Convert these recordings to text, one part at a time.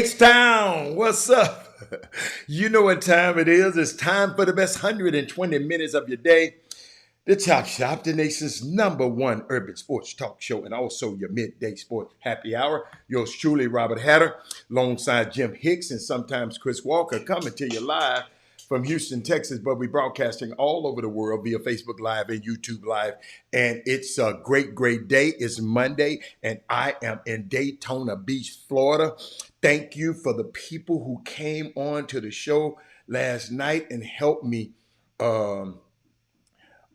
H-Town, what's up? You know what time it is. It's time for the best 120 minutes of your day. The Chop Shop, the nation's #1 urban sports talk show, and also your midday sports happy hour. Yours truly, Robert Hatter, alongside Jim Hicks and sometimes Chris Walker, coming to you live from Houston, Texas, but we're broadcasting all over the world via Facebook Live and YouTube Live. And it's a great, great day. It's Monday, and I am in Daytona Beach, Florida. Thank you for the people who came on to the show last night and helped me. I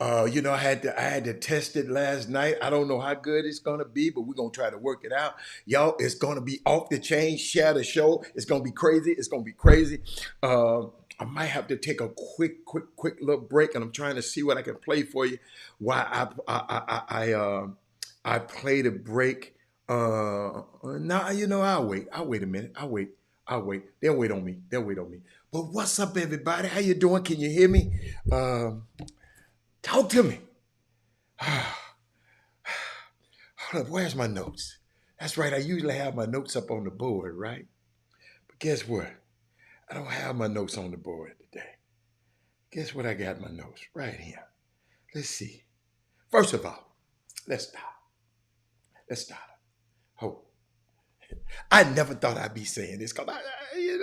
had to test it last night. I don't know how good it's gonna be, but we're gonna try to work it out. Y'all, it's gonna be off the chain. Share the show. It's gonna be crazy. It's gonna be crazy. I might have to take a quick little break, and I'm trying to see what I can play for you while I play the break. Now I'll wait. I'll wait a minute. I'll wait. They'll wait on me. They'll wait on me. But what's up, everybody? How you doing? Can you hear me? Talk to me. Hold up, where's my notes? That's right, I usually have my notes up on the board, right? But guess what? I don't have my notes on the board today. Guess what I got my notes? Right here. Let's see. First of all, let's start. Let's start. Oh, I never thought I'd be saying this because I didn't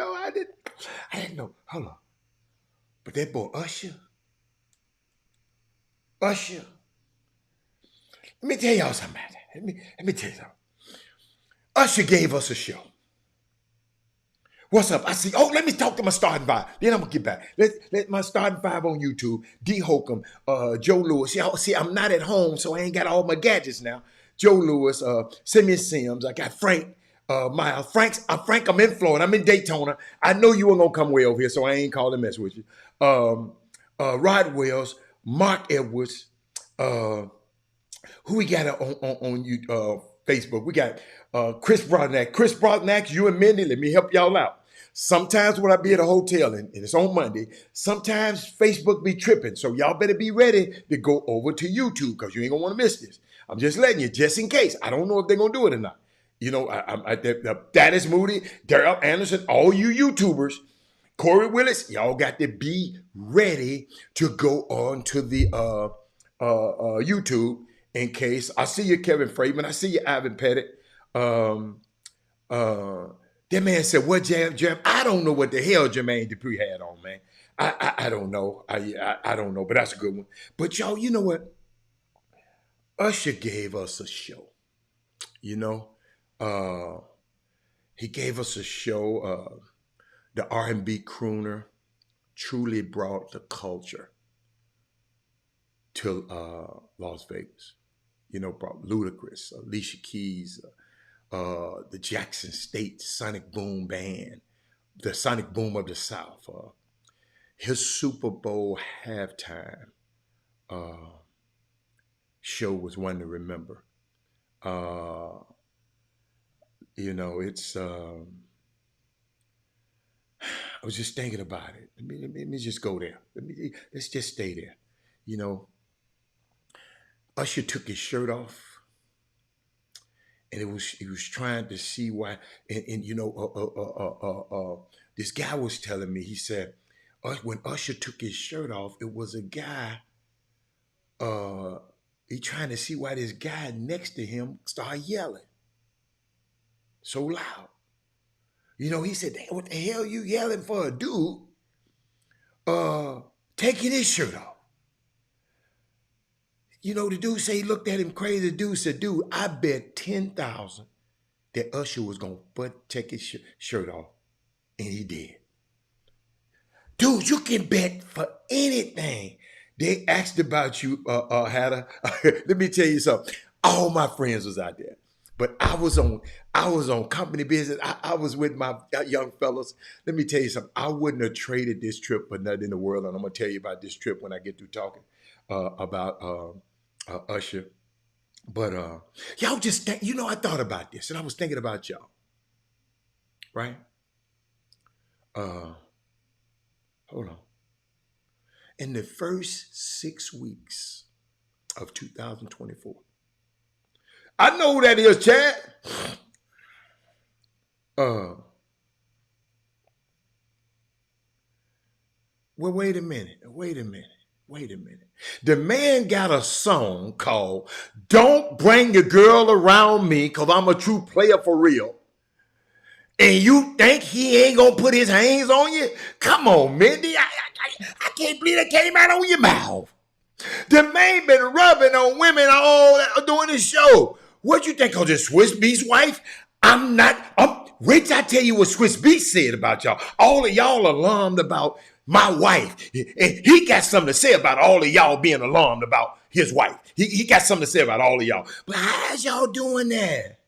know. Hold on. But that boy Usher, let me tell y'all something about that. Let me tell you something. Usher gave us a show. What's up? I see. Oh, let me talk to my starting five. Then I'm gonna get back. Let my starting five on YouTube. D. Holcomb, Joe Lewis. See, I'm not at home, so I ain't got all my gadgets now. Joe Lewis, Simeon Sims. I got Frank. Miles. Frank, I'm in Florida. I'm in Daytona. I know you weren't gonna come way over here, so I ain't calling mess with you. Rod Wells, Mark Edwards. Who we got on you, Facebook? We got Chris Brodnack. Chris Brodnack, you and Mindy, let me help y'all out. Sometimes when I be at a hotel and it's on Monday, sometimes Facebook be tripping. So y'all better be ready to go over to YouTube because you ain't gonna want to miss this. I'm just letting you, just in case. I don't know if they're gonna do it or not. You know, that is Moody, Daryl Anderson, all you YouTubers, Corey Willis, y'all got to be ready to go on to the YouTube in case. I see you, Kevin Freeman. I see you, Ivan Pettit. That man said, "What jam? I don't know what the hell Jermaine Dupri had on, man. I don't know. I don't know, but that's a good one. But y'all, you know what? Usher gave us a show. You know, he gave us a show. The R&B crooner truly brought the culture to Las Vegas. You know, brought Ludacris, Alicia Keys, the Jackson State Sonic Boom Band, the Sonic Boom of the South. His Super Bowl halftime show was one to remember. It's. I was just thinking about it. Let me just go there. Let's just stay there. You know, Usher took his shirt off, and he was trying to see why. This guy was telling me. He said, when Usher took his shirt off, it was a guy. He trying to see why this guy next to him started yelling so loud. You know, he said, "What the hell you yelling for a dude taking his shirt off?" You know, the dude said he looked at him crazy. The dude said, "Dude, I bet 10,000 that Usher was going to take his shirt off." And he did. Dude, you can bet for anything. They asked about you, Hatter. Let me tell you something. All my friends was out there. But I was on company business. I was with my young fellas. Let me tell you something. I wouldn't have traded this trip for nothing in the world. And I'm going to tell you about this trip when I get through talking about Usher. But y'all just think, I thought about this and I was thinking about y'all. Right? Hold on. In the first 6 weeks of 2024, I know who that is, Chad. Well, wait a minute. Wait a minute. Wait a minute. The man got a song called Don't Bring Your Girl Around Me Because I'm a True Player for Real. And you think he ain't gonna put his hands on you? Come on, Mindy. I can't believe that came out on your mouth. The man been rubbing on women all during the show. What you think of this Swiss Beast wife? I'm not. Wait till I tell you what Swiss Beast said about y'all. All of y'all alarmed about my wife. And he got something to say about all of y'all being alarmed about his wife. He got something to say about all of y'all. But how's y'all doing that?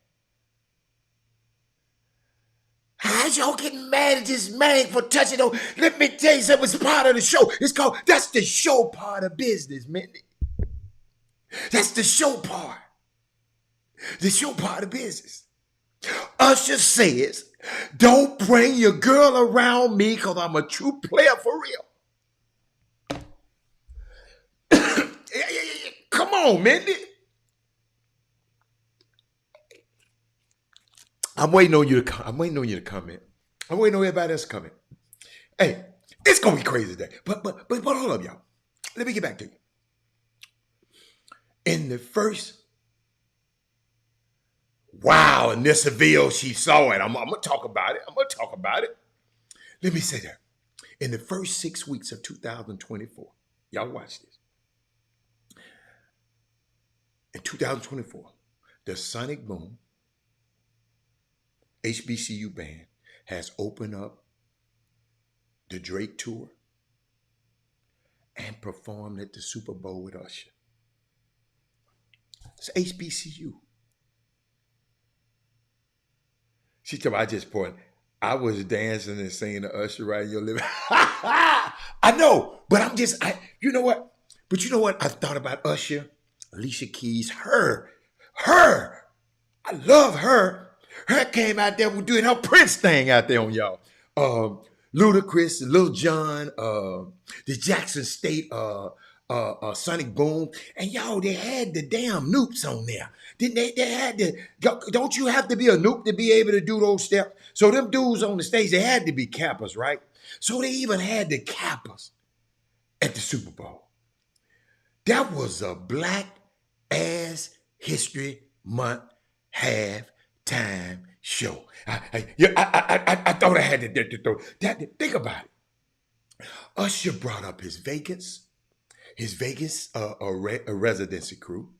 How's y'all getting mad at this man for touching on? Let me tell you something. It's part of the show. It's called, that's the show part of business, man. That's the show part. The show part of business. Usher says, don't bring your girl around me because I'm a true player for real. Come on, Mindy. I'm waiting on you to I'm waiting on you to comment. I'm waiting on everybody else to comment. Hey, it's gonna be crazy today. But hold up, y'all. Let me get back to you. In the first wow, in this Seville, she saw it. I'm gonna talk about it. Let me say that. In the first 6 weeks of 2024, y'all watch this. In 2024, the Sonic Boom HBCU band has opened up the Drake tour and performed at the Super Bowl with Usher. It's HBCU. She told me, I just poured. I was dancing and singing to Usher right in your living. I know, but you know what? But you know what? I thought about Usher, Alicia Keys, her. I love her. Her came out there doing her Prince thing out there on y'all. Ludacris, Lil Jon, the Jackson State, Sonic Boom, and y'all, they had the damn noops on there. Didn't they? They had the. Don't you have to be a noop to be able to do those steps? So them dudes on the stage, they had to be cappers, right? So they even had the cappers at the Super Bowl. That was a black ass History Month halftime show. I thought I had to throw that. Think about it. Usher brought up his Vegas residency crew.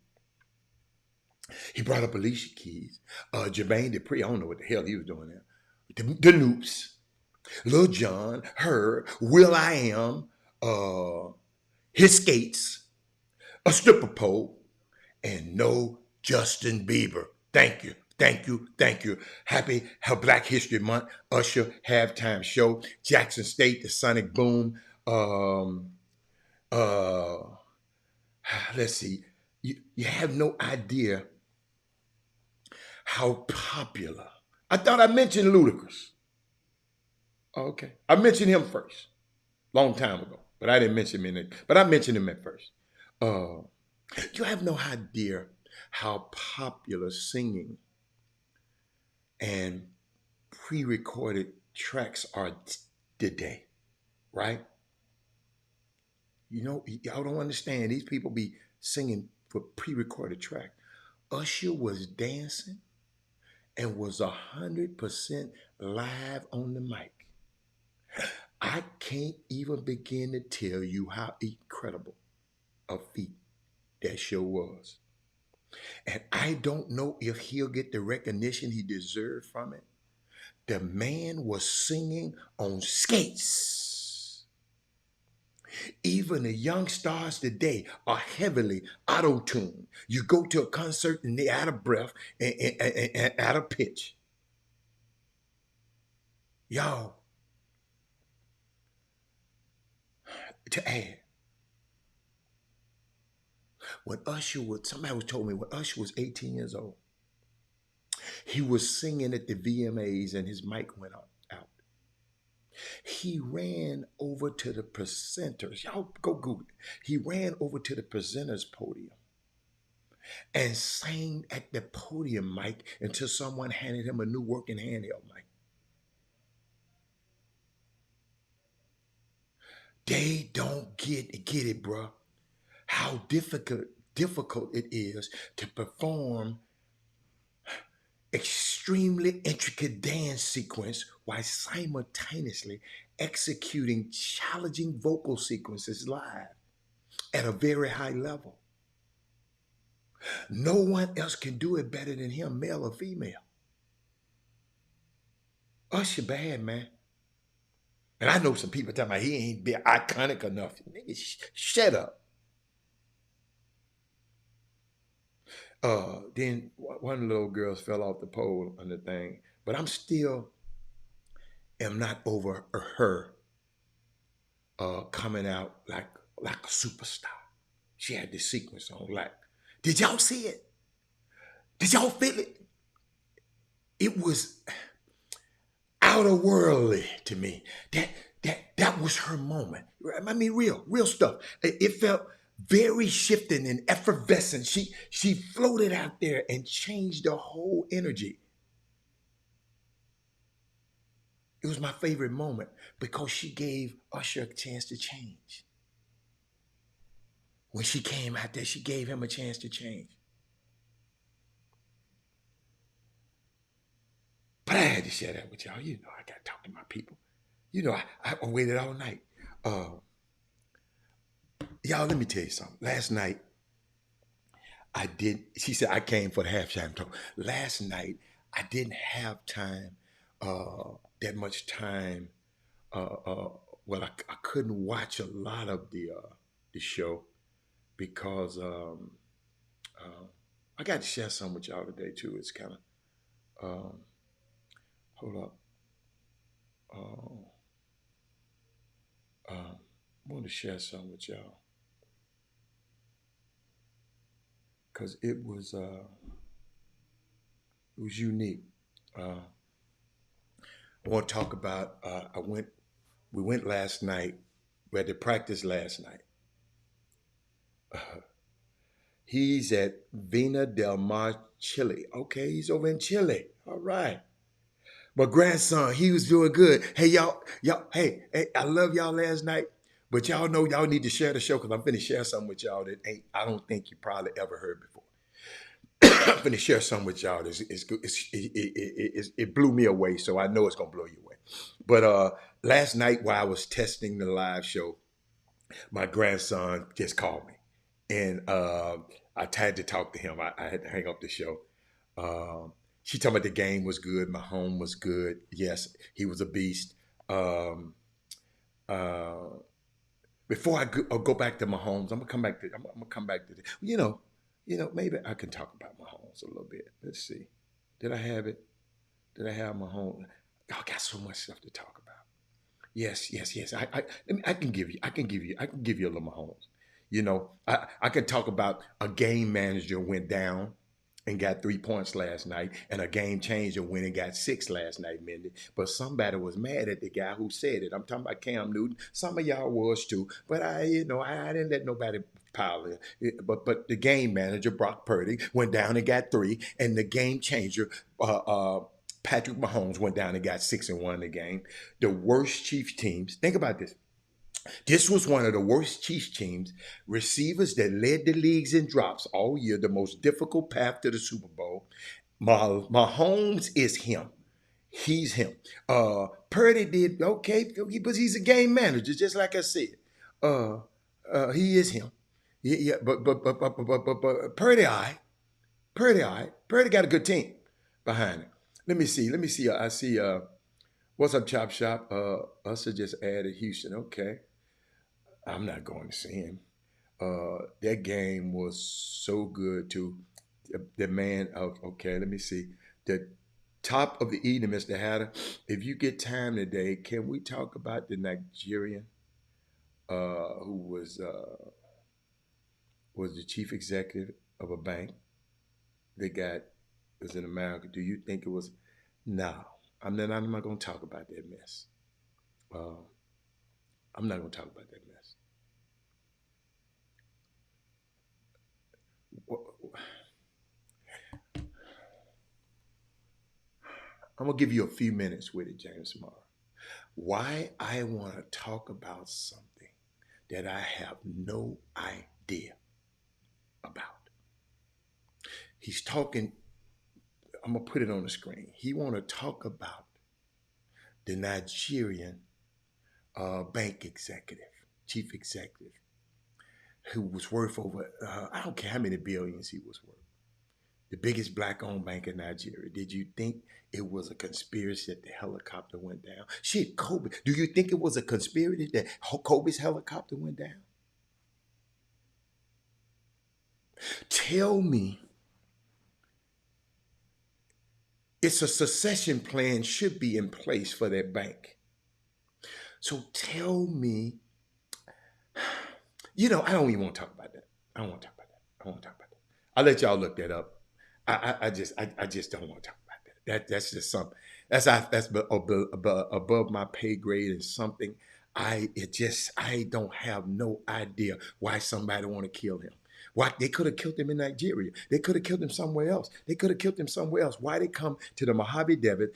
He brought up Alicia Keys, Jermaine Dupri. I don't know what the hell he was doing there. The Noops, Lil Jon, her, Will I Am, his skates, a stripper pole, and no Justin Bieber. Thank you. Happy Black History Month, Usher halftime show, Jackson State, the Sonic Boom. Let's see. You have no idea how popular. I thought I mentioned Ludacris. Okay, I mentioned him first, long time ago, but I didn't mention him but I mentioned him at first. You have no idea how popular singing and pre-recorded tracks are today, right? You know, y'all don't understand. These people be singing for pre-recorded track. Usher was dancing and was 100% live on the mic. I can't even begin to tell you how incredible a feat that show was. And I don't know if he'll get the recognition he deserved from it. The man was singing on skates. Even the young stars today are heavily auto-tuned. You go to a concert and they're out of breath and out of pitch. Y'all, to add, somebody was told me when Usher was 18 years old, he was singing at the VMAs and his mic went out. He ran over to the presenters. Y'all go Google it. He ran over to the presenters podium and sang at the podium mic until someone handed him a new working handheld mic. They don't get it, bruh. How difficult it is to perform extremely intricate dance sequence while simultaneously executing challenging vocal sequences live at a very high level. No one else can do it better than him, male or female. Usher bad, man. And I know some people talking about he ain't been iconic enough. Nigga, shut up. Then one little girls fell off the pole on the thing, but I'm still am not over her coming out like a superstar. She had this sequence on. Like, did y'all see it? Did y'all feel it? It was outer worldly to me. That was her moment. I mean, real stuff. It felt very shifting and effervescent. She floated out there and changed the whole energy. It was my favorite moment because she gave Usher a chance to change. When she came out there, she gave him a chance to change. But I had to share that with y'all. You know, I got to talk to my people. You know, I waited all night. Uh, y'all, let me tell you something. Last night, I did. She said I came for the halftime talk. Last night, I didn't have time, that much time. Well, I couldn't watch a lot of the show because I got to share some with y'all today too. It's kind of hold up. Uh, I want to share some with y'all because it was unique. Uh, I want to talk about. We went last night. We had to practice last night. He's at Vina del Mar, Chile. Okay, he's over in Chile. All right. My grandson, he was doing good. Hey, hey, I love y'all last night. But y'all know y'all need to share the show because I'm finna share something with y'all that ain't I don't think you probably ever heard before. I'm finna share something with y'all. It blew me away, so I know it's gonna blow you away. But last night while I was testing the live show, my grandson just called me, and I had to talk to him. I had to hang up the show. Um, she told me the game was good. My home was good. Yes, he was a beast. Um, uh, before go back to Mahomes, I'm gonna come back to. I'm gonna come back to. Maybe I can talk about Mahomes a little bit. Let's see. Did I have it? Did I have Mahomes? I got so much stuff to talk about. Yes. I can give you. I can give you a little Mahomes. I can talk about a game manager went down and got 3 points last night, and a game changer went and got six last night, Mindy. But somebody was mad at the guy who said it. I'm talking about Cam Newton. Some of y'all was too, but I didn't let nobody pile it. But the game manager Brock Purdy went down and got three, and the game changer. Patrick Mahomes went down and got six and won the game. The worst Chiefs teams. Think about this. This was one of the worst Chiefs teams. Receivers that led the leagues in drops all year, the most difficult path to the Super Bowl. Mahomes is him. He's him. Purdy did okay, but he's a game manager, just like I said. Uh, he is him. Yeah, but Purdy, Purdy got a good team behind him. Let me see. I see. What's up, Chop Shop? Usher just added Houston. Okay. I'm not going to see him. That game was so good too. The man. Okay, let me see. The top of the evening, Mr. Hatter. If you get time today, can we talk about the Nigerian who was the chief executive of a bank that was in America? Do you think it was? No, I'm not going to talk about that mess. Uh, I'm not going to talk about that mess. I'm gonna give you a few minutes with it, James tomorrow. Why I want to talk about something. that I have no idea about. He's talking, I'm gonna put it on the screen. He wanna talk about the Nigerian bank executive, chief executive, who was worth over, I don't care how many billions he was worth. The biggest black-owned bank in Nigeria. Did you think it was a conspiracy that the helicopter went down? Shit, Kobe. Do you think it was a conspiracy that Kobe's helicopter went down? Tell me, it's a succession plan should be in place for that bank. So tell me, I don't even want to talk about that. I don't want to talk about that. I don't want to talk about that. I'll let y'all look that up. I just don't want to talk about that. That's just something. That's above my pay grade and something. I don't have no idea why somebody want to kill him. Why they could have killed him in Nigeria. They could have killed him somewhere else. They could have killed him somewhere else. Why they come to the Mojave Desert?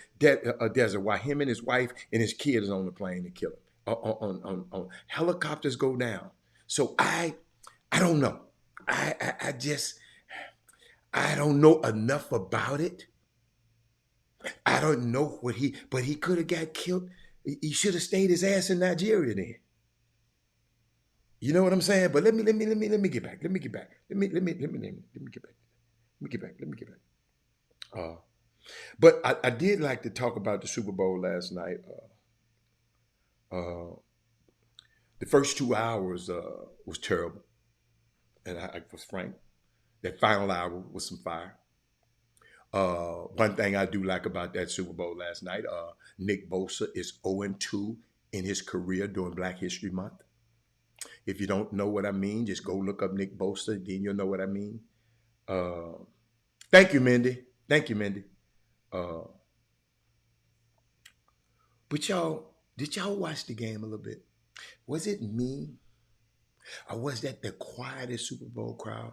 Why him and his wife and his kids on the plane to kill him? On helicopters go down. So I don't know. I just I don't know enough about it. I don't know but he could have got killed. He should have stayed his ass in Nigeria then. You know what I'm saying? But let me get back. Let me get back. Let me get back. Let me get back. Let me get back. But I did like to talk about the Super Bowl last night. Uh, the first 2 hours was terrible, and I was frank. That final hour was some fire. One thing I do like about that Super Bowl last night, Nick Bosa is 0-2 in his career during Black History Month. If you don't know what I mean, just go look up Nick Bosa, then you'll know what I mean. Uh, Thank you, Mindy. Thank you, Mindy. Uh, but y'all, did y'all watch the game a little bit? Was it me, or was that the quietest Super Bowl crowd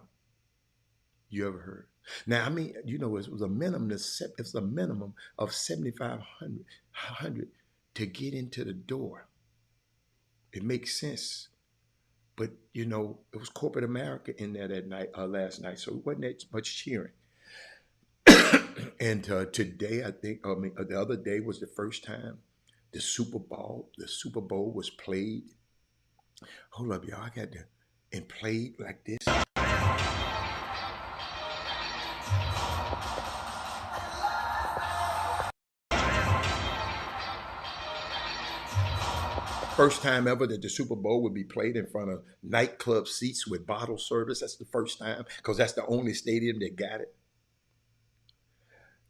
you ever heard? Now, I mean, it was a minimum. It's a minimum of 7,500 to get into the door. It makes sense, but it was corporate America in there that night, last night, so it wasn't that much cheering. And today, the other day was the first time the Super Bowl was played. Hold up, y'all, I got to and played like this. First time ever that the Super Bowl would be played in front of nightclub seats with bottle service. That's the first time because that's the only stadium that got it.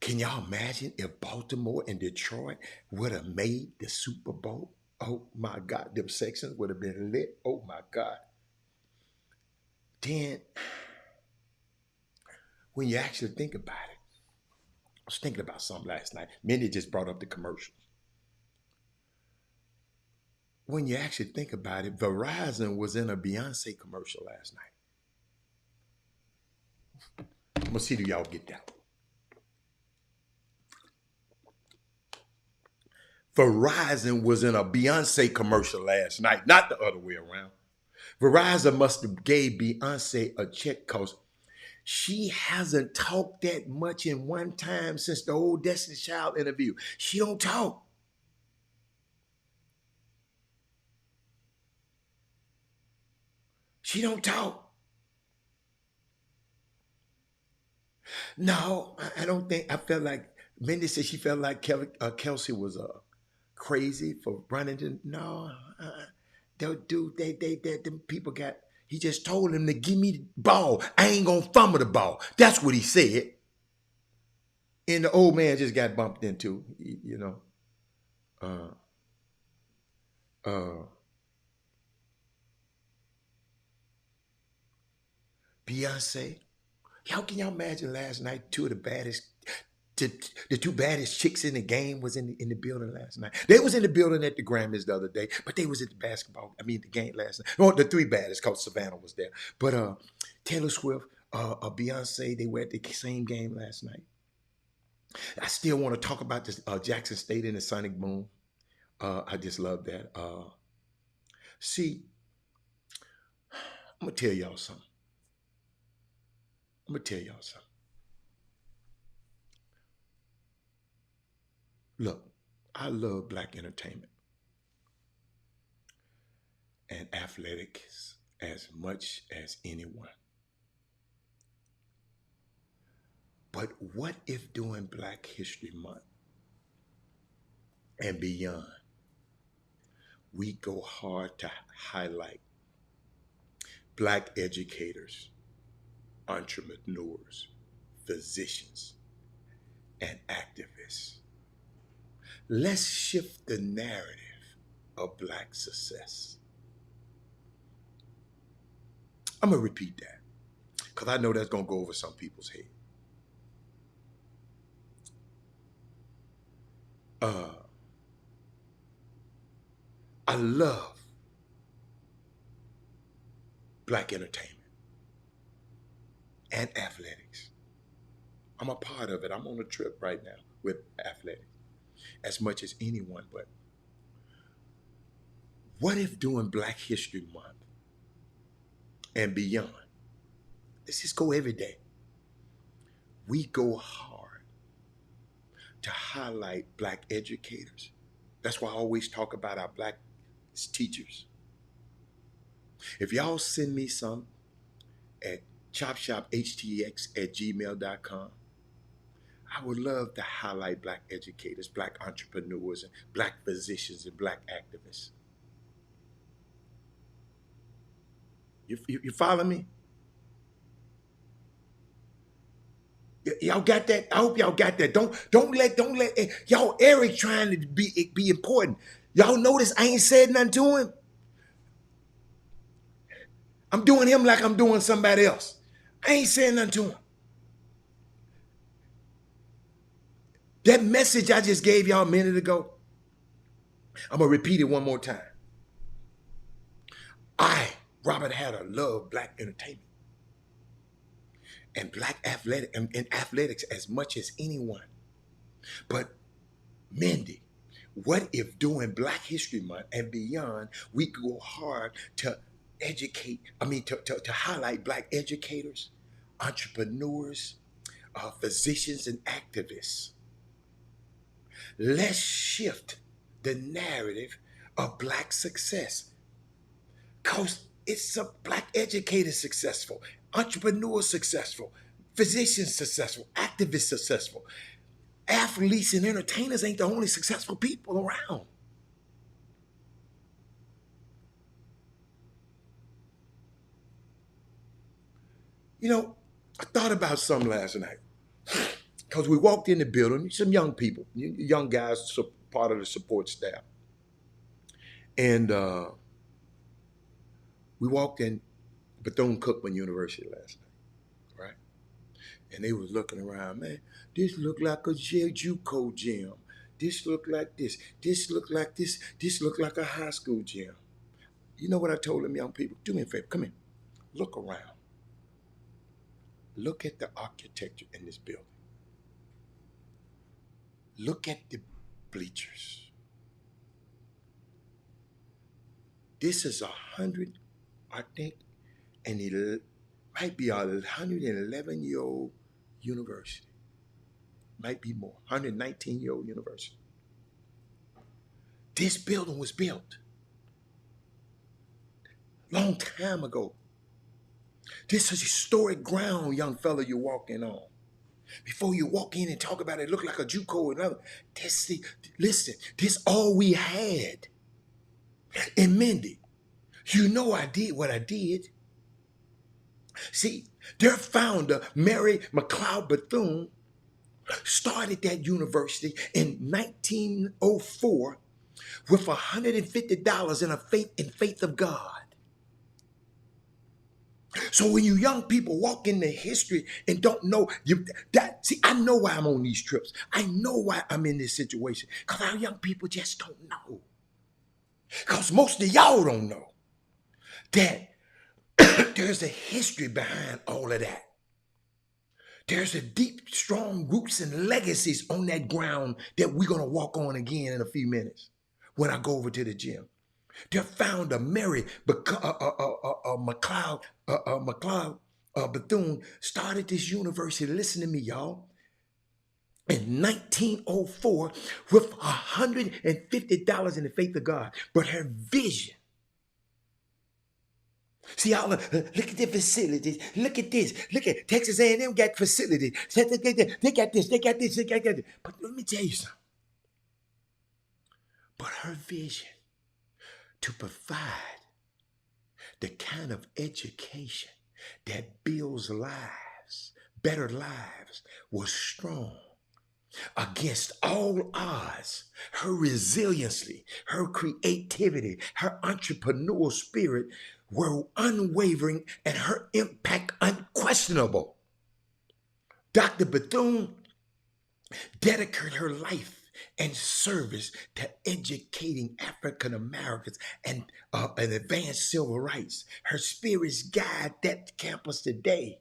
Can y'all imagine if Baltimore and Detroit would have made the Super Bowl? Oh my God, them sections would have been lit. Oh my God. Then, when you actually think about it, I was thinking about something last night. Mindy just brought up the commercials. When you actually think about it, Verizon was in a Beyonce commercial last night. I'm gonna see do y'all get that. Verizon was in a Beyonce commercial last night, not the other way around. Verizon must have gave Beyonce a check because she hasn't talked that much in one time since the old Destiny Child interview. She don't talk. She don't talk. No, I don't think. I felt like Mindy said she felt like Kelsey was crazy for running to. No, them people got. He just told him to give me the ball. I ain't gonna fumble the ball. That's what he said. And the old man just got bumped into. Uh, uh, Beyonce. How can y'all imagine last night the two baddest chicks in the game was in the building last night. They was in the building at the Grammys the other day, but they was at the game last night. Well, the three baddest, called Savannah was there. But Taylor Swift, Beyonce, they were at the same game last night. I still want to talk about this Jackson State and the Sonic Boom. I just love that. See, going to tell y'all something. I'm going to tell y'all something. Look, I love black entertainment and athletics as much as anyone. But what if during Black History Month and beyond, we go hard to highlight black educators, entrepreneurs, physicians, and activists? Let's shift the narrative of black success. I'm going to repeat that because I know that's going to go over some people's head. I love black entertainment and athletics. I'm a part of it. I'm on a trip right now with athletics as much as anyone. But what if during Black History Month and beyond, let's just go every day, we go hard to highlight black educators. That's why I always talk about our black teachers. If y'all send me some at Chop Shop Htx at gmail.com, I would love to highlight black educators, black entrepreneurs, and black physicians and black activists. You follow me? Y'all got that? I hope y'all got that. Don't let y'all Eric trying to be important. Y'all notice I ain't said nothing to him. I'm doing him like I'm doing somebody else. I ain't saying nothing to him. That message I just gave y'all a minute ago, I'm going to repeat it one more time. Robert Hatter, love black entertainment and black athletics as much as anyone. But Mindy, what if during Black History Month and beyond, we go hard to to highlight black educators, entrepreneurs, physicians, and activists? Let's shift the narrative of black success. Because it's a black educator successful, entrepreneurs successful, physicians successful, activists successful. Athletes and entertainers ain't the only successful people around. You know, I thought about something last night. Because we walked in the building, some young people, young guys, part of the support staff. And we walked in Bethune-Cookman University last night, right? And they was looking around, man, this looked like a JUCO gym. This looked like this. This looked like this. This looked like a high school gym. You know what I told them young people? Do me a favor, come in. Look around. Look at the architecture in this building. Look at the bleachers. This is 100, I think, and it might be a 111-year-old university. Might be more, 119-year-old university. This building was built long time ago. This is historic ground, young fella, you're walking on. Before you walk in and talk about it, look like a JUCO or another. Listen, this all we had. And Mindy, you know I did what I did. See, their founder, Mary McLeod Bethune, started that university in 1904 with $150 in faith of God. So when you young people walk into history and don't know I know why I'm on these trips. I know why I'm in this situation. Because our young people just don't know. Because most of y'all don't know that there's a history behind all of that. There's a deep, strong roots and legacies on that ground that we're going to walk on again in a few minutes when I go over to the gym. Their founder, Mary McLeod Bethune started this university. Listen to me, y'all. In 1904 with $150 in the faith of God. But her vision. See, y'all, look at the facilities. Look at this. Look at Texas A&M got facilities. They got this. They got this. They got that. But let me tell you something. But her vision to provide the kind of education that builds lives, better lives, was strong. Against all odds, her resiliency, her creativity, her entrepreneurial spirit were unwavering and her impact unquestionable. Dr. Bethune dedicated her life and service to educating African Americans and advance civil rights. Her spirits guide that campus today.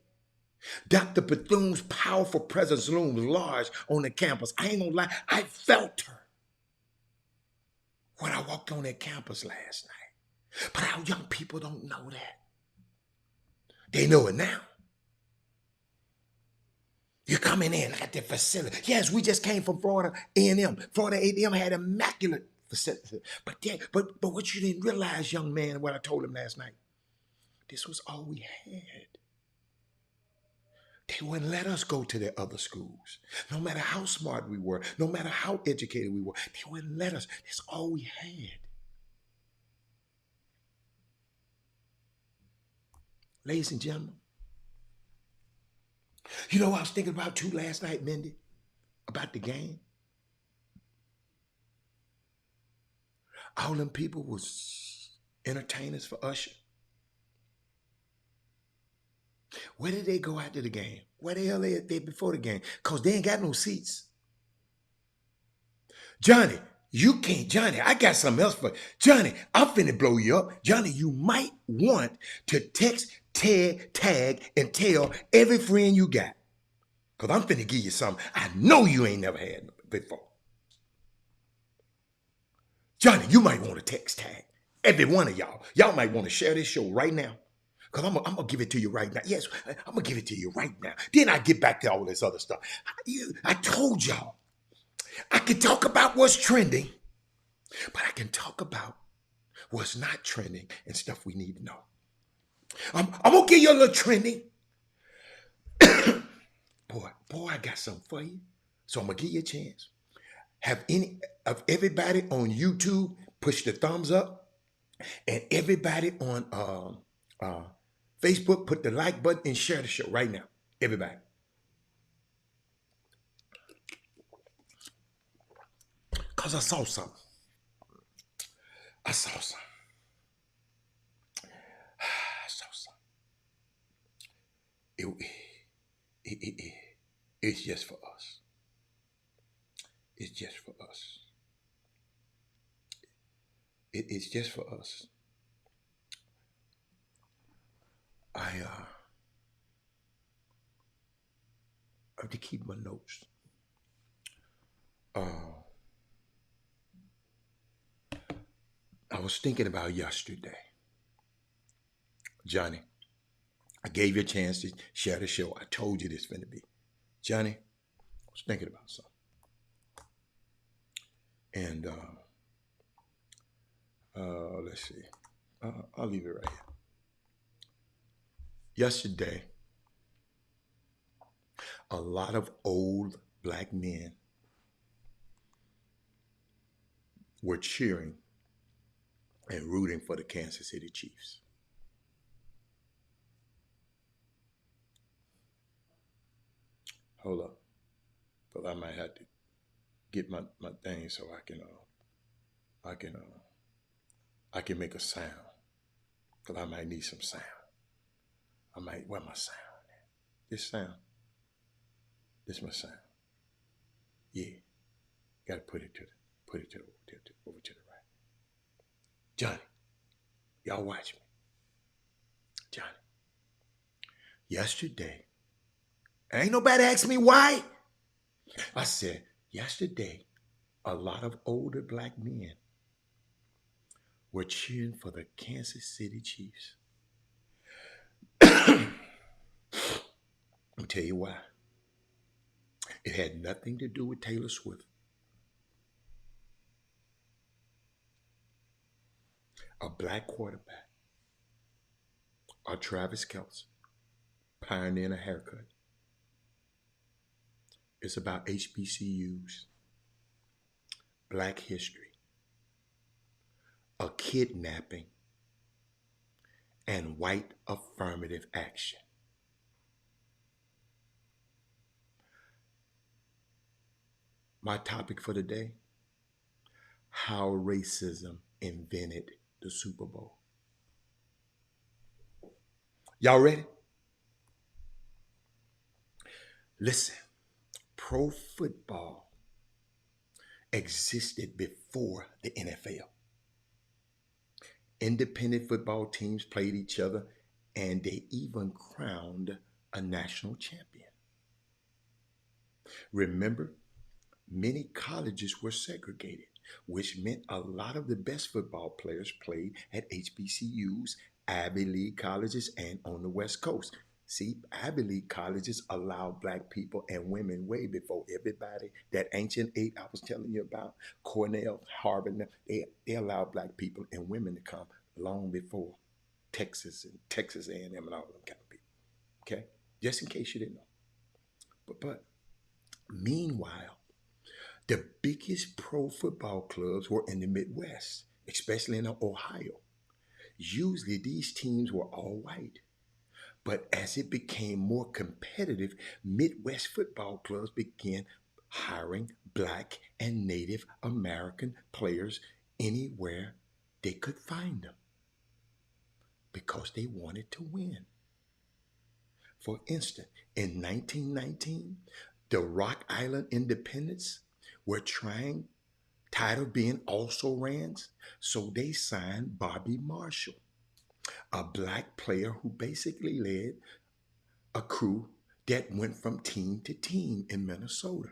Dr. Bethune's powerful presence looms large on the campus. I ain't gonna lie, I felt her when I walked on that campus last night. But our young people don't know that. They know it now. You're coming in at the facility. Yes, we just came from Florida A&M. Florida A&M had immaculate facility. But what you didn't realize, young man, what I told him last night, this was all we had. They wouldn't let us go to their other schools. No matter how smart we were, no matter how educated we were, they wouldn't let us. That's all we had. Ladies and gentlemen, you know what I was thinking about too last night, Mindy? About the game? All them people was entertainers for Usher. Where did they go after the game? Where the hell they before the game? Because they ain't got no seats. Johnny, you can't. Johnny, I got something else for you. Johnny, I'm finna blow you up. Johnny, you might want to text, tag, and tell every friend you got. Because I'm finna give you something I know you ain't never had before. Johnny, you might want to text tag every one of y'all. Y'all might want to share this show right now. Because I'm going to give it to you right now. Yes, I'm going to give it to you right now. Then I get back to all this other stuff. I told y'all, I can talk about what's trending, but I can talk about what's not trending and stuff we need to know. I'm going to give you a little trending. Boy, I got something for you. So I'm going to give you a chance. Have any of everybody on YouTube push the thumbs up, and everybody on Facebook, put the like button and share the show right now. Everybody. Because I saw something. I saw something. It's just for us. It's just for us. It's just for us. I have to keep my notes. I was thinking about yesterday. Johnny, I gave you a chance to share the show. I told you this was going to be. Johnny, I was thinking about something. And let's see. I'll leave it right here. Yesterday, a lot of old black men were cheering and rooting for the Kansas City Chiefs. Hold up, because I might have to get my thing so I can make a sound, because I might need some sound. Where my sound at? This sound. This my sound. Yeah, got to put it over to the right. Johnny, y'all watch me. Johnny, yesterday, ain't nobody asked me why. I said, yesterday, a lot of older black men were cheering for the Kansas City Chiefs. tell you why. It had nothing to do with Taylor Swift. A black quarterback, or Travis Kelce, pioneering a haircut. It's about HBCUs, black history, a kidnapping, and white affirmative action. My topic for today: how racism invented the Super Bowl. Y'all ready? Listen, pro football existed before the NFL. Independent football teams played each other and they even crowned a national champion. Remember, many colleges were segregated, which meant a lot of the best football players played at HBCUs, Ivy League colleges, and on the West Coast. See, Ivy League colleges allowed black people and women way before everybody. That ancient eight I was telling you about, Cornell, Harvard, they allowed black people and women to come long before Texas and Texas A&M and all them kind of people. Okay, just in case you didn't know. But meanwhile, the biggest pro football clubs were in the Midwest, especially in Ohio. Usually these teams were all white. But as it became more competitive, Midwest football clubs began hiring black and Native American players anywhere they could find them because they wanted to win. For instance, in 1919, the Rock Island Independents were tired of being also rans, so they signed Bobby Marshall, a black player who basically led a crew that went from team to team in Minnesota.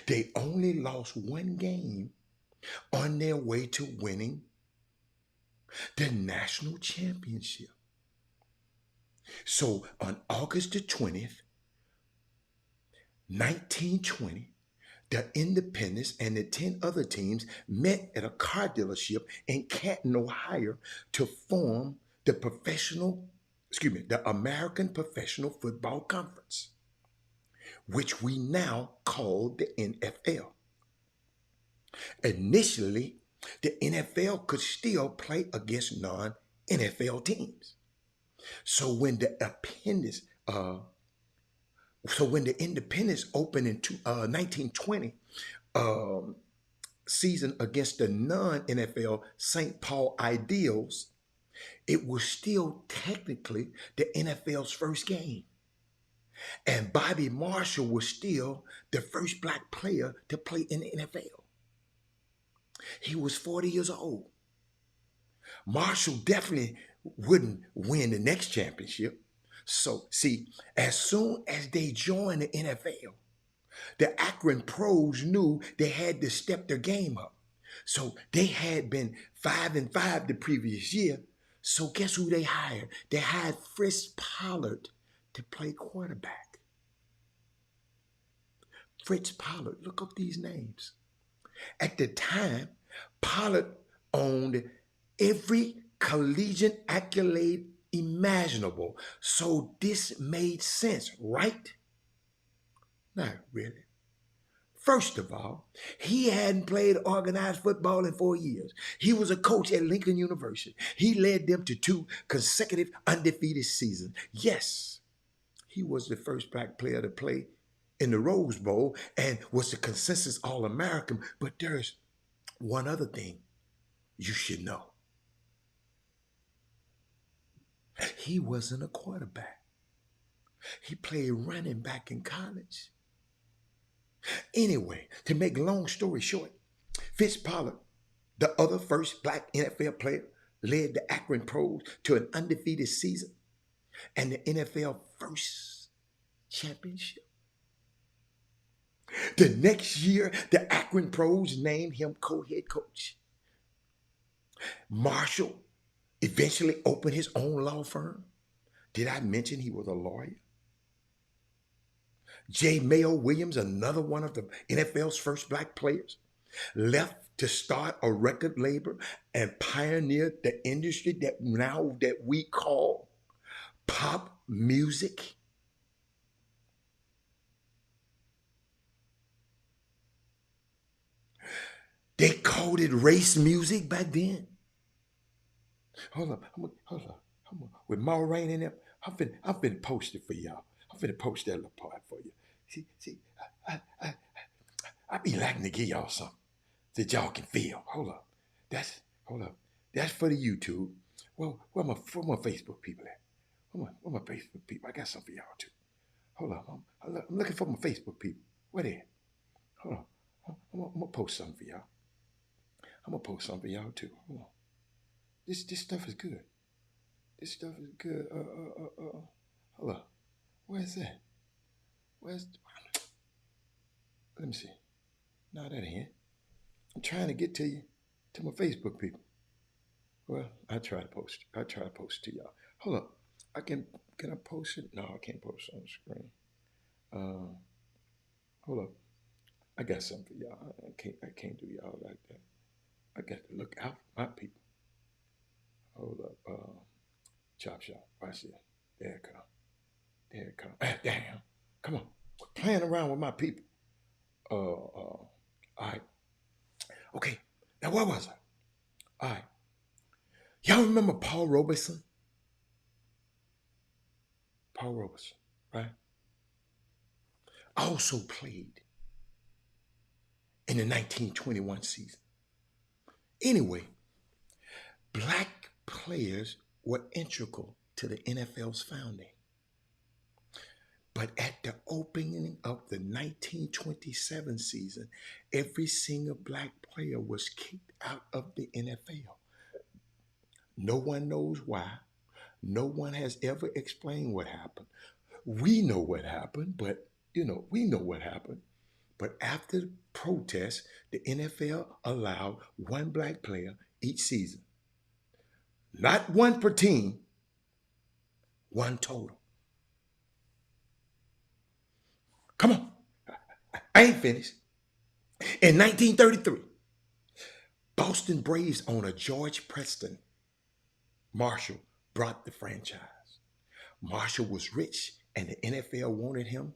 They only lost one game on their way to winning the national championship. So on August the 20th, 1920, the Independents and the 10 other teams met at a car dealership in Canton, Ohio to form the American Professional Football Conference, which we now call the NFL. Initially, the NFL could still play against non-NFL teams. So when the Independents opened in 1920 season against the non-NFL St. Paul Ideals, it was still technically the NFL's first game. And Bobby Marshall was still the first black player to play in the NFL. He was 40 years old. Marshall definitely wouldn't win the next championship. So, see, as soon as they joined the NFL, the Akron pros knew they had to step their game up. So they had been 5-5 the previous year. So guess who they hired? They hired Fritz Pollard to play quarterback. Fritz Pollard, look up these names. At the time, Pollard owned every collegiate accolade imaginable. So this made sense, right? Not really. First of all, he hadn't played organized football in 4 years. He was a coach at Lincoln University. He led them to 2 consecutive undefeated seasons. Yes, he was the first black player to play in the Rose Bowl and was the consensus All-American. But there's one other thing you should know. He wasn't a quarterback. He played running back in college. Anyway, to make a long story short, Fitz Pollard, the other first black NFL player, led the Akron Pros to an undefeated season and the NFL first championship. The next year, the Akron Pros named him co-head coach. Marshall eventually opened his own law firm. Did I mention he was a lawyer? J. Mayo Williams, another one of the NFL's first black players, left to start a record label and pioneer the industry that we call pop music. They called it race music back then. Hold up, hold up. With Maureen in there, I'm finna post it for y'all. I'm finna post that little part for you. See, I be liking to give y'all something that y'all can feel. Hold up. That's for the YouTube. Well, where my Facebook people at? Where my Facebook people? I got something for y'all too. Hold on, I'm looking for my Facebook people. Where they at? Hold on. I'm gonna post something for y'all. I'm gonna post something for y'all too. Hold on. This stuff is good. This stuff is good. Hold on. Where's that? Where's? Let me see. No, that ain't it. I'm trying to get to you, to my Facebook people. Well, I try to post. I try to post to y'all. Hold up. Can I post it? No, I can't post it on the screen. Uh, hold up. I got something for y'all. I can't do y'all like that. I got to look out for my people. Hold up. Chop Shop. Watch this. There it come. There it come. Ah, damn. Come on. Quit playing around with my people. All right. Okay. Now where was I? All right. Y'all remember Paul Robeson? Paul Robeson, right? Also played in the 1921 season. Anyway, black players were integral to the NFL's founding. But at the opening of the 1927 season, every single black player was kicked out of the NFL. No one knows why. No one has ever explained what happened. We know what happened, but we know what happened. But after the protest, the NFL allowed one black player each season. Not one per team, one total. Come on. I ain't finished. In 1933, Boston Braves owner George Preston Marshall brought the franchise. Marshall was rich and the NFL wanted him,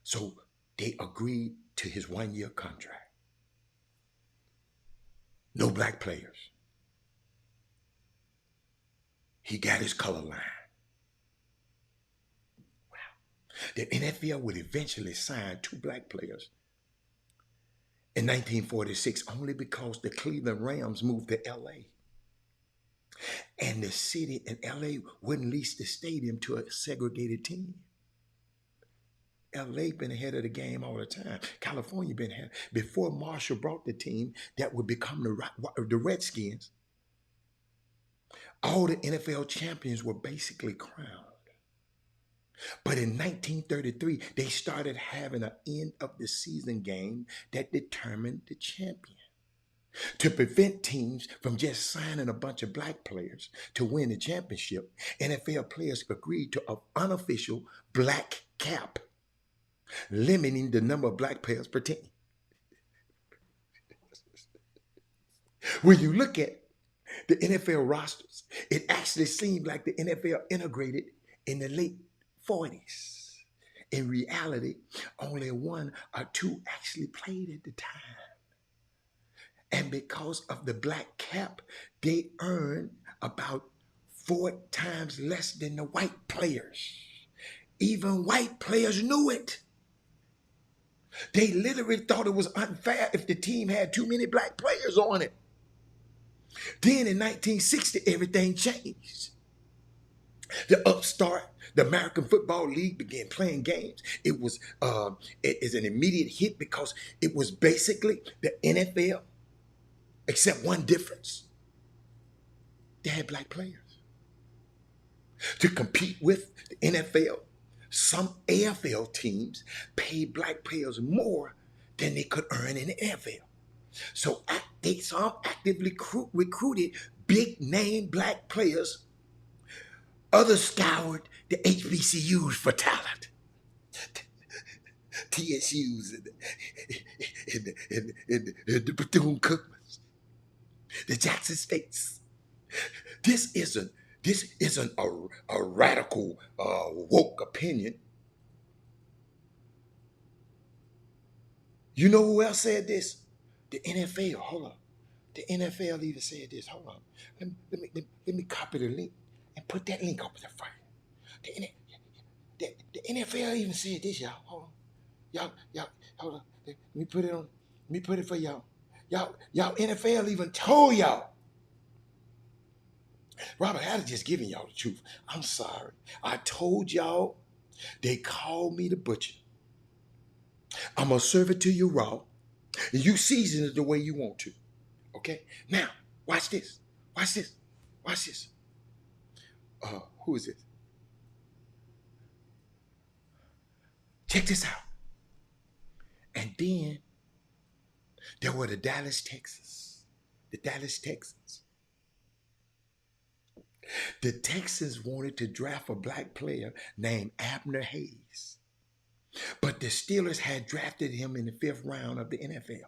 so they agreed to his 1-year contract. No black players. He got his color line. Wow. The NFL would eventually sign 2 black players in 1946 only because the Cleveland Rams moved to LA. And the city in LA wouldn't lease the stadium to a segregated team. LA been ahead of the game all the time. California been ahead. Before Marshall brought the team that would become the Redskins, all the NFL champions were basically crowned. But in 1933, they started having an end of the season game that determined the champion. To prevent teams from just signing a bunch of black players to win the championship, NFL players agreed to an unofficial black cap, limiting the number of black players per team. When you look at the NFL rosters, it actually seemed like the NFL integrated in the late 40s. In reality, only 1 or 2 actually played at the time. And because of the black cap, they earned about 4 times less than the white players. Even white players knew it. They literally thought it was unfair if the team had too many black players on it. Then in 1960, everything changed. The upstart, the American Football League began playing games. It was it is an immediate hit because it was basically the NFL, except one difference. They had black players. To compete with the NFL, some AFL teams paid black players more than they could earn in the NFL. So some actively recruited big name black players. Others scoured the HBCUs for talent. TSUs and the Bethune-Cookmans, the Jackson States. This isn't a radical woke opinion. You know who else said this? The NFL. Hold on. The NFL even said this. Hold on. Let me copy the link and put that link up there for you. The NFL even said this, y'all. Hold on. Y'all, hold on. Let me put it on. Let me put it for y'all. Y'all NFL even told y'all. Robert Hatter just giving y'all the truth. I'm sorry. I told y'all they called me the butcher. I'm going to serve it to you raw. And you season it the way you want to. Okay? Now, watch this. Watch this. Watch this. Who is it? Check this out. And then there were the Dallas Texans. The Dallas Texans. The Texans wanted to draft a black player named Abner Hayes. But the Steelers had drafted him in the 5th round of the NFL.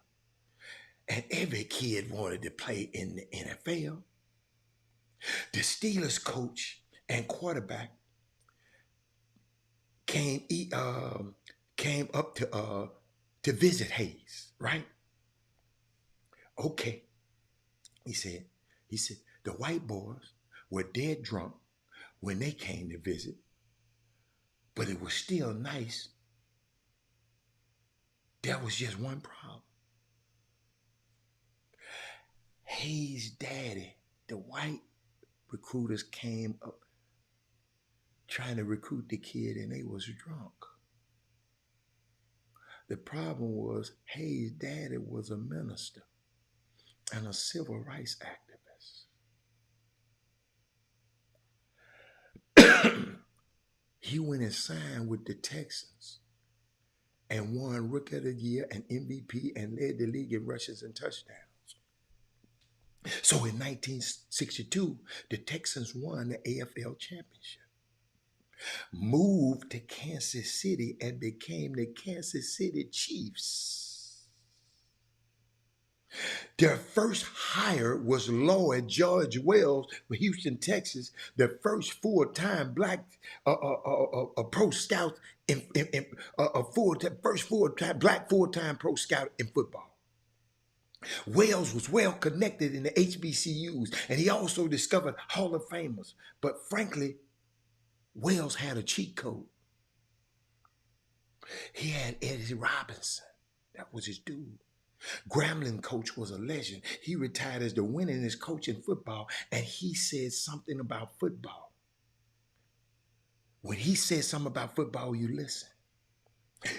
And every kid wanted to play in the NFL. The Steelers coach and quarterback came up to visit Hayes, right? Okay. He said, the white boys were dead drunk when they came to visit, but it was still nice. There was just one problem. Hayes' daddy, the white recruiters came up trying to recruit the kid and they was drunk. The problem was Hayes' daddy was a minister and a civil rights activist. He went and signed with the Texans and won Rookie of the Year and MVP and led the league in rushes and touchdowns. So in 1962, the Texans won the AFL championship, moved to Kansas City and became the Kansas City Chiefs. Their first hire was Lloyd George Wells from Houston, Texas, the first full-time black pro scout first full-time black full-time pro scout in football. Wells was well connected in the HBCUs, and he also discovered Hall of Famers. But frankly, Wells had a cheat code. He had Eddie Robinson. That was his dude. Grambling coach was a legend. He retired as the winningest coach in football, and he said something about football. When he said something about football, you listen.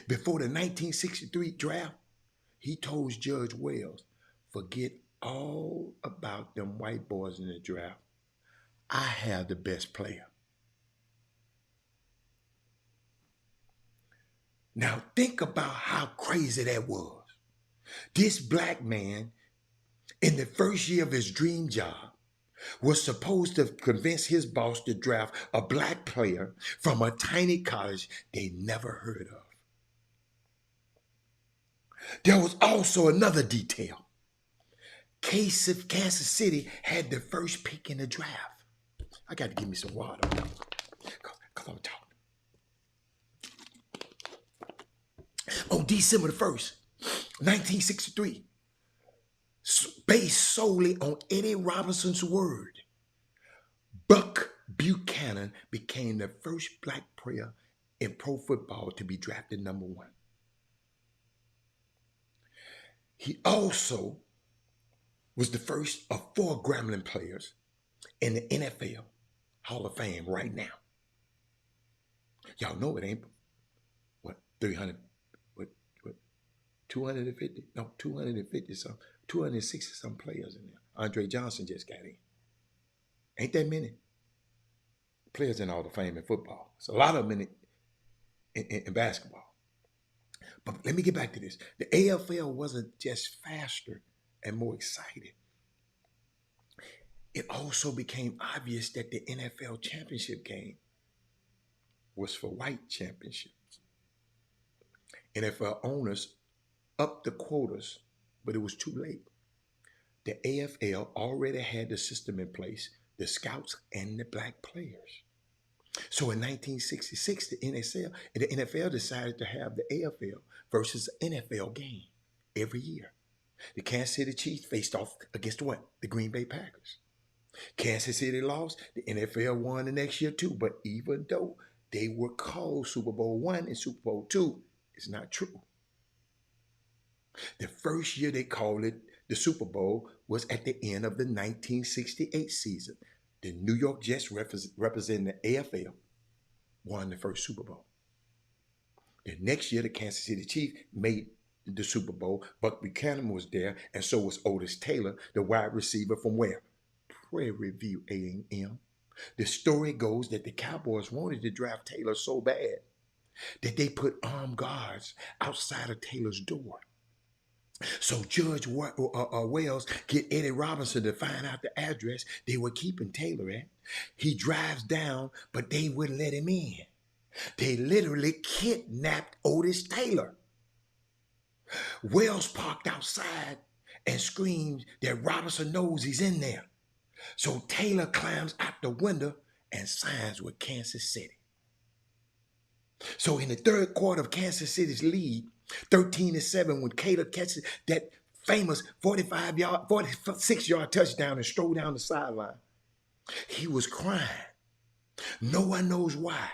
Before the 1963 draft, he told Judge Wells, forget all about them white boys in the draft. I have the best player. Now think about how crazy that was. This black man, in the first year of his dream job, was supposed to convince his boss to draft a black player from a tiny college they never heard of. There was also another detail. Kansas City had the first pick in the draft. I got to give me some water because I'm talking. On December the 1st, 1963, based solely on Eddie Robinson's word, Buck Buchanan became the first black player in pro football to be drafted number 1. He also was the first of 4 Grambling players in the NFL Hall of Fame right now. Y'all know it ain't, 300, 250? No, 250 some, 260 some players in there. Andre Johnson just got in. Ain't that many players in Hall of Fame in football? It's a lot of them in basketball. But let me get back to this. The AFL wasn't just faster and more exciting. It also became obvious that the NFL championship game was for white championships. NFL owners upped the quotas, but it was too late. The AFL already had the system in place, the scouts and the black players. So in 1966, the NFL decided to have the AFL versus NFL game every year. The Kansas City Chiefs faced off against what? The Green Bay Packers. Kansas City lost. The NFL won the next year too. But even though they were called Super Bowl I and Super Bowl II, it's not true. The first year they called it the Super Bowl was at the end of the 1968 season. The New York Jets, representing the AFL, won the first Super Bowl. The next year, the Kansas City Chiefs made the Super Bowl. Buck Buchanan was there, and so was Otis Taylor, the wide receiver from where? Prairie View A&M. The story goes that the Cowboys wanted to draft Taylor so bad that they put armed guards outside of Taylor's door. So Judge Wells get Eddie Robinson to find out the address they were keeping Taylor at. He drives down, but they wouldn't let him in. They literally kidnapped Otis Taylor. Wells parked outside and screams that Robinson knows he's in there. So Taylor climbs out the window and signs with Kansas City. So in the third quarter of Kansas City's lead, 13-7, when Taylor catches that famous 46-yard touchdown and strolled down the sideline, he was crying. No one knows why.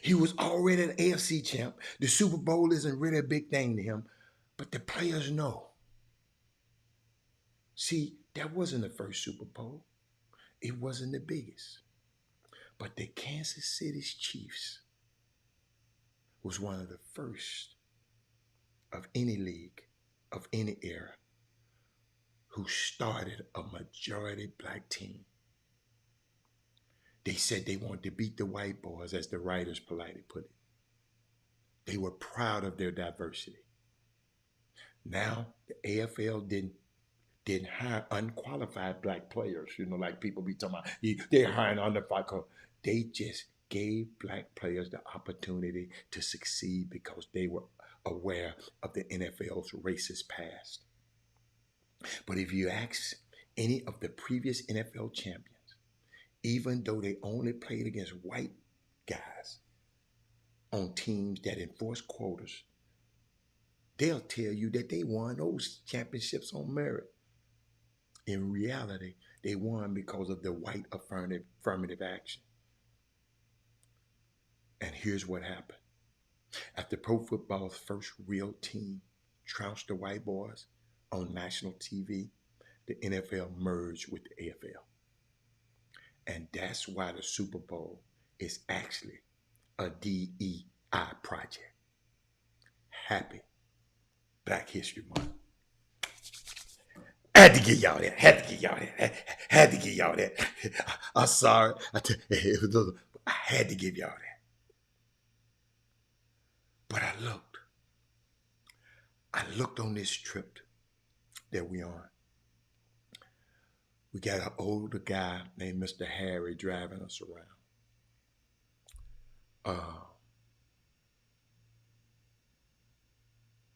He was already an AFC champ. The Super Bowl isn't really a big thing to him, but the players know. See, that wasn't the first Super Bowl. It wasn't the biggest. But the Kansas City Chiefs was one of the first of any league, of any era, who started a majority black team. They said they wanted to beat the white boys, as the writers politely put it. They were proud of their diversity. Now, the AFL didn't hire unqualified black players, like people be talking about, they're hiring underqualified. They just gave black players the opportunity to succeed because they were aware of the NFL's racist past. But if you ask any of the previous NFL champions, even though they only played against white guys on teams that enforce quotas, they'll tell you that they won those championships on merit. In reality, they won because of the white affirmative action. And here's what happened. After pro football's first real team trounced the white boys on national TV, the NFL merged with the AFL. And that's why the Super Bowl is actually a DEI project. Happy Black History Month. Had to give y'all that. Had to give y'all that. I'm sorry. I had to give y'all that. But I looked on this trip that we on. We got an older guy named Mr. Harry driving us around.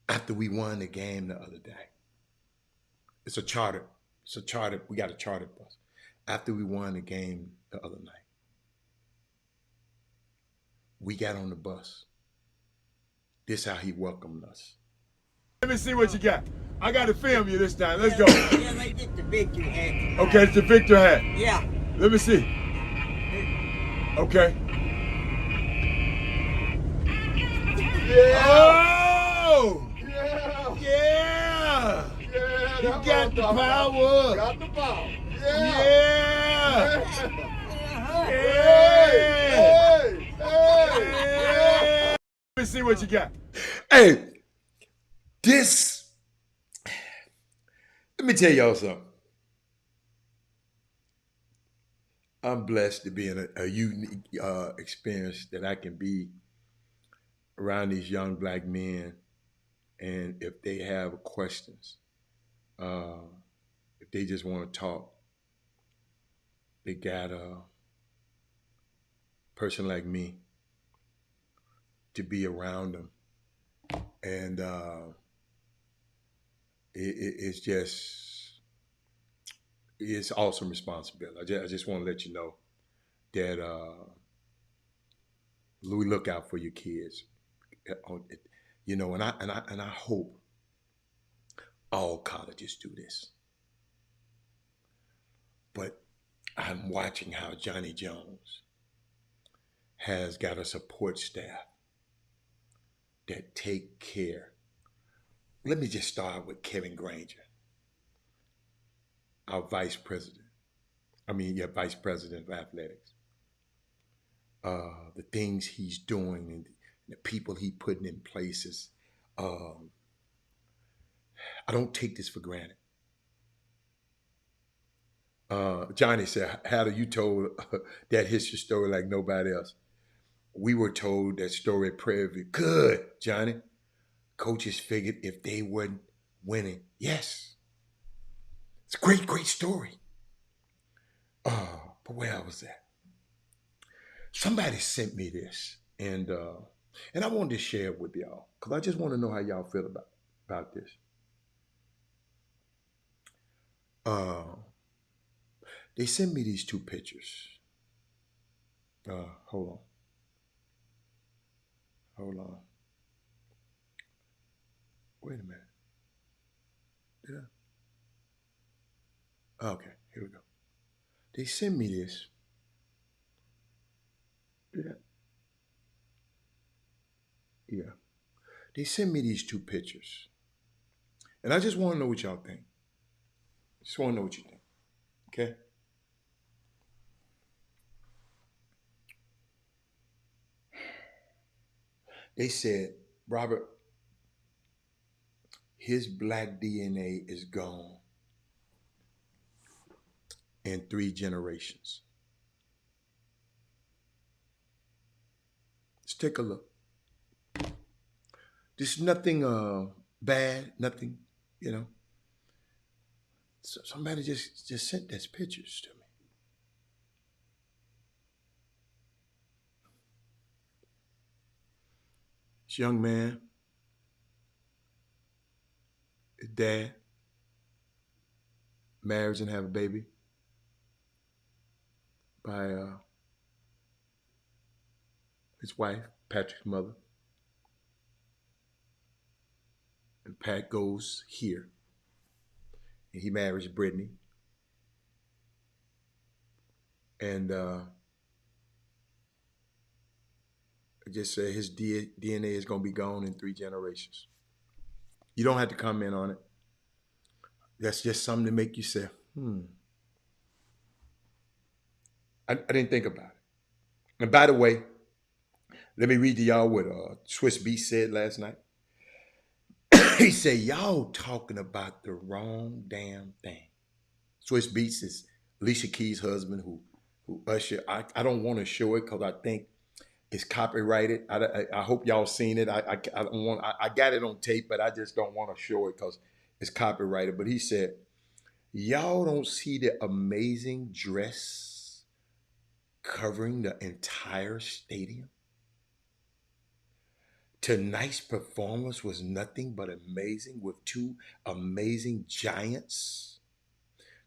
After we won the game the other day, we got a chartered bus. After we won the game the other night, we got on the bus. This is how he welcomed us. Let me see what you got. I got to film you this time. Let's go. Yeah, like it's the Victor hat. Okay, it's the Victor hat. Yeah. Let me see. Okay. Yeah. Oh! Yeah! Yeah! Yeah! You got the power! Got the power! Yeah! Yeah! Hey! Hey! Let me see what you got. Hey! Let me tell y'all something. I'm blessed to be in a unique experience that I can be around these young black men, and if they have questions, if they just want to talk, they got a person like me to be around them And it's just, it's awesome responsibility. I just want to let you know that we look out for your kids. You know, and I hope all colleges do this. But I'm watching how Johnny Jones has got a support staff that take care. Let me just start with Kevin Granger, our vice president. Vice president of athletics. The things he's doing and the people he putting in places. Um, I don't take this for granted. Johnny said, "How do you told that history story like nobody else?" We were told that story at Prairie View. Good, Johnny. Coaches figured if they weren't winning, yes, it's a great, great story. But where I was at, somebody sent me this, and I wanted to share it with y'all because I just want to know how y'all feel about this. Uh, they sent me these two pictures. Hold on, hold on. Wait a minute. Did I? Okay, here we go. They sent me this. Did I? Yeah. They sent me these two pictures, and I just want to know what y'all think. Just want to know what you think. Okay. They said, Robert, his black DNA is gone in 3 generations. Let's take a look. There's nothing bad, nothing, you know. So somebody just sent these pictures to me. This young man, his dad, marries and have a baby by his wife, Patrick's mother. And Pat goes here. And he marries Brittany. And just say his DNA is going to be gone in 3 generations. You don't have to comment on it. That's just something to make you say, I didn't think about it. And by the way, let me read to y'all what Swiss Beats said last night. He said, y'all talking about the wrong damn thing. Swiss Beats is Alicia Keys' husband who usher. I don't want to show it because I think it's copyrighted. I hope y'all seen it. I don't want. I got it on tape, but I just don't want to show it because it's copyrighted. But he said, y'all don't see the amazing dress covering the entire stadium. Tonight's performance was nothing but amazing with 2 amazing giants.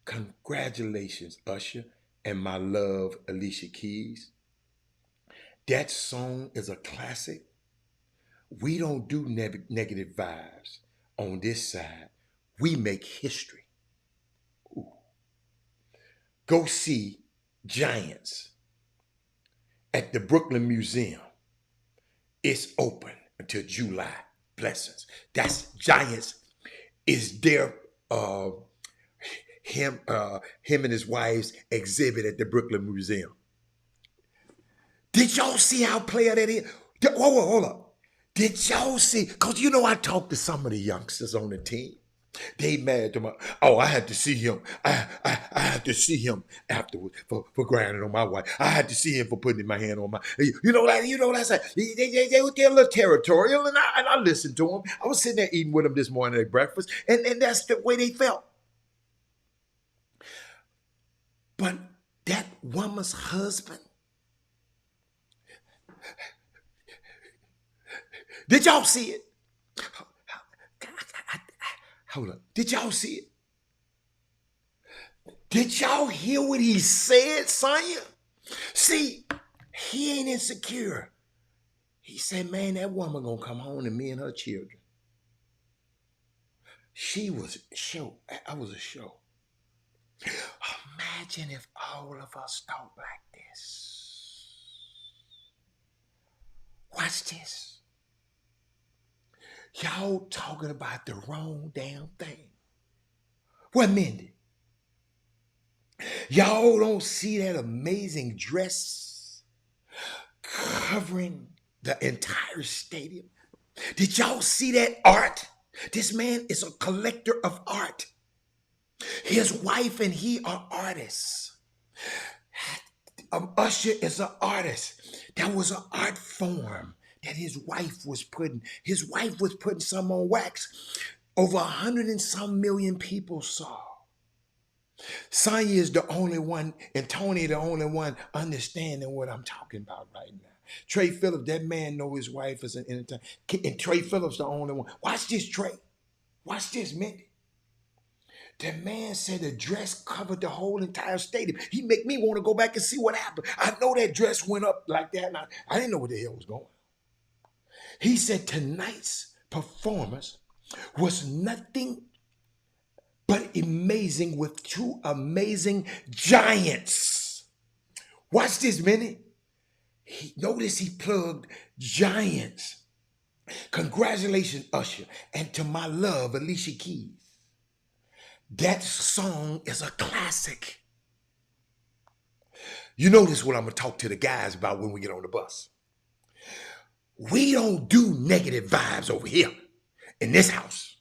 Congratulations, Usher, and my love, Alicia Keys. That song is a classic. We don't do negative vibes on this side. We make history. Ooh. Go see Giants at the Brooklyn Museum. It's open until July. Blessings. That's Giants is their him and his wife's exhibit at the Brooklyn Museum. Did y'all see how player that is? Whoa, hold up. Did y'all see? Because you know I talked to some of the youngsters on the team. They mad to my, oh, I had to see him. I had to see him afterwards for grinding on my wife. I had to see him for putting my hand on my, that's like, they were getting a little territorial, and I listened to them. I was sitting there eating with them this morning at breakfast, and that's the way they felt. But that woman's husband, did y'all see it? Hold up. Did y'all see it? Did y'all hear what he said, Sonya? See, he ain't insecure. He said, man, that woman gonna come home to me and her children. She was a show. I was a show. Imagine if all of us thought like this. Watch this. Y'all talking about the wrong damn thing. What, Mindy? Y'all don't see that amazing dress covering the entire stadium? Did y'all see that art? This man is a collector of art. His wife and he are artists. Usher is an artist. That was an art form that his wife was putting. His wife was putting some on wax. Over 100 and some million people saw. Sonya is the only one, and Tony the only one understanding what I'm talking about right now. Trey Phillips, that man know his wife is an entertainer. And Trey Phillips the only one. Watch this, Trey. Watch this, Mindy. The man said the dress covered the whole entire stadium. He make me want to go back and see what happened. I know that dress went up like that, and I didn't know where the hell was going. He said tonight's performance was nothing but amazing with two amazing giants. Watch this, Minnie. Notice he plugged giants. Congratulations, Usher, and to my love, Alicia Keys. That song is a classic. You notice what I'm going to talk to the guys about when we get on the bus. We don't do negative vibes over here in this house.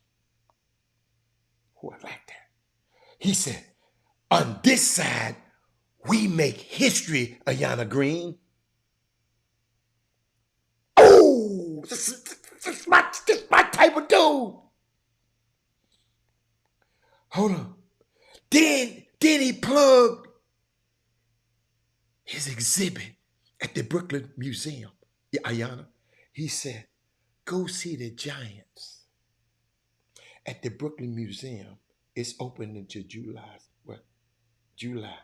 Oh, I like that. He said, on this side, we make history, Ayana Green. Oh, this is my type of dude. Hold on. Then he plugged his exhibit at the Brooklyn Museum. Yeah, Ayana. He said, go see the Giants at the Brooklyn Museum. It's open until July. What? July.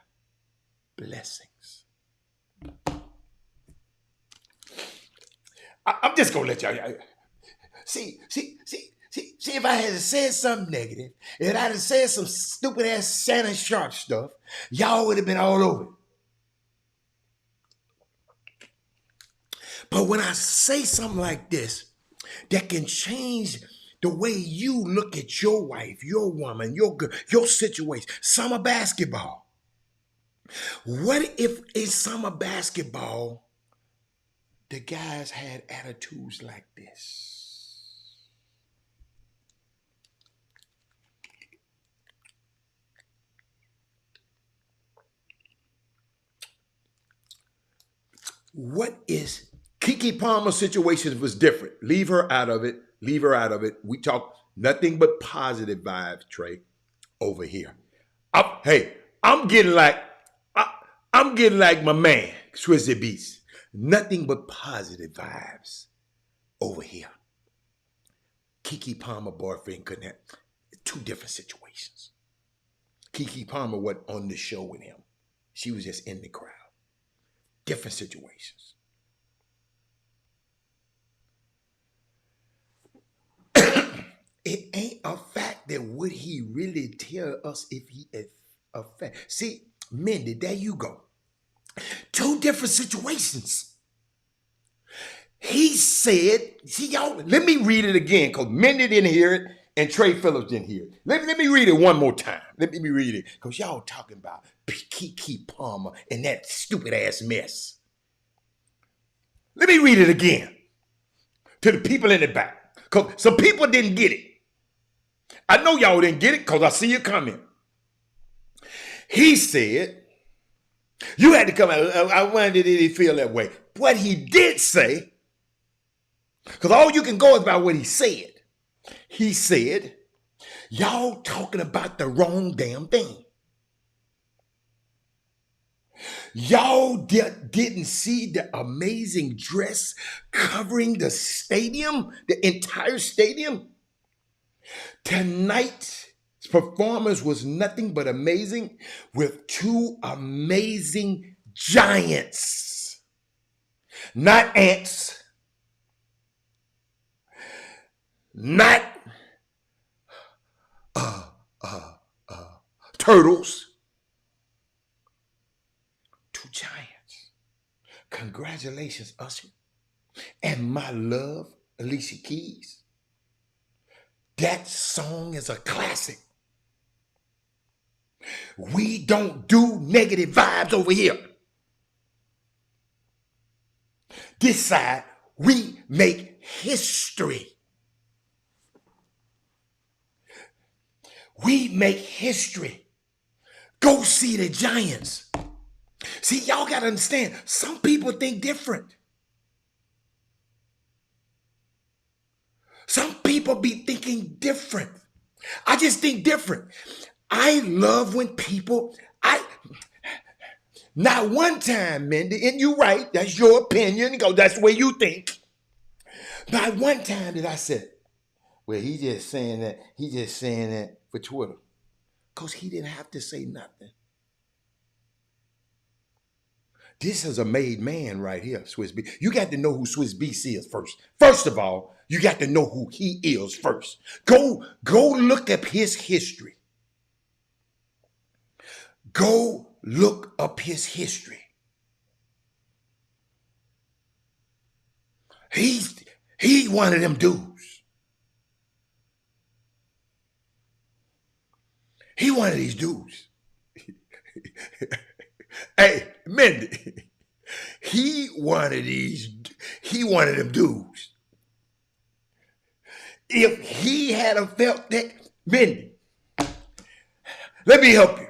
Blessings. I'm just gonna let y'all. See, if I had said something negative, if I'd have said some stupid ass Shannon Sharp stuff, y'all would have been all over it. But when I say something like this, that can change the way you look at your wife, your woman, your situation. Summer basketball. What if in summer basketball, the guys had attitudes like this? What is Keke Palmer's situation was different. Leave her out of it. Leave her out of it. We talk nothing but positive vibes, Trey, over here. I'm getting like my man, Swizzy Beats. Nothing but positive vibes over here. Keke Palmer boyfriend couldn't have two different situations. Keke Palmer wasn't on the show with him. She was just in the crowd. Different situations. It ain't a fact that would he really tell us if he is a fact. See, Mindy, there you go. Two different situations. He said, see y'all, let me read it again because Mindy didn't hear it and Trey Phillips didn't hear it. Let me read it one more time. Let me read it because y'all talking about Keke Palmer and that stupid ass mess. Let me read it again to the people in the back because some people didn't get it. I know y'all didn't get it because I see you coming. He said, you had to come out. I wondered did he feel that way. What he did say, because all you can go is about what he said. He said, y'all talking about the wrong damn thing. Y'all didn't see the amazing dress covering the stadium, the entire stadium? Tonight's performance was nothing but amazing with two amazing giants, not ants, not turtles, two giants. Congratulations, Usher. And my love, Alicia Keys. That song is a classic. We don't do negative vibes over here. This side, we make history. We make history. Go see the Giants. See, y'all got to understand, some people think different. Some people be thinking different. I just think different. I love when people, not one time, Mindy, and you're right, that's your opinion, because that's the way you think. Not one time did I say, well, he just saying that for Twitter. Because he didn't have to say nothing. This is a made man right here, Swiss B. You got to know who Swiss Beats is first. First of all, you got to know who he is first. Go look up his history. Go look up his history. He one of them dudes. He one of these dudes. Hey, Mindy, he one of them dudes. If he had a felt that, Mindy, let me help you.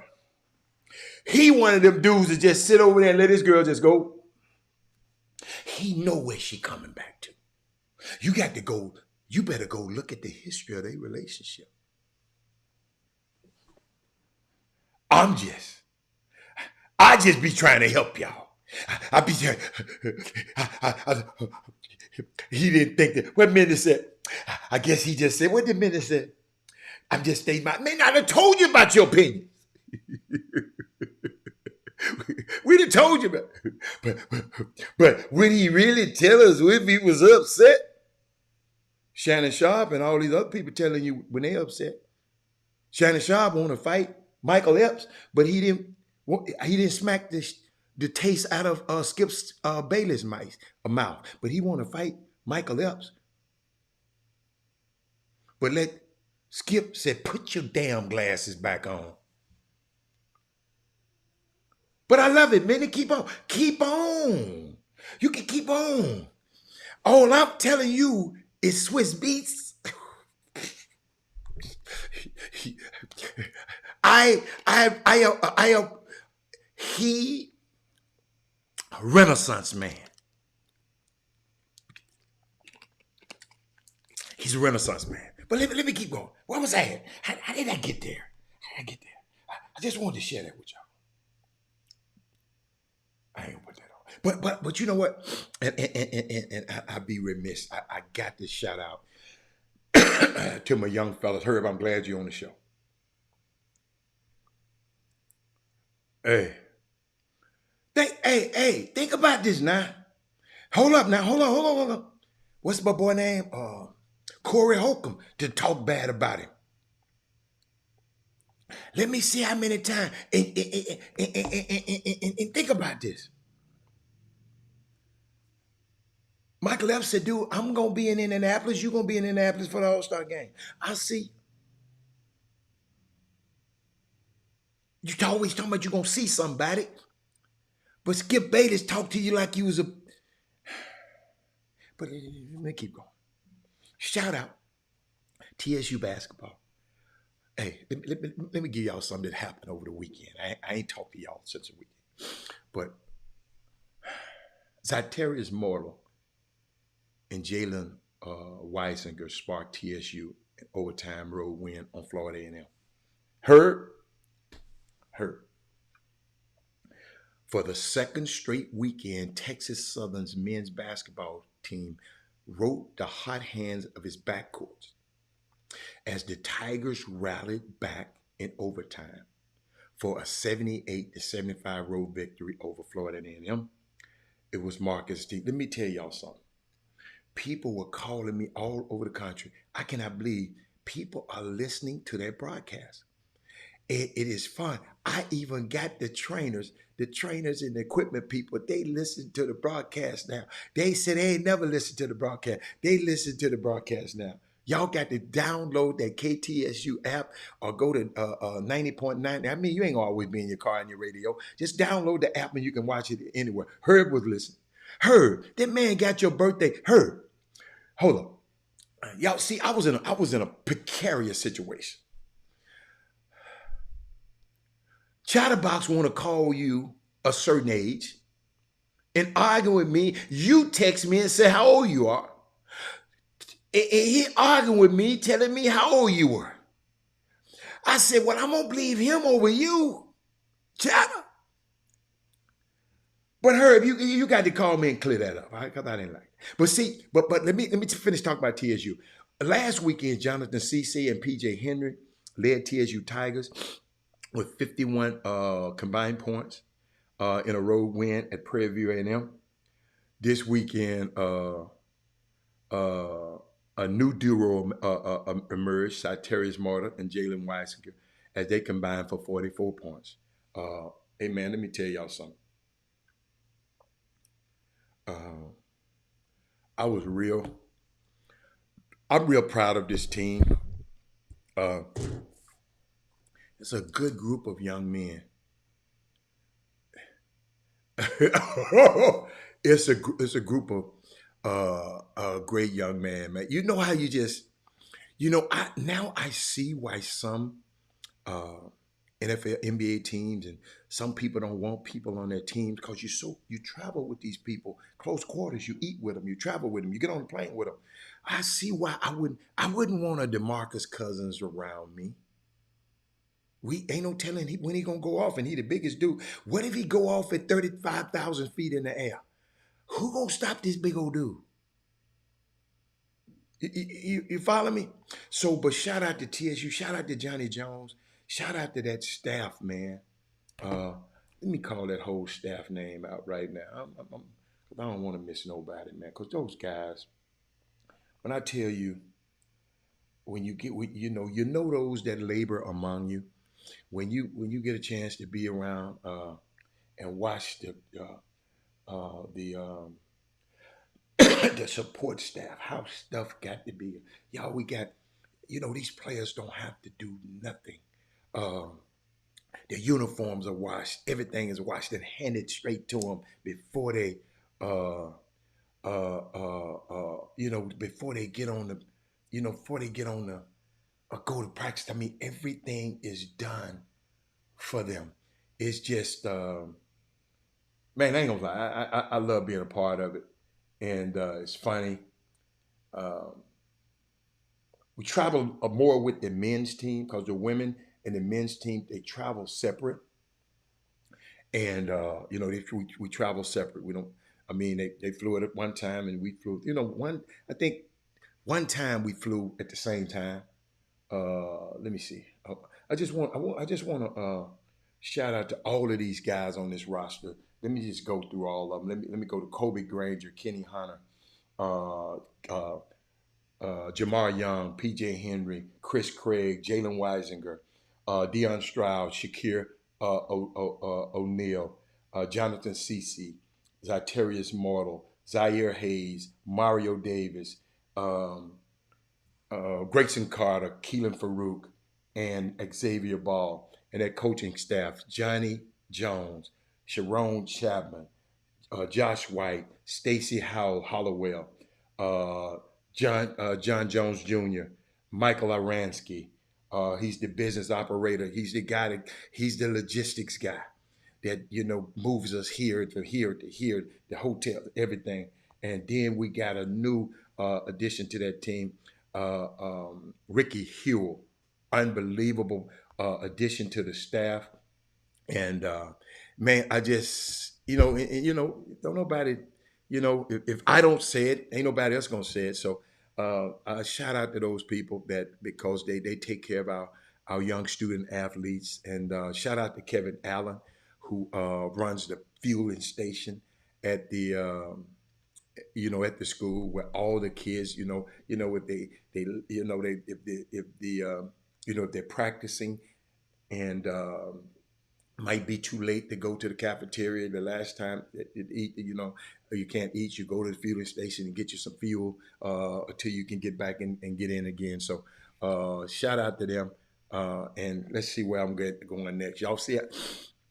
He one of them dudes that just sit over there and let his girl just go. He know where she coming back to. You better go look at the history of their relationship. I just be trying to help y'all. He didn't think that. What Mindy said? I guess he just said, what did Mindy say? I'm just stating my, man, I done told you about your opinion. We done told you about but would he really tell us if he was upset? Shannon Sharp and all these other people telling you when they upset. Shannon Sharp want to fight Michael Epps, but he didn't smack the taste out of Skip Bayless' mouth. But he want to fight Michael Epps. But let Skip said, put your damn glasses back on. But I love it, man. Keep on. Keep on. You can keep on. All I'm telling you is Swiss Beats. He Renaissance man. He's a Renaissance man. But let me keep going. Where was I at? How did I get there? I just wanted to share that with y'all. I ain't put that on. But you know what? And I'd be remiss. I got to shout out to my young fellas. Herb, I'm glad you're on the show. Hey, think about this now. Hold on. What's my boy name? Corey Holcomb to talk bad about him. Let me see how many times. And think about this. Michael Epps said, dude, I'm going to be in Indianapolis. You're going to be in Indianapolis for the All-Star game. I'll see. You always talking about you're going to see somebody. But Skip Bayless talked to you like you was a... But let me keep going. Shout out TSU basketball. Hey, let me give y'all something that happened over the weekend. I ain't talked to y'all since the weekend. But Zyterius Mortal and Jalen Weisinger sparked TSU an overtime road win on Florida A&M. Heard. For the second straight weekend, Texas Southern's men's basketball team rode the hot hands of its backcourts. as the Tigers rallied back in overtime for a 78-75 road victory over Florida A&M. It was Marcus D. Let me tell y'all something. People were calling me all over the country. I cannot believe people are listening to that broadcast. It is fun. I even got the trainers and the equipment people, they listen to the broadcast now. They said they ain't never listened to the broadcast. They listen to the broadcast now. Y'all got to download that KTSU app or go to 90.9. I mean, you ain't always be in your car and your radio. Just download the app and you can watch it anywhere. Herb was listening. Herb, that man got your birthday. Herb, hold on. Y'all see, I was in a precarious situation. Chatterbox want to call you a certain age and argue with me. You text me and say how old you are. And he arguing with me, telling me how old you were. I said, well, I'm going to believe him over you, Chatter. But Herb, you got to call me and clear that up, all right? Because I didn't like it. But see, but let me finish talking about TSU. Last weekend, Jonathan CC and PJ Henry led TSU Tigers with 51 combined points in a road win at Prairie View A&M. This weekend, uh, a new duo emerged, Cyterius Martyr and Jalen Weisinger, as they combined for 44 points. Hey, man, let me tell y'all something. Uh, I'm real proud of this team. Uh, it's a good group of young men. It's a group of great young man. You know how you just I see why some uh, NFL, NBA teams, and some people don't want people on their teams because you travel with these people close quarters. You eat with them, you travel with them, you get on the plane with them. I see why I wouldn't want a DeMarcus Cousins around me. We ain't no telling when he gonna go off, and he the biggest dude. What if he go off at 35,000 feet in the air? Who gonna stop this big old dude? You follow me? So, but shout out to TSU, shout out to Johnny Jones, shout out to that staff, man. Uh, Let me call that whole staff name out right now. 'Cause I don't want to miss nobody, man. Because those guys, when I tell you, when you get, you know those that labor among you. When you get a chance to be around and watch the the support staff, how stuff got to be. Y'all, we got, these players don't have to do nothing. Um, Their uniforms are washed. Everything is washed and handed straight to them before they, uh, before they get on the, before they get on the, go to practice. I mean, everything is done for them. It's just, man, I ain't gonna lie. I love being a part of it, and it's funny. Um, we travel more with the men's team because the women and the men's team, they travel separate. And we travel separate. We don't. I mean, they flew at one time, and we flew. I think one time we flew at the same time. Let me see. I just want to shout out to all of these guys on this roster. Let me just go through all of them. Let me go to Kobe Granger, Kenny Hunter, uh, uh, Jamar Young, P.J. Henry, Chris Craig, Jalen Weisinger, Deion Stroud, Shakir O'Neal, Jonathan Cece, Zyterius Mortal, Zaire Hayes, Mario Davis, um, Grayson Carter, Keelan Farouk, and Xavier Ball, and that coaching staff: Johnny Jones, Sharon Chapman, Josh White, Stacy Howell Hollowell, uh, John Jones Jr., Michael Aransky. He's the business operator. He's the guy he's the logistics guy that moves us here to here to here, the hotel, everything. And then we got a new addition to that team, Ricky Hewell, unbelievable addition to the staff. And man, I just don't nobody, if I don't say it, ain't nobody else gonna say it. So Shout out to those people that because they take care of our young student athletes, and shout out to Kevin Allen who runs the fueling station at the at the school where all the kids if they if the if they're practicing and might be too late to go to the cafeteria the last time it eat, you can't eat, you go to the fueling station and get you some fuel until you can get back and get in again. So shout out to them. And let's see where I'm going next. Y'all see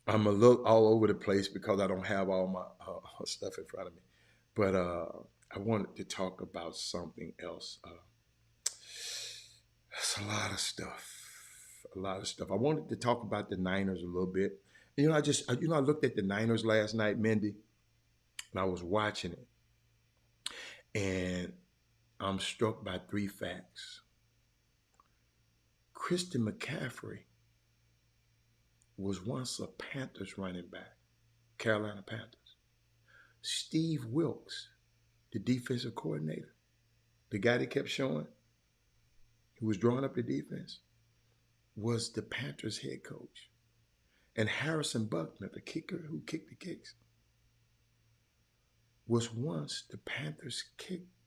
I'm a little all over the place because I don't have all my stuff in front of me. But I wanted to talk about something else. That's a lot of stuff. A lot of stuff. I wanted to talk about the Niners a little bit. I looked at the Niners last night, Mindy, and I was watching it, and I'm struck by three facts. Christian McCaffrey was once a Panthers running back, Carolina Panthers. Steve Wilkes, the defensive coordinator, the guy that kept showing, who was drawing up the defense, was the Panthers head coach. And Harrison Buckner, the kicker who kicked the kicks, was once the Panthers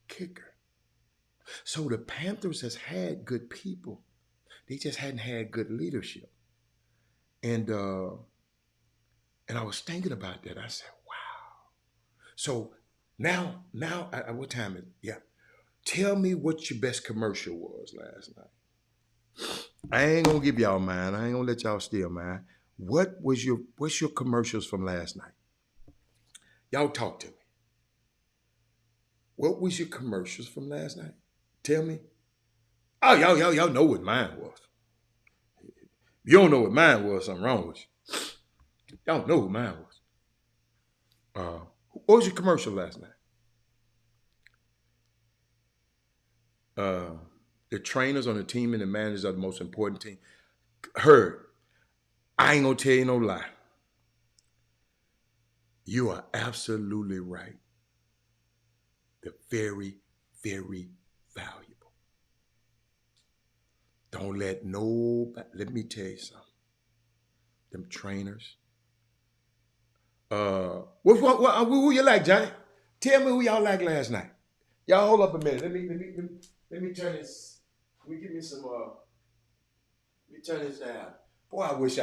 kicker. So the Panthers has had good people. They just hadn't had good leadership. And I was thinking about that. I said, wow. So now, what time is it? Yeah. Tell me what your best commercial was last night. I ain't gonna give y'all mine. I ain't gonna let y'all steal mine. What's your commercials from last night? Y'all talk to me. What was your commercials from last night? Tell me. Oh, y'all know what mine was. If you don't know what mine was, something wrong with you. Y'all know what mine was. What was your commercial last night? The trainers on the team and the managers are the most important team. Heard. I ain't gonna tell you no lie. You are absolutely right. They're very, very valuable. Don't let let me tell you something. Them trainers. Who you like, Johnny? Tell me who y'all like last night. Y'all hold up a minute. Let me turn this. Let me give me some. Let me turn this down. Boy, I wish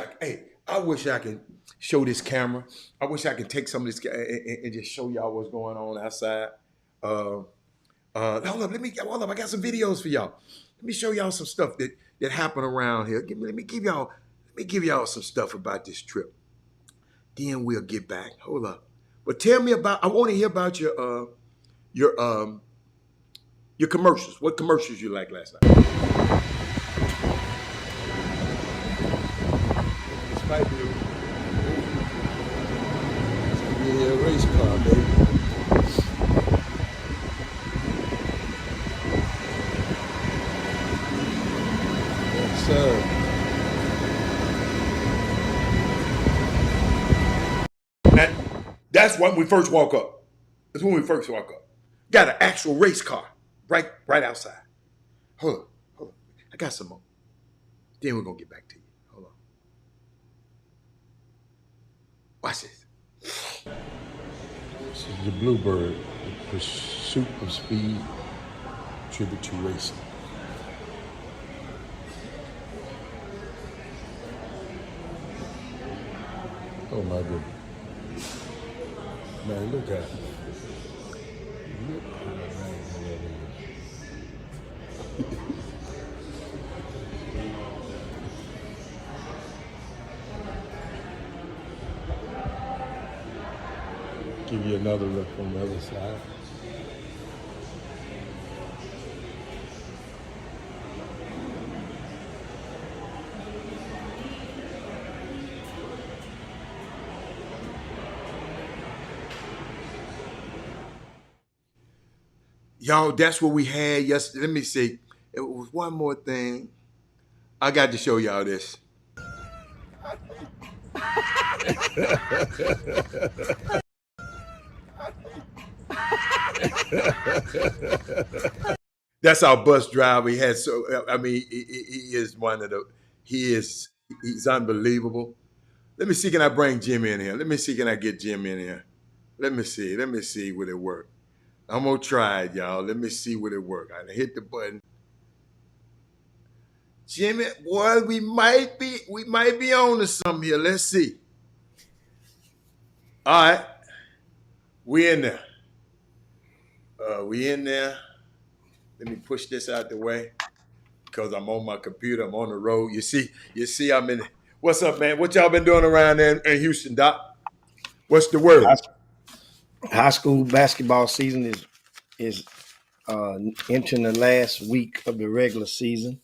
I could show this camera. I wish I could take some of this and just show y'all what's going on outside. Hold up. I got some videos for y'all. Let me show y'all some stuff that happened around here. Let me give y'all some stuff about this trip. Then we'll get back. Hold up. But tell me I want to hear about your commercials. What commercials you like last night? This might be a race car, baby. Yes, sir. That's when we first walk up. Got an actual race car right outside. Hold on. I got some more. Then we're gonna get back to you. Hold on. Watch this. This is the Bluebird, the Pursuit of Speed, tribute to racing. Oh my goodness. Man, look at it. Look how nice that is. Give you another look from the other side. Y'all, that's what we had yesterday. Let me see. It was one more thing. I got to show y'all this. That's our bus driver. He has so. I mean, he is one of the. He's unbelievable. Let me see. Can I bring Jim in here? Let me see. Can I get Jim in here? Let me see. Let me see. Will it work? I'm gonna try it, y'all. Let me see. Will it work? I hit the button. Jimmy, boy, we might be on to something here. Let's see. All right, we in there. We in there. Let me push this out the way because I'm on my computer. I'm on the road. You see, I'm in. What's up, man? What y'all been doing around there in Houston, Doc? What's the word? High school basketball season is entering the last week of the regular season.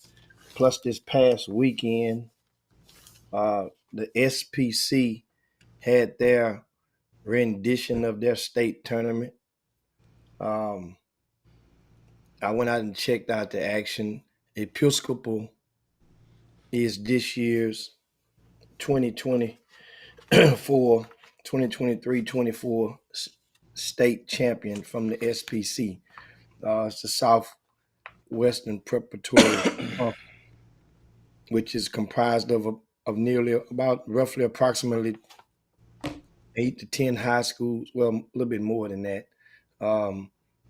Plus, this past weekend, the SPC had their rendition of their state tournament. Um, I went out and checked out the action. Episcopal is this year's 2024, 2023-24 state champion from the SPC. It's the Southwestern Preparatory, which is comprised of nearly about roughly approximately 8 to 10 high schools. Well, a little bit more than that.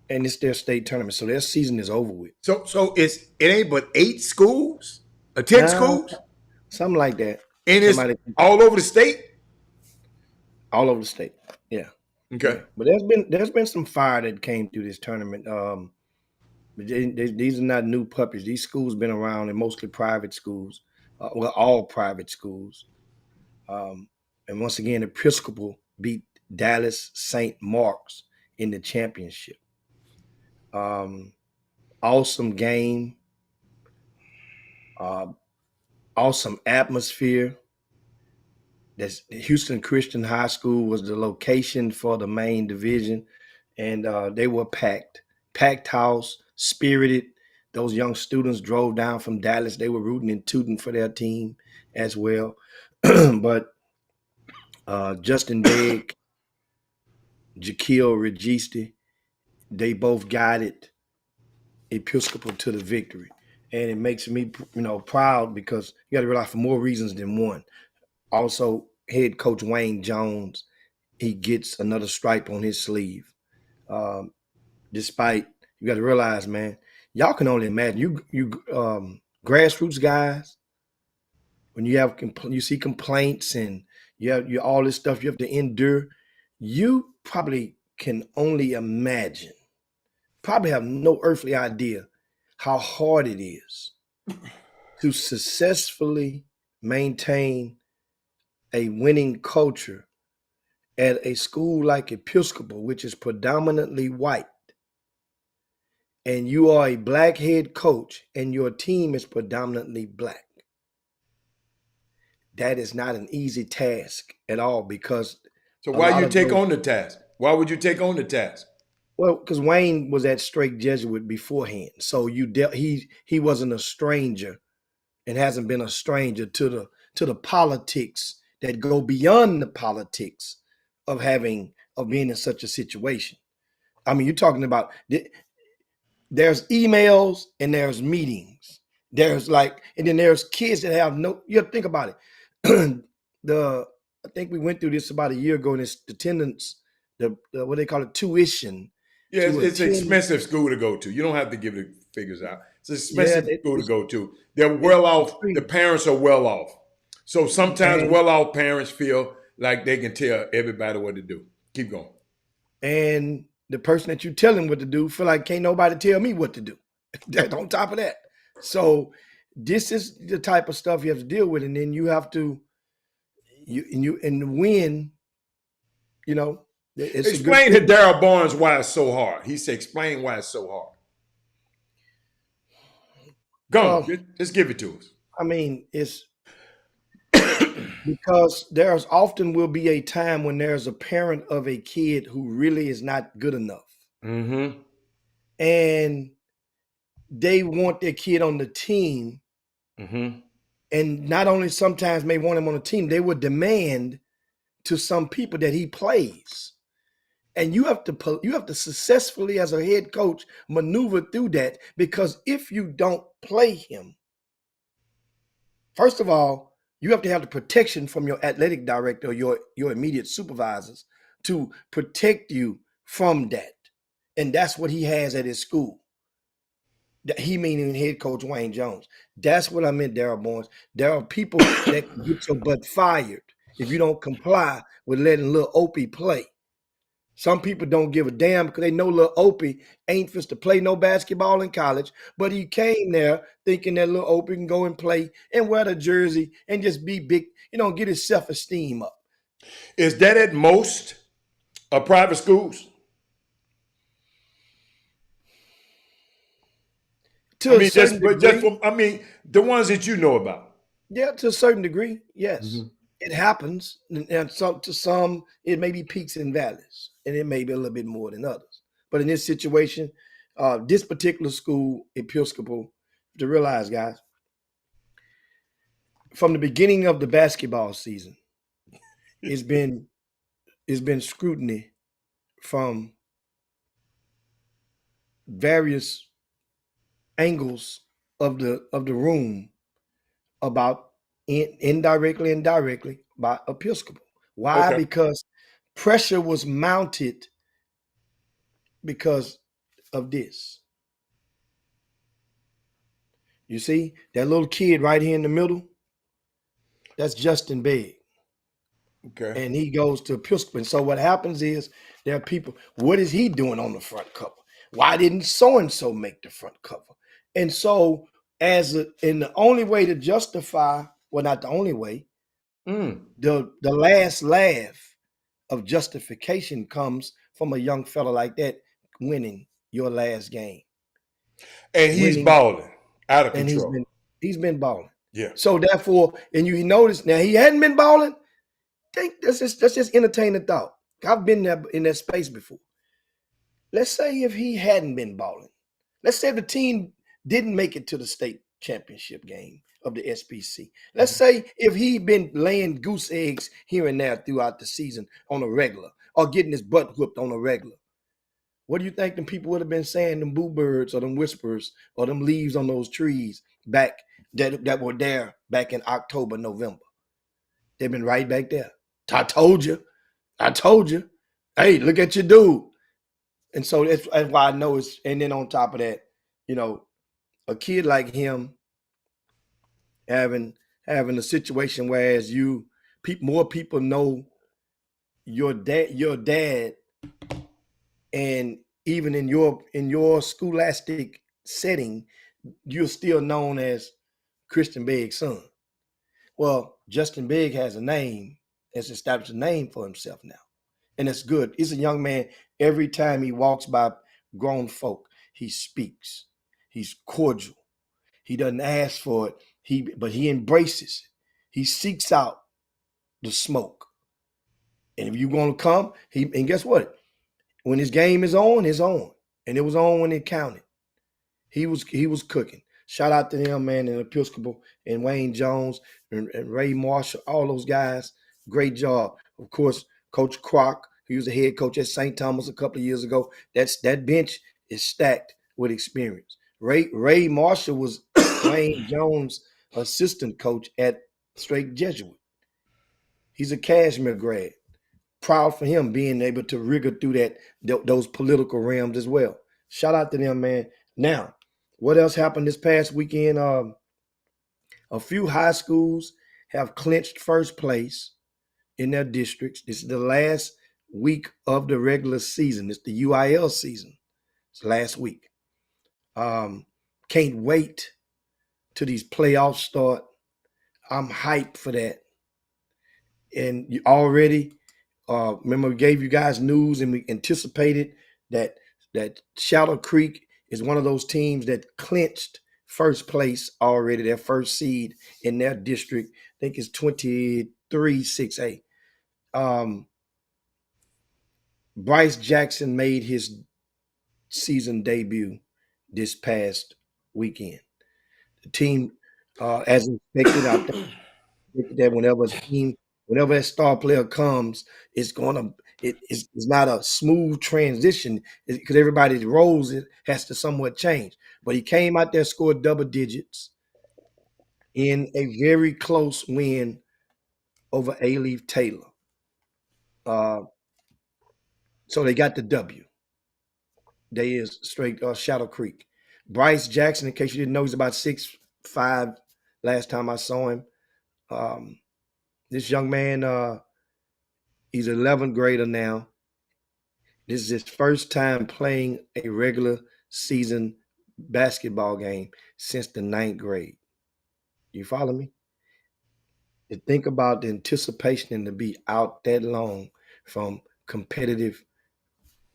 And it's their state tournament, so their season is over with. So it ain't but 8 schools, 10 schools, Something like that. and it's all over the state. All over the state, yeah. Okay. Yeah. But there's been some fire that came through this tournament. But these are not new puppies. These schools been around, and mostly private schools. All private schools. And once again, Episcopal beat Dallas St. Mark's in the championship. Awesome game. Awesome atmosphere. That's Houston Christian High School was the location for the main division, and they were packed house, spirited. Those young students drove down from Dallas. They were rooting and tooting for their team as well. But Justin Begg, Jaquil Registi, they both guided Episcopal to the victory. And it makes me, proud because you got to realize for more reasons than one. Also, head coach Wayne Jones, he gets another stripe on his sleeve. Despite, you got to realize, man, y'all can only imagine you grassroots guys, when you see complaints and you have all this stuff you have to endure, you probably can only imagine, probably have no earthly idea how hard it is to successfully maintain a winning culture at a school like Episcopal, which is predominantly white, and you are a black head coach and your team is predominantly black. That is not an easy task at all because So why you take on the task? Why would you take on the task? Well, because Wayne was at Straight Jesuit beforehand, so he wasn't a stranger and hasn't been a stranger to the politics that go beyond the politics of being in such a situation. I mean, you're talking about there's emails and there's meetings. And then there's kids that have you have to think about it. I think we went through this about a year ago, and it's attendance, the what they call it, tuition. Yeah, it's an expensive school to go to. You don't have to give the figures out. It's an expensive school to go to. They're well off. The parents are well off. So sometimes well-off parents feel like they can tell everybody what to do. Keep going. And the person that you tell them what to do feel like can't nobody tell me what to do. On top of that. So this is the type of stuff you have to deal with. And then you have to, win, explain to Darryl Barnes why it's so hard. He said, explain why it's so hard. Go on. Just give it to us. I mean, it's because there's often will be a time when there's a parent of a kid who really is not good enough. Mm-hmm. And they want their kid on the team. Mm-hmm. And not only sometimes may want him on the team, they would demand to some people that he plays. And you have to successfully, as a head coach, maneuver through that, because if you don't play him, first of all, you have to have the protection from your athletic director or your immediate supervisors to protect you from that. And that's what he has at his school. He meaning head coach Wayne Jones. That's what I meant, Daryl Barnes. There are people that can get your butt fired if you don't comply with letting little Opie play. Some people don't give a damn because they know little Opie ain't supposed to play no basketball in college, but he came there thinking that little Opie can go and play and wear the jersey and just be big, get his self-esteem up. Is that at most private schools? I To a mean, certain just degree, from I mean the ones that you know about. yeah, to a certain degree, yes. Mhm. It happens. And to some, it may be peaks and valleys, and it may be a little bit more than others. But in this situation, this particular school, Episcopal, to realize, guys, from the beginning of the basketball season, it's been scrutiny from various angles of the room about indirectly and directly about Episcopal. Why? Okay. Because pressure was mounted because of this. You see that little kid right here in the middle? That's Justin Begg. Okay. And he goes to Episcopal. And so what happens is there are people, what is he doing on the front cover? Why didn't so and so make the front cover? And so, and the only way to justify, well, not the only way, Mm. the last laugh of justification comes from a young fella like that winning your last game, And he's winning, balling out of and control. he's been balling. Yeah. So therefore, and you notice now he hadn't been balling. Think let's just entertain the thought. I've been there in that space before. Let's say if he hadn't been balling, let's say if the team didn't make it to the state championship game of the SPC. Let's Mhm. say if he'd been laying goose eggs here and there throughout the season on a regular, or getting his butt whooped on a regular. What do you think them people would have been saying, them boo birds or them whispers or them leaves on those trees back that were there back in October, November? They've been right back there. I told you. I told you. Hey, look at your dude. And so that's why I know it's, and then on top of that, you know, a kid like him having a situation whereas more people know your dad, and even in your scholastic setting, you're still known as Christian Begg's son. Well, Justin Begg has a name, has established a name for himself now. And it's good. He's a young man. Every time he walks by grown folk, he speaks. He's cordial. He doesn't ask for it. But he embraces it. He seeks out the smoke. And if you're gonna come, and guess what? When his game is on, it's on. And it was on when it counted. He was cooking. Shout out to him, man, and Episcopal and Wayne Jones and Ray Marshall, all those guys. Great job. Of course, Coach Croc, he was the head coach at St. Thomas a couple of years ago. That bench is stacked with experience. Ray Marshall was Wayne Jones' assistant coach at Straight Jesuit. He's a Cashmere grad. Proud for him being able to rigor through those political realms as well. Shout out to them, man. Now, what else happened this past weekend? A few high schools have clinched first place in their districts. This is the last week of the regular season. It's the UIL season. It's last week. Can't wait till these playoffs start. I'm hyped for that. And you already remember we gave you guys news and we anticipated that Shadow Creek is one of those teams that clinched first place already, their first seed in their district. I think it's 23-6A. Bryce Jackson made his season debut this past weekend. The team, as expected, I think that whenever a team, whenever that star player comes, it's gonna it's not a smooth transition because everybody's roles it has to somewhat change. But he came out there, scored double digits in a very close win over A. Leaf Taylor. Uh, so they got the W. They is straight Shadow Creek. Bryce Jackson, in case you didn't know, he's about 6'5". Last time I saw him, um, this young man, he's an 11th grader now. This is his first time playing a regular season basketball game since the ninth grade. You follow me? To think about the anticipation and to be out that long from competitive,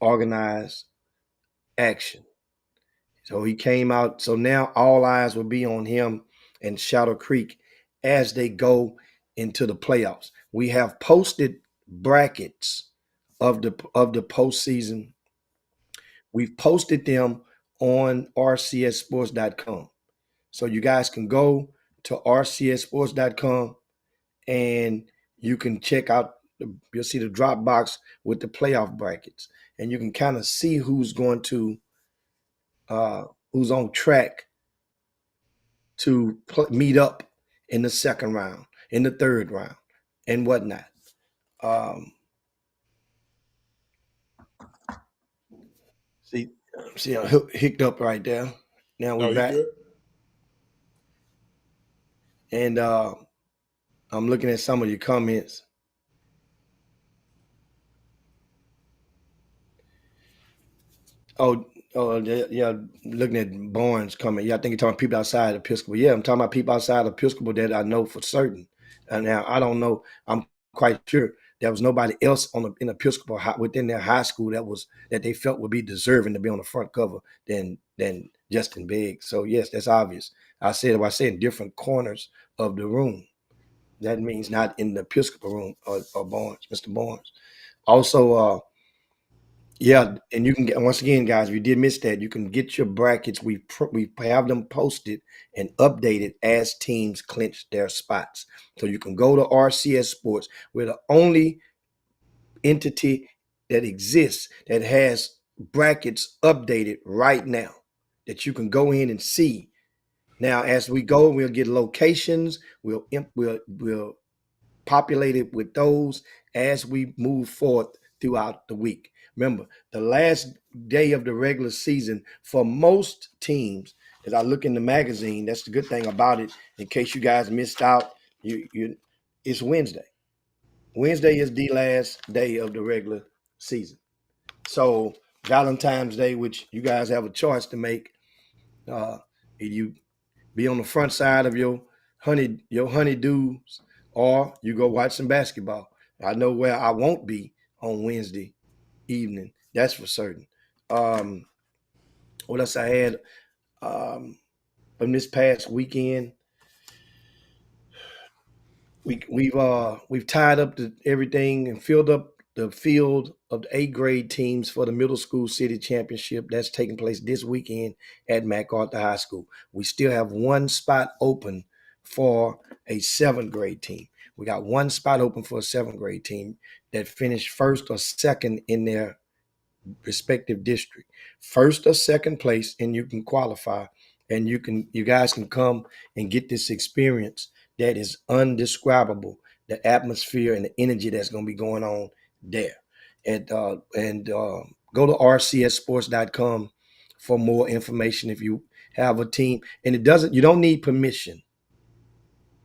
organized action. So he came out. So now all eyes will be on him and Shadow Creek as they go into the playoffs. We have posted brackets of the postseason. We've posted them on rcssports.com. So you guys can go to rcssports.com and you can check out you'll see the drop box with the playoff brackets. And you can kind of see who's going to uh who's on track to meet up in the second round, in the third round, and whatnot. Um, see, see, I hicked up right there. Now we No, you back, good? and I'm looking at some of your comments. Oh, oh, yeah, yeah, looking at Barnes coming. Yeah, I think you're talking people outside of Episcopal. Yeah, I'm talking about people outside of Episcopal that I know for certain. And now I don't know. I'm quite sure there was nobody else in Episcopal within their high school that they felt would be deserving to be on the front cover than Justin Biggs. So yes, that's obvious. I said in different corners of the room. That means not in the Episcopal room or Barnes, Mr. Barnes. Also, yeah, and you can get once again, guys. If you did miss that, you can get your brackets. We have them posted and updated as teams clinch their spots. So you can go to RCS Sports. We're the only entity that exists that has brackets updated right now that you can go in and see. Now, as we go, we'll get locations. We'll populated with those as we move forth throughout the week. Remember, the last day of the regular season for most teams, as I look in the magazine, that's the good thing about it. In case you guys missed out, it's Wednesday. Wednesday is the last day of the regular season. So Valentine's Day, which you guys have a choice to make, uh, you be on the front side of your honeydews, or you go watch some basketball. I know where I won't be on Wednesday evening. That's for certain. Um, what else I had from this past weekend? We've tied up everything and filled up the field of the 8th grade teams for the middle school city championship that's taking place this weekend at MacArthur High School. We still have one spot open for a 7th grade team. We got one spot open for a 7th grade team that finished first or second in their respective district, first or second place, and you can qualify, and you guys can come and get this experience that is undescribable, the atmosphere and the energy that's going to be going on there. And go to rcssports.com for more information if you have a team. And you don't need permission.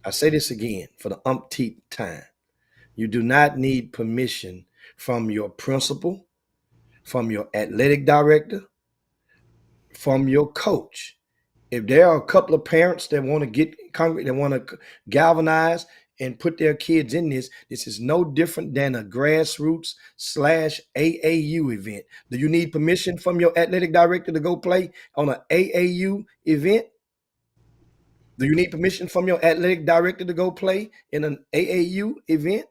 I say this again for the umpteenth time. You do not need permission from your principal, from your athletic director, from your coach. If there are a couple of parents that want to they want to galvanize and put their kids in this is no different than a grassroots slash AAU event. Do you need permission from your athletic director to go play on an AAU event? Do you need permission from your athletic director to go play in an AAU event?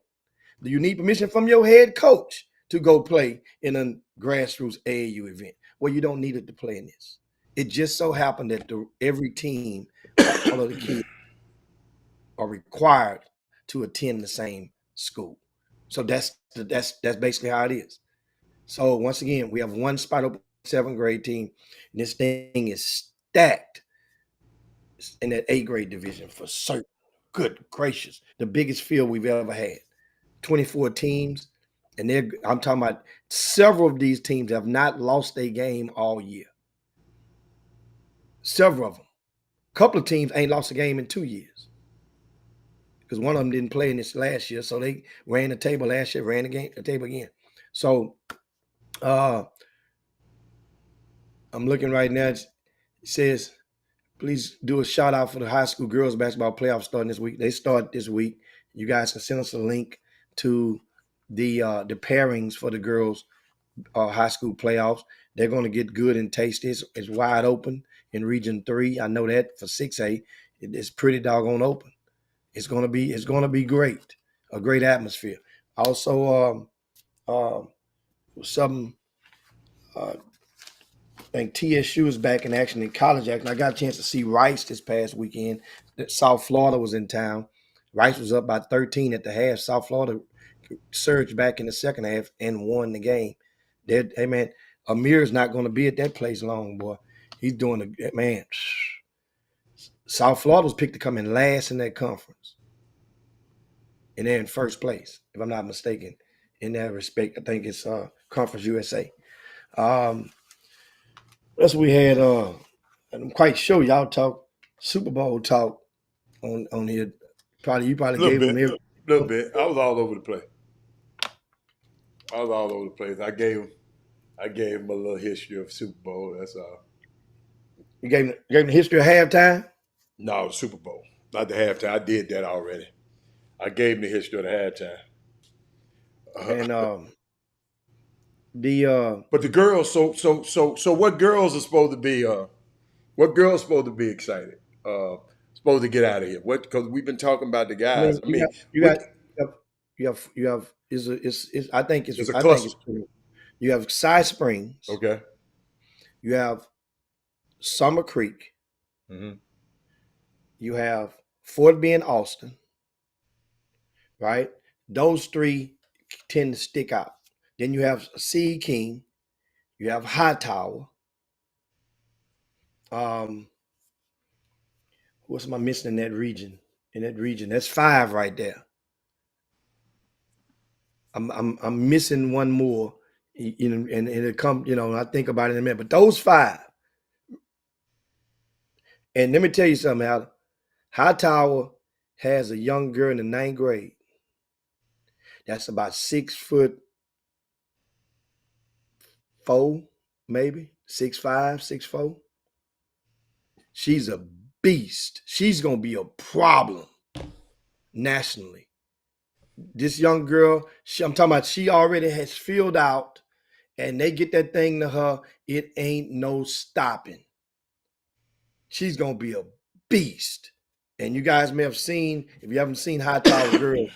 Do you need permission from your head coach to go play in a grassroots AAU event? Well, you don't need it to play in this. It just so happened that every team, all of the kids are required to attend the same school. So that's basically how it is. So once again, we have one spot open 7th grade team, and this thing is stacked in that 8th grade division for certain. Good gracious, the biggest field we've ever had. 24 teams, and I'm talking about several of these teams have not lost a game all year. Several of them. A couple of teams ain't lost a game in 2 years because one of them didn't play in this last year, so they ran the table last year, ran the table again. So I'm looking right now. It says, please do a shout out for the high school girls basketball playoffs starting this week. They start this week. You guys can send us a link to the pairings for the girls high school playoffs. They're going to get good and tasty. It's wide open in Region 3. I know that for 6A. It's pretty doggone open. It's going to be great. A great atmosphere. Also, something. I think TSU is back in action in college action. I got a chance to see Rice this past weekend. South Florida was in town. Rice was up by 13 at the half. South Florida surged back in the second half and won the game. Hey man, Amir's not going to be at that place long, boy. He's doing man. South Florida was picked to come in last in that conference, and they're in first place, if I'm not mistaken. In that respect, I think it's Conference USA. That's what we had. I'm quite sure y'all talk Super Bowl talk on here. You probably A little gave bit, them a every. little bit. I was all over the place. I was all over the place. I gave him a little history of Super Bowl. That's all. You gave them the history of halftime. No, the Super Bowl, not the halftime. I did that already. I gave him the history of the halftime. And the But the girls, so what girls are supposed to be? What girls supposed to be excited? Supposed to get out of here? What? Because we've been talking about the I guys. mean I mean, you what? got you have is It's a I think it's cluster. true. You have Cy Springs, Okay. you have Summer Creek, Mm-hmm. you have Fort Bend, Austin, right? Those three tend to stick out. Then you have Sea King, you have Hightower. Um, what's am I missing in that region? In that region, that's 5 right there. I'm missing one more, you know, and it come, you know, I think about it in a minute. But those 5, and let me tell you something, Al. Hightower has a young girl in the 9th grade. That's about 6'4", maybe 6'5", 6'4". She's a beast. She's gonna be a problem nationally. This young girl, I'm talking about, she already has filled out, and they get that thing to her. It ain't no stopping. She's gonna be a beast. And you guys may have seen, if you haven't seen Hightower Girl,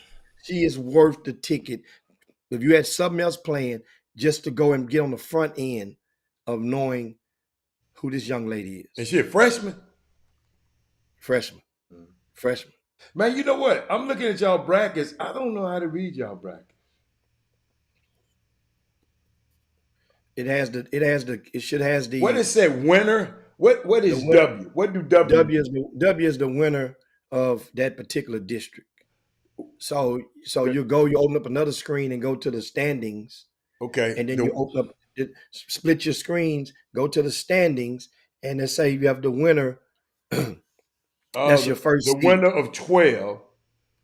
she is worth the ticket. If you had something else playing, just to go and get on the front end of knowing who this young lady And is. she a freshman. Freshman. Freshman. Man, you know what? I'm looking at y'all brackets. I don't know how to read y'all brackets. It should has What the is that winner? What the is winner. W? What do W mean? W is the winner of that particular district. So Okay. you open up another screen and go to the standings, Okay. and then you open up split your screens, go to the standings, and then say you have the winner. That's your The first seed. winner of 12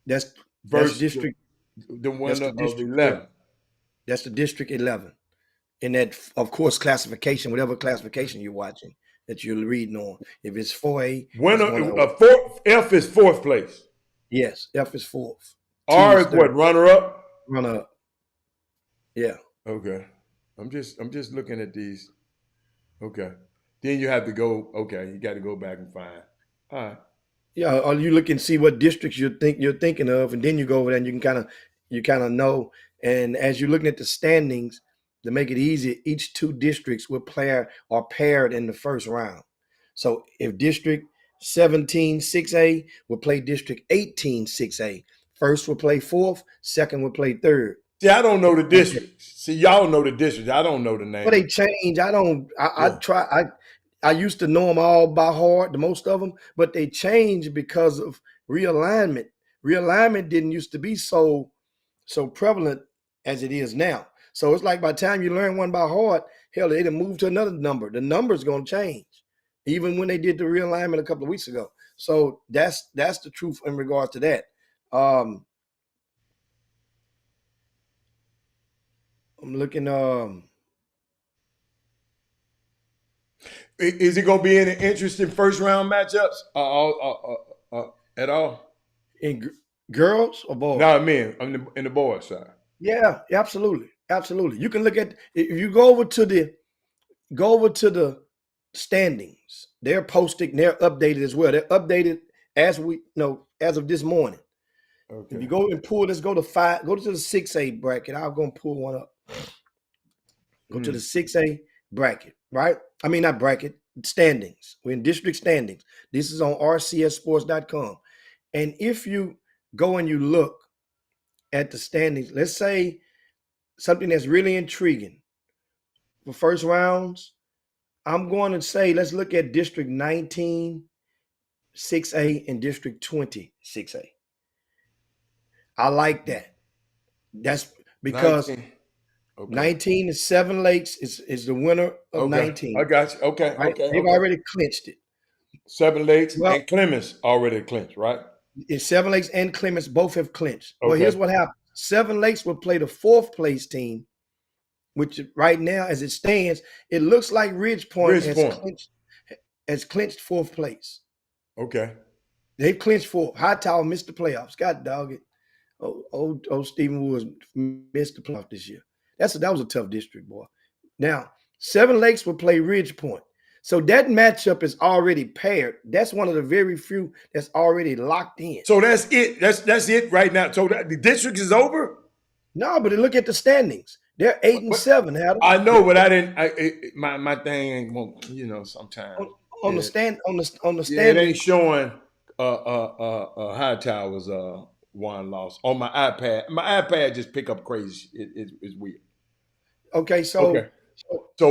That's versus district. the That's winner the of district 12. 11. That's the district 11. In that, of course, classification, whatever classification you're watching that you're reading on. If it's 4A, it's Winner going to F is fourth place. yes. F is fourth. T R is is third. what? Runner up. Runner up. Yeah. Okay. I'm just looking at these. Okay. Then you have to go. Okay, you got to go back and find. All right. Yeah, or you look and see what districts you're thinking of, and then you go over there and you kind of know. And as you're looking at the standings, to make it easy, each 2 districts will play are paired in the first round. So if District 17 6A will play District 18 6A, First will play fourth, second will play third. See, I don't know the Like that. district. See, y'all know the district. I don't know the But name. they change. I don't. I Yeah. try. I used to know them all by heart, the most of them, but they changed because of realignment. Realignment didn't used to be so prevalent as it is now. So it's like by the time you learn one by heart, hell, they done moved to another number. The number's gonna change, even when they did the realignment a couple of weeks ago. So that's the truth in regards to that. Um, I'm looking. Is it gonna be any interesting first round matchups at all? In girls or boys? No, men in the boys side. Yeah, absolutely, absolutely. You can look at if you go over to the standings. They're posted. They're updated as well. They're updated as we know as of this morning. If Okay. you go and pull, let's go to five. Go to the 6A bracket. I'll go and pull one up. Go to Hmm. the 6A bracket. Right? I mean not bracket. Standings. We're in district standings. This is on rcssports.com. And if you go and you look at the standings, let's say something that's really intriguing for first rounds. I'm going to say let's look at District 19, 6A, and District 20, 6A. I like that. That's because 19. Okay. 19 is Seven Lakes is the winner of Okay. I 19, got you. Okay. right? Okay. They've Okay. already clinched it. Seven Lakes Well, and Clemens already clinched, right? it's Seven Lakes and Clements both have clinched. Well, Okay. here's what happened. Seven Lakes will play the fourth place team, which right now, as it stands, it looks like Ridge Point Ridge Point. has clinched fourth place. Okay. They've clinched fourth. Hightower missed the playoffs. God dog it. Stephen Woods missed the playoff this year. That was a tough district, boy. Now, Seven Lakes will play Ridge Point. So that matchup is already paired. That's one of the very few that's already locked in. So that's it. That's it right now. So the district is over. No, but look at the standings. They're 8 and But 7, Adam. I know, but I didn't. My thing ain't. Sometimes. On, on the Yeah. stand on the Yeah, it ain't standings. showing High Towers one loss on my iPad. My iPad just pick up crazy. It's weird. Okay, Okay.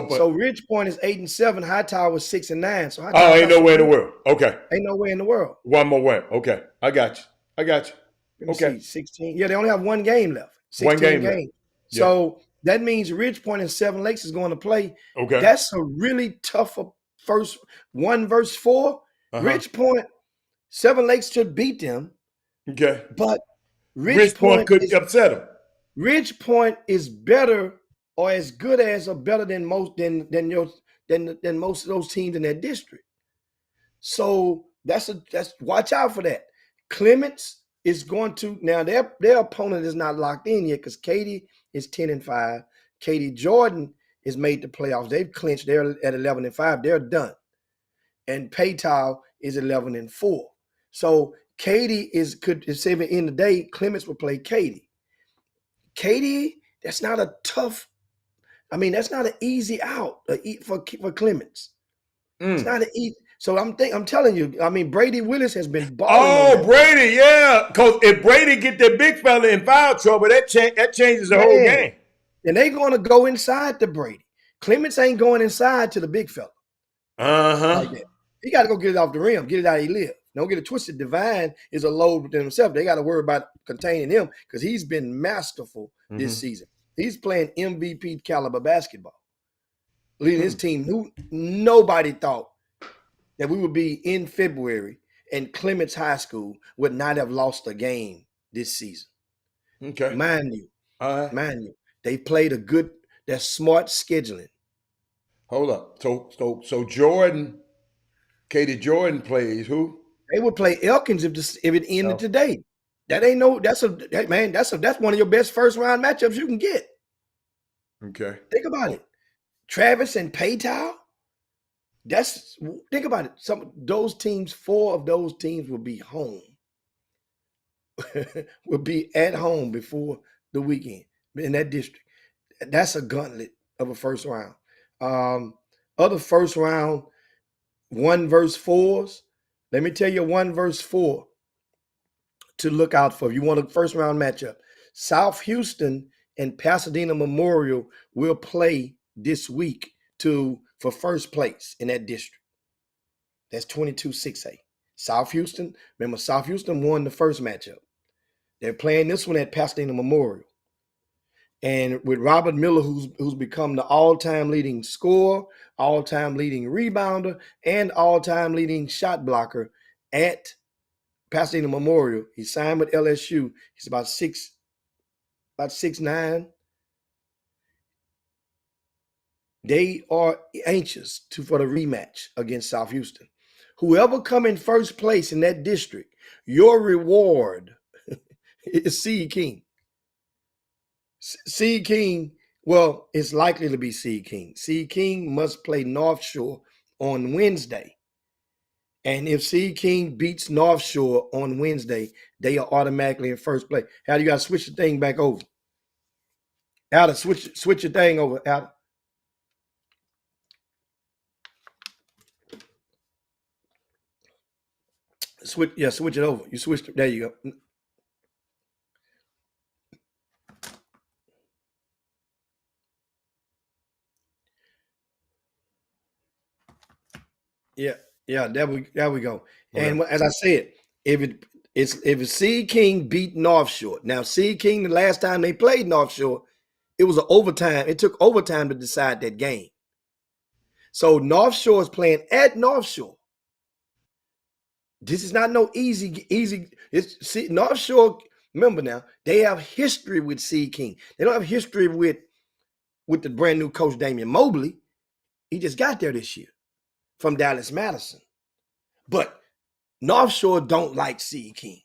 so Ridge Point is 8 and 7. Hightower is 6 and 9. So Oh, Hightower ain't got some nowhere in the room. world. Okay. Ain't no way in the world. One more way. Okay. I got you. I got you. Let me Okay. see, 16. Yeah, they only have one game left. One 16 game left. games. Yeah. So that means Ridge Point and Seven Lakes is going to play. Okay. That's a really tough first 1 versus 4. Uh-huh. Ridge Point, Seven Lakes should beat them, Okay. but Ridge Point could upset them. Ridge Point is better or as good as or better than most than most of those teams in that district. So that's watch out for that. Clements is going to now their opponent is not locked in yet because Katy is 10 and 5. Katy Jordan is made the playoffs. They've clinched. They're at 11 and 5. They're done. And Paytow is 11 and 4. So Katy could say at the end of the day, Clements will play Katy. Katy, that's not a tough. I mean, that's not an easy out for Clements. It's not an easy. So I'm telling you. I mean, Brady Willis has been balling. Oh, Brady, yeah. Because if Brady get that big fella in foul trouble, that changes the whole Man, game. and they going to go inside the Brady. Clements ain't going inside to the big fella Uh-huh. like that. He got to go get it off the rim, get it out he live. Don't get it twisted. Divine is a load within himself. They got to worry about containing him because he's been masterful this season. He's playing MVP caliber basketball, leading his team. Nobody thought that we would be in February and Clements High School would not have lost a game this season. Okay. Mind you, All right. they played that's smart scheduling. Hold up. So Jordan, Katie Jordan plays who? They would play Elkins if it ended today. That ain't no. That's one of your best first round matchups you can get. Okay. Think about it. Travis and Paytow. Think about it. Some of those teams, 4 of those teams will be home. will be at home before the weekend in that district. That's a gauntlet of a first round. Other first round 1 versus 4s. Let me tell you 1 versus 4. to look out for. If you want a first round matchup, South Houston and Pasadena Memorial will play this week for first place in that district. That's 22-6A. South Houston, remember South Houston won the first matchup. They're playing this one at Pasadena Memorial. And with Robert Miller, who's become the all-time leading scorer, all-time leading rebounder, and all-time leading shot blocker at Pasadena Memorial. He signed with LSU. He's about 6'9". They are anxious for the rematch against South Houston. Whoever come in first place in that district, your reward is Seed King. Seed King, well, it's likely to be Seed King. Seed King must play North Shore on Wednesday. And if Seed King beats North Shore on Wednesday, they are automatically in first place. How do you got to switch the thing back over? How to switch your thing over? How switch it over. You switched it. There you go. Yeah, there we go. Okay. And as I said, if Seed King beat North Shore. Now, Seed King, the last time they played North Shore, it was an overtime. It took overtime to decide that game. So North Shore is playing at North Shore. This is not no easy. North Shore. Remember now, they have history with Seed King. They don't have history with the brand new coach Damian Mobley. He just got there this year from Dallas Madison. But North Shore don't like Seed King.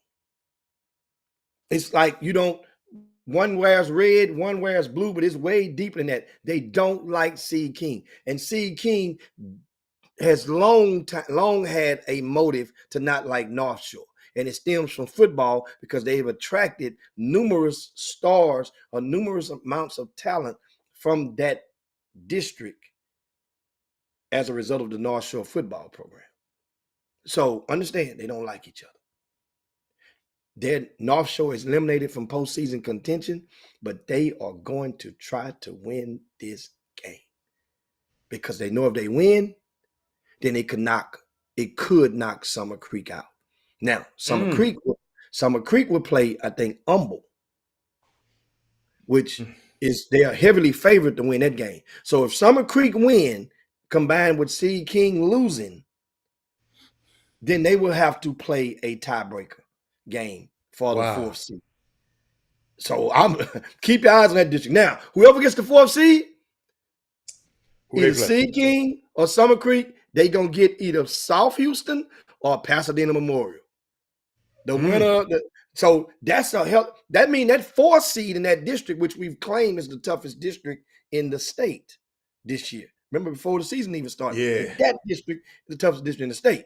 It's like one wears red, one wears blue, but it's way deeper than that. They don't like Seed King. And Seed King has long had a motive to not like North Shore. And it stems from football because they've attracted numerous stars or numerous amounts of talent from that district as a result of the North Shore football program. So understand, they don't like each other. Their North Shore is eliminated from postseason contention, but they are going to try to win this game because they know if they win, then it could knock Summer Creek out. Now, Summer Creek will play, I think, Humble, which is they are heavily favored to win that game. So if Summer Creek win, combined with Seed King losing, then they will have to play a tiebreaker game for the fourth seed. So I'm keep your eyes on that district. Now, whoever gets the fourth seed, either Seed King or Summer Creek, they gonna get either South Houston or Pasadena Memorial. The winner. So that's a help. That means that fourth seed in that district, which we've claimed is the toughest district in the state this year. Remember, before the season even started, that district is the toughest district in the state.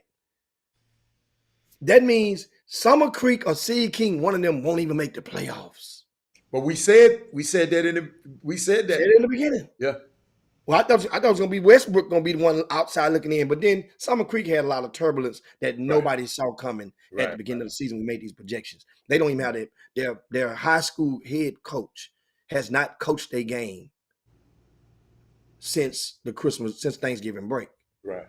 That means Summer Creek or Seed King, one of them won't even make the playoffs. But we said that in the beginning. Yeah. Well, I thought it was gonna be Westbrook gonna be the one outside looking in, but then Summer Creek had a lot of turbulence that nobody saw coming at the beginning of the season. We made these projections. They don't even have their high school head coach has not coached a game since Thanksgiving break. Right.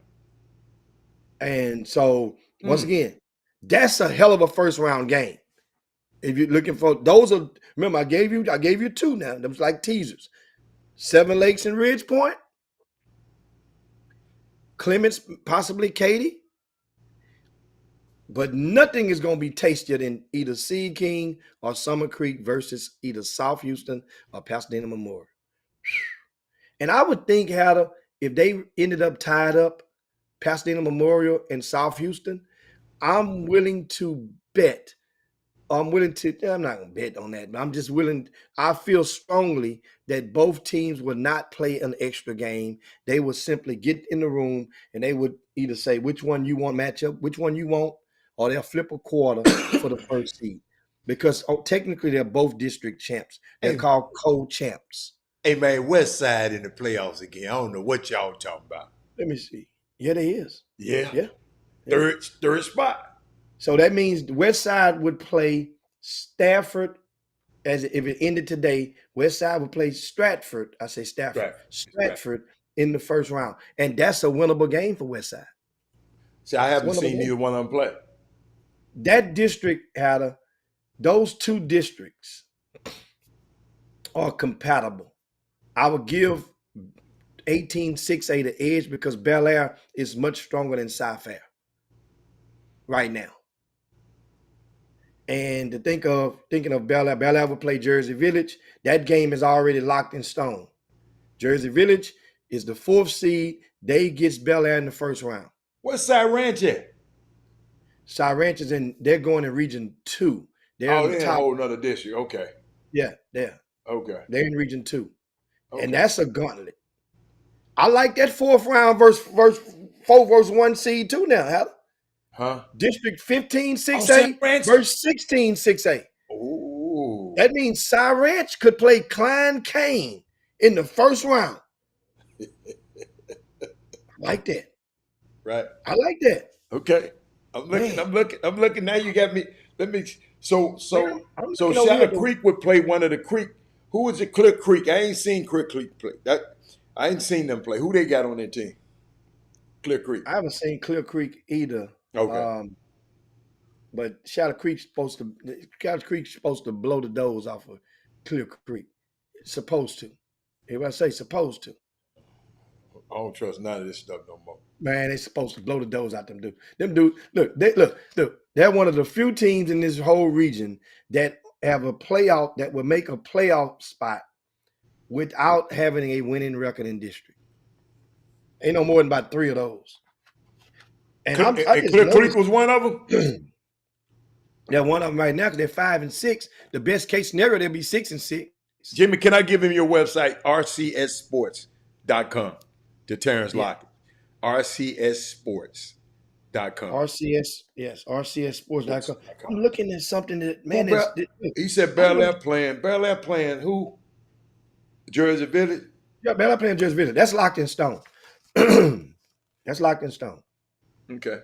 And so once again, that's a hell of a first round game. If you're looking for remember I gave you two now. Them was like teasers. Seven Lakes and Ridge Point, Clements, possibly Katy, but nothing is going to be tastier than either Seed King or Summer Creek versus either South Houston or Pasadena Memorial. And I would think, Hatter, if they ended up tied up, Pasadena Memorial and South Houston, I'm willing to bet. I'm not going to bet on that, but I'm just willing. I feel strongly that both teams would not play an extra game. They would simply get in the room and they would either say which one you want matchup, which one you want, or they'll flip a quarter for the first seed. Because technically they're both district champs. They're called co-champs. Hey, man, West Side in the playoffs again. I don't know what y'all talking about. Let me see. Yeah, they is. Yeah. Third spot. So that means the West Side would play Stafford as if it ended today. West Side would play Stratford. I say Stafford, Stratford. Stratford in the first round, and that's a winnable game for West Side. See, I It's a haven't winnable seen game. neither one of them play. That district had those two districts are compatible. I would give 18-6A the edge because Bel Air is much stronger than Cy-Fair right now. And to thinking of Bel Air will play Jersey Village. That game is already locked in stone. Jersey Village is the 4th seed. They gets Bel Air in the first round. What's Side Ranch at? Cy Ranch is they're going in Region 2. They're in Oh, the they in a top. whole nother district. Okay. Yeah, Okay. they're in Region 2. And Okay. that's a gauntlet. I like that 4th round versus 4 versus 1 seed too now, Heather. Huh? District 15 Oh, Side 6A Ranch. versus 16 6A. Oh. That means Cy Ranch could play Klein Kane in the first round. I like that. Right. I like that. Okay. I'm looking. Man, I'm looking. I'm looking. Now you got me. Let me. So man, so I'm so looking over here. Shadow Creek would play one of the Creek. Who was it? Clear Creek. I ain't seen Clear Creek play. I ain't seen them play. Who they got on their team? Clear Creek. I haven't seen Clear Creek either. Okay. But Shadow Creek's supposed to blow the doors off of Clear Creek. It's supposed to. Everybody say supposed to. I don't trust none of this stuff no more. Man, they supposed to blow the doors out them dudes. Them dudes, look. They're one of the few teams in this whole region that have a playoff that will make a playoff spot without having a winning record in district. Ain't no more than about 3 of those. And I just Clear Creek noticed was one of them. they're one of them right now because they're 5-6. The best case scenario, they'll be 6-6. Jimmy, can I give him your website? rcssports.com to Terrence Yeah. Lockett. rcssports.com. RCS, yes, RCSsports.com. I'm looking at something that, Who man, he said Bel Air playing. Bel Air playing who? Jersey Village? yeah, Bel Air playing Jersey Village. That's locked in stone. That's locked in stone. Okay.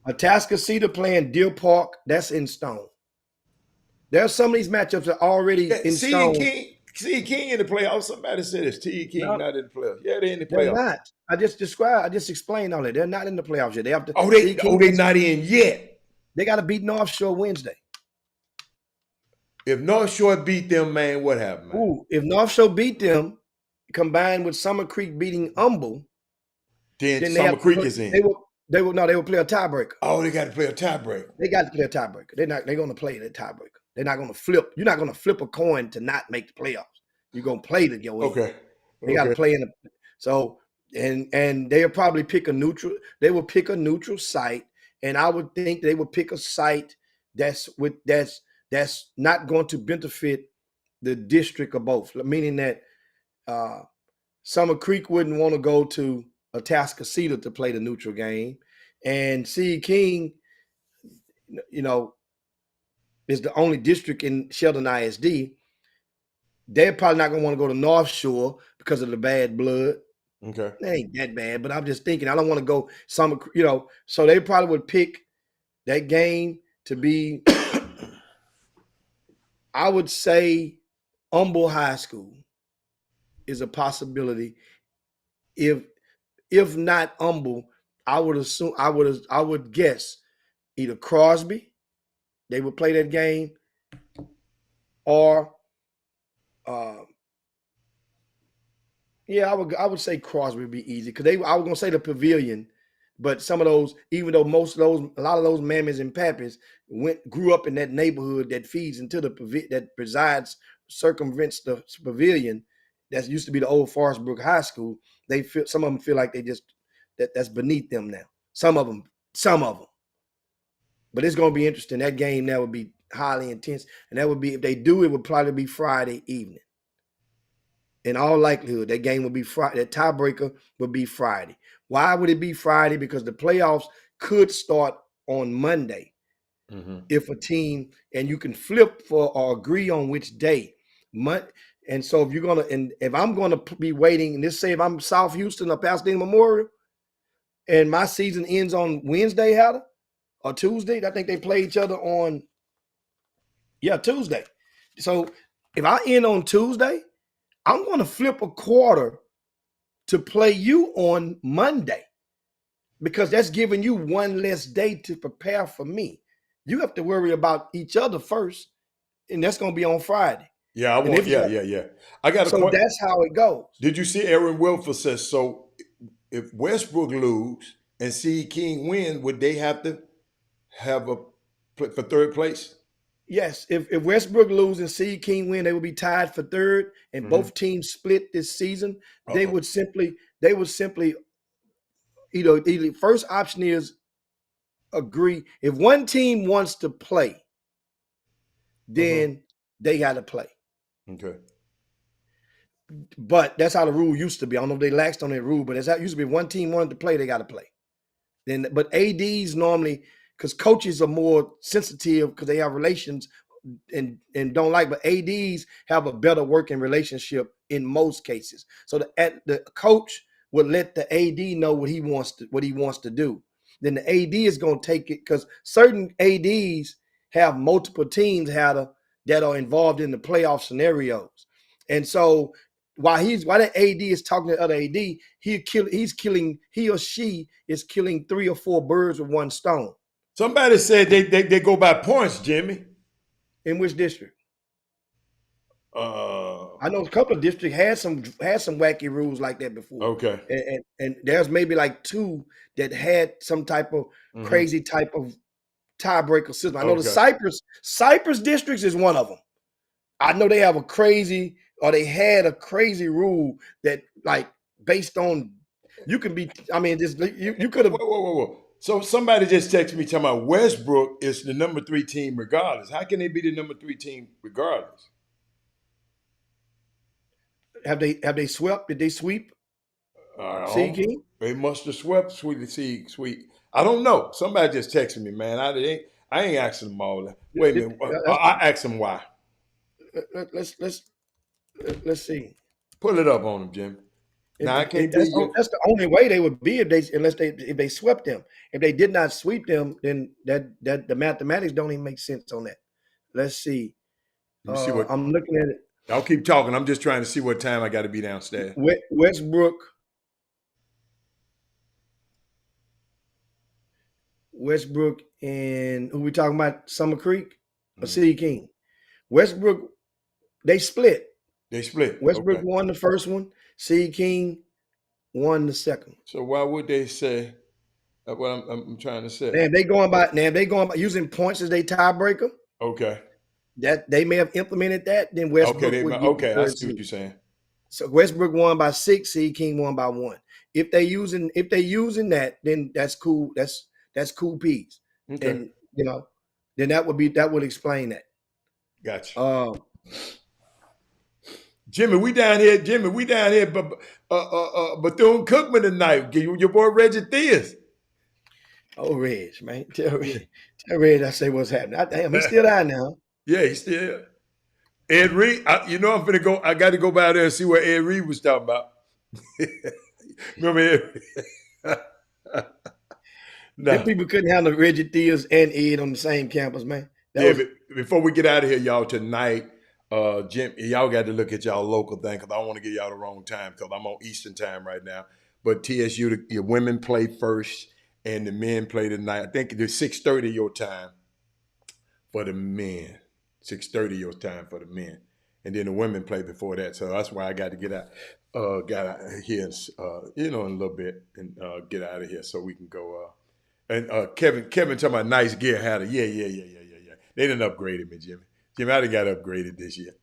Atascocita playing Deer Park. That's in stone. There's some of these matchups that are already in stone. C King in the playoffs. Somebody said it's T King No, not in the playoffs. Yeah, they're in the they're playoffs. not. I just explained all that. They're not in the playoffs yet. They have to. They not in yet. They got to beat North Shore Wednesday. If North Shore beat them, man, what happened, man? Ooh, if North Shore beat them, combined with Summer Creek beating Humble, Then then Summer Creek is in. They will play a tiebreaker. Oh, they got to play a tiebreaker. They got to play a tiebreaker. They're going to play the tiebreaker. They're not going to flip. You're not going to flip a coin to not make the playoffs. You're going to play to go in. Okay. They got to play in the so and they'll probably pick a neutral. They will pick a neutral site, and I would think they would pick a site that's not going to benefit the district of both. Meaning that Summer Creek wouldn't want to go to Atascocita to play the neutral game, and C King, is the only district in Sheldon ISD. They're probably not going to want to go to North Shore because of the bad blood. Okay. It ain't that bad, but I'm just thinking I don't want to go Summer, so they probably would pick that game to be, I would say, Humble High School is a possibility. If not Humble, I would guess either Crosby, they would play that game, or I would say Crosby would be easy because I was gonna say the Pavilion, but some of those, even though a lot of those mammies and pappies grew up in that neighborhood that feeds into the circumvents the Pavilion, that used to be the old Forest Brook High School. Some of them feel like that's beneath them now. Some of them, but it's gonna be interesting. That game now would be highly intense, and that would be, if they do, it would probably be Friday evening. In all likelihood, that game would be Friday. That tiebreaker would be Friday. Why would it be Friday? Because the playoffs could start on Monday if a team, and you can flip or agree on which day. And so if I'm gonna be waiting, and let's say if I'm South Houston or Pasadena Memorial, and my season ends on Wednesday, or Tuesday. I think they play each other on Tuesday. So if I end on Tuesday, I'm going to flip a quarter to play you on Monday because that's giving you one less day to prepare for me. You have to worry about each other first, and that's going to be on Friday. Yeah, I And want. if Yeah, yeah, yeah. I got a so, question. that's how it goes. Did you see Aaron Wilford says so? If Westbrook lose and C King win, would they have to have a for third place? Yes, if Westbrook lose and Seed King win, they would be tied for third, and Mm-hmm. both teams split this season. They Uh-oh. would simply, either first option is agree. If one team wants to play, Uh-huh. then they got to play. Okay. But that's how the rule used to be. I don't know if they laxed on that rule, but that's how it used to be. If one team wanted to play, they got to play. Then, but ADs normally, because coaches are more sensitive because they have relations and don't like, but ADs have a better working relationship in most cases. So the coach would let the AD know what he wants to do. Then the AD is going to take it because certain ADs have multiple teams that are involved in the playoff scenarios, and so while the AD is talking to the other AD, he or she is killing 3 or 4 birds with one stone. Somebody said they go by points, Jimmy. In which district? Uh, I know a couple of districts had some wacky rules like that before, okay. and there's maybe like 2 that had some type of Mm-hmm. crazy type of tiebreaker system. I know the Okay. Cypress districts is one of them. I know they have they had a crazy rule that like based on you can be. I mean, just you could have. Whoa. So somebody just texted me talking about Westbrook is the number 3 team regardless. How can they be the number 3 team regardless? Have they swept? Did they sweep I Sea don't. King? They must have swept Sweet. I don't know. Somebody just texted me, man. I ain't asking them all that. Wait a minute. I asked them why. Let's let's see. Pull it up on them, Jim. Now I can't be your. That's the only way they would be if they swept them. If they did not sweep them, then that the mathematics don't even make sense on that. Let's see. Let me see what. I'm looking at it. I'll keep talking. I'm just trying to see what time I got to be downstairs. Westbrook and who we talking about? Summer Creek or Mhm. City King? Westbrook, they split. They split. Westbrook Okay. won the first one. City King won the second. So why would they say what I'm trying to say? They going by using points as they tiebreaker. Okay. That they may have implemented that. Then Westbrook would get the I third see what seed. you're saying. So Westbrook won by 6, City King won by 1. If they using that, then that's cool. That's cool peas. Okay. And then that would explain that. Gotcha. Um, Jimmy, we down here, but Bethune Cookman tonight. Your boy Reggie Theus. oh Reg, man. Tell Reg I say what's happening. Damn, he's still down now. Yeah, he's still Ed Reed. I'm gonna go. I got to go by there and see what Ed Reed was talking about. Remember Ed Reed? Them No. people couldn't handle Reggie Theus and Ed on the same campus, man. Yeah, but before we get out of here, y'all, tonight, Jim, y'all got to look at y'all local thing because I don't want to get y'all the wrong time because I'm on Eastern time right now. But TSU, your women play first and the men play tonight. I think it's 6:30 your time for the men. 6:30 your time for the men. And then the women play before that. So that's why I got to get out here, in a little bit and get out of here so we can go. And Kevin talking about nice gear had it. Yeah. They didn't upgrade me, Jimmy. Jimmy, I done got upgraded this year.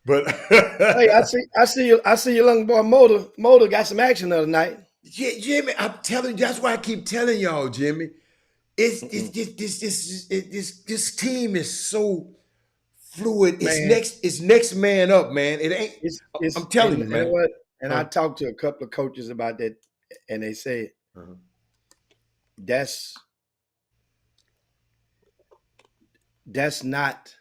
But hey, I see your young boy Motor got some action the other night. yeah, Jimmy, I'm telling you, that's why I keep telling y'all, Jimmy. This team is so fluid. Man, It's next man up, man. It ain't. it's I'm telling and you, you know man. what? And I talked to a couple of coaches about that, and they said that's not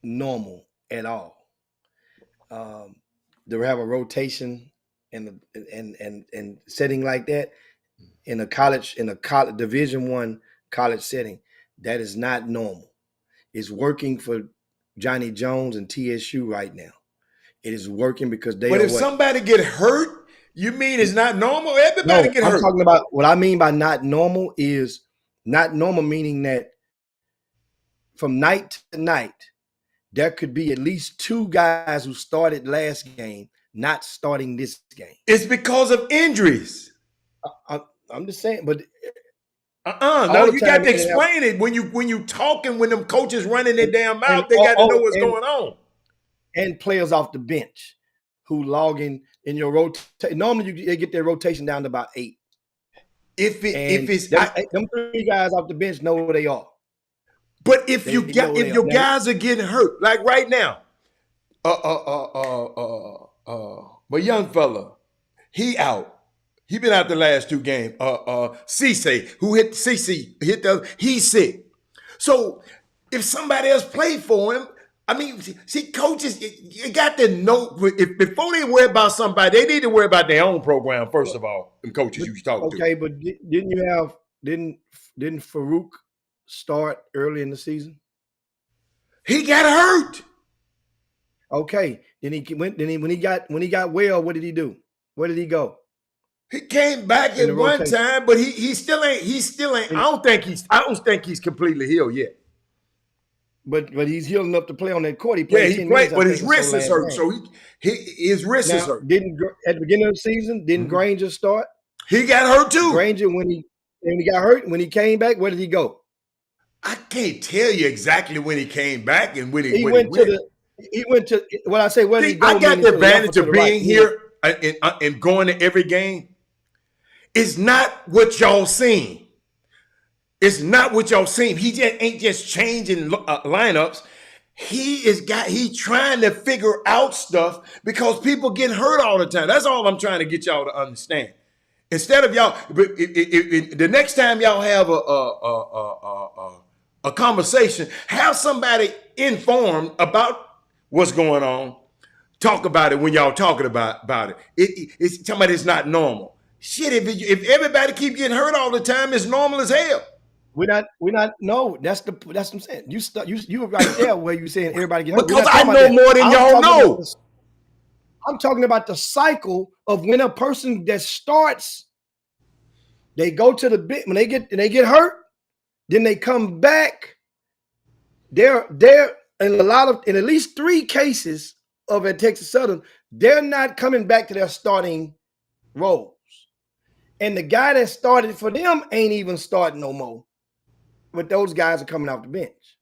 normal at all. To have a rotation and setting like that in a college Division 1 college setting. That is not normal. It's working for Johnny Jones and TSU right now. It is working because they But are if what? somebody get hurt, you mean it's not normal? Everybody No, get I'm hurt. talking about what I mean by not normal is not normal, meaning that from night to night, there could be at least two guys who started last game not starting this game. It's because of injuries. I'm just saying, but No, all the you got time to it happens. explain it when you talking, when them coaches running their damn And mouth, they got to know what's and going on. and players off the bench who log in your rotation. Normally, they get their rotation down to about 8. If And it's them 3 guys off the bench know where they are. but if They know where if they are. your Now, guys are getting hurt, like right now, my young fella, he out. He been out the last 2 games. Cece, who hit Cece, he's sick. So if somebody else played for him, I mean, see, coaches, you got to know before they worry about somebody, they need to worry about their own program first of all. Them coaches you talk to. okay, but didn't you have didn't Farouk start early in the season? He got hurt. Okay, then he went. Then when he got well, what did he do? Where did he go? He came back In at the one rotation. time, but he still ain't. I don't think he's completely healed yet. But he's healed enough to play on that court. He Yeah, played he 10 played, minutes, I but think, his or so wrist is last hurt. game. So his wrist is Now, hurt. at the beginning of the season, didn't Granger start? He got hurt too. Granger, when he got hurt, when he came back, where did he go? I can't tell you exactly when he came back and when he Went went. to when I say where did he See, go, I got meaning the to the left or advantage to of the right. being here and going to every game. It's not what y'all seen. It's not what y'all seen. He just ain't just changing lineups. He trying to figure out stuff because people get hurt all the time. That's all I'm trying to get y'all to understand. Instead of y'all, the next time y'all have a conversation, have somebody informed about what's going on. Talk about it when y'all talking about it. It's talking about it's not normal. Shit, if everybody keep getting hurt all the time, it's normal as hell. We're not. No, that's what I'm saying. You were right there where you saying everybody get hurt. We're Because not I talking know about that. more than y'all know. I'm talking about the cycle of when a person that starts, they go to the bit when they get hurt, then they come back. They're in at least 3 cases of at Texas Southern, they're not coming back to their starting roles. And the guy that started for them ain't even starting no more. But those guys are coming off the bench.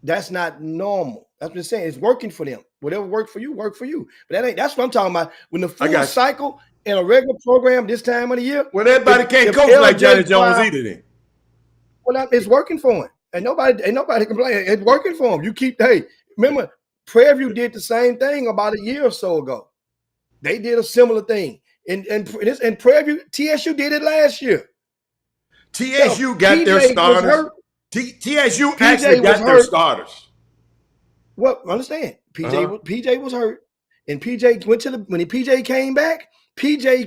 That's not normal. That's what I'm saying. It's working for them. Whatever worked for you, work for you. But that's what I'm talking about. When the full cycle in a regular program this time of the year. Well, everybody can't coach like Johnny Jones either then. Well, it's working for him. Ain't nobody complaining. It's working for him. Remember, Prairie View did the same thing about a year or so ago. They did a similar thing. And Prairie View, TSU did it last year. TSU got their starters. TSU actually got their starters. Well, understand. PJ was hurt. And PJ went when PJ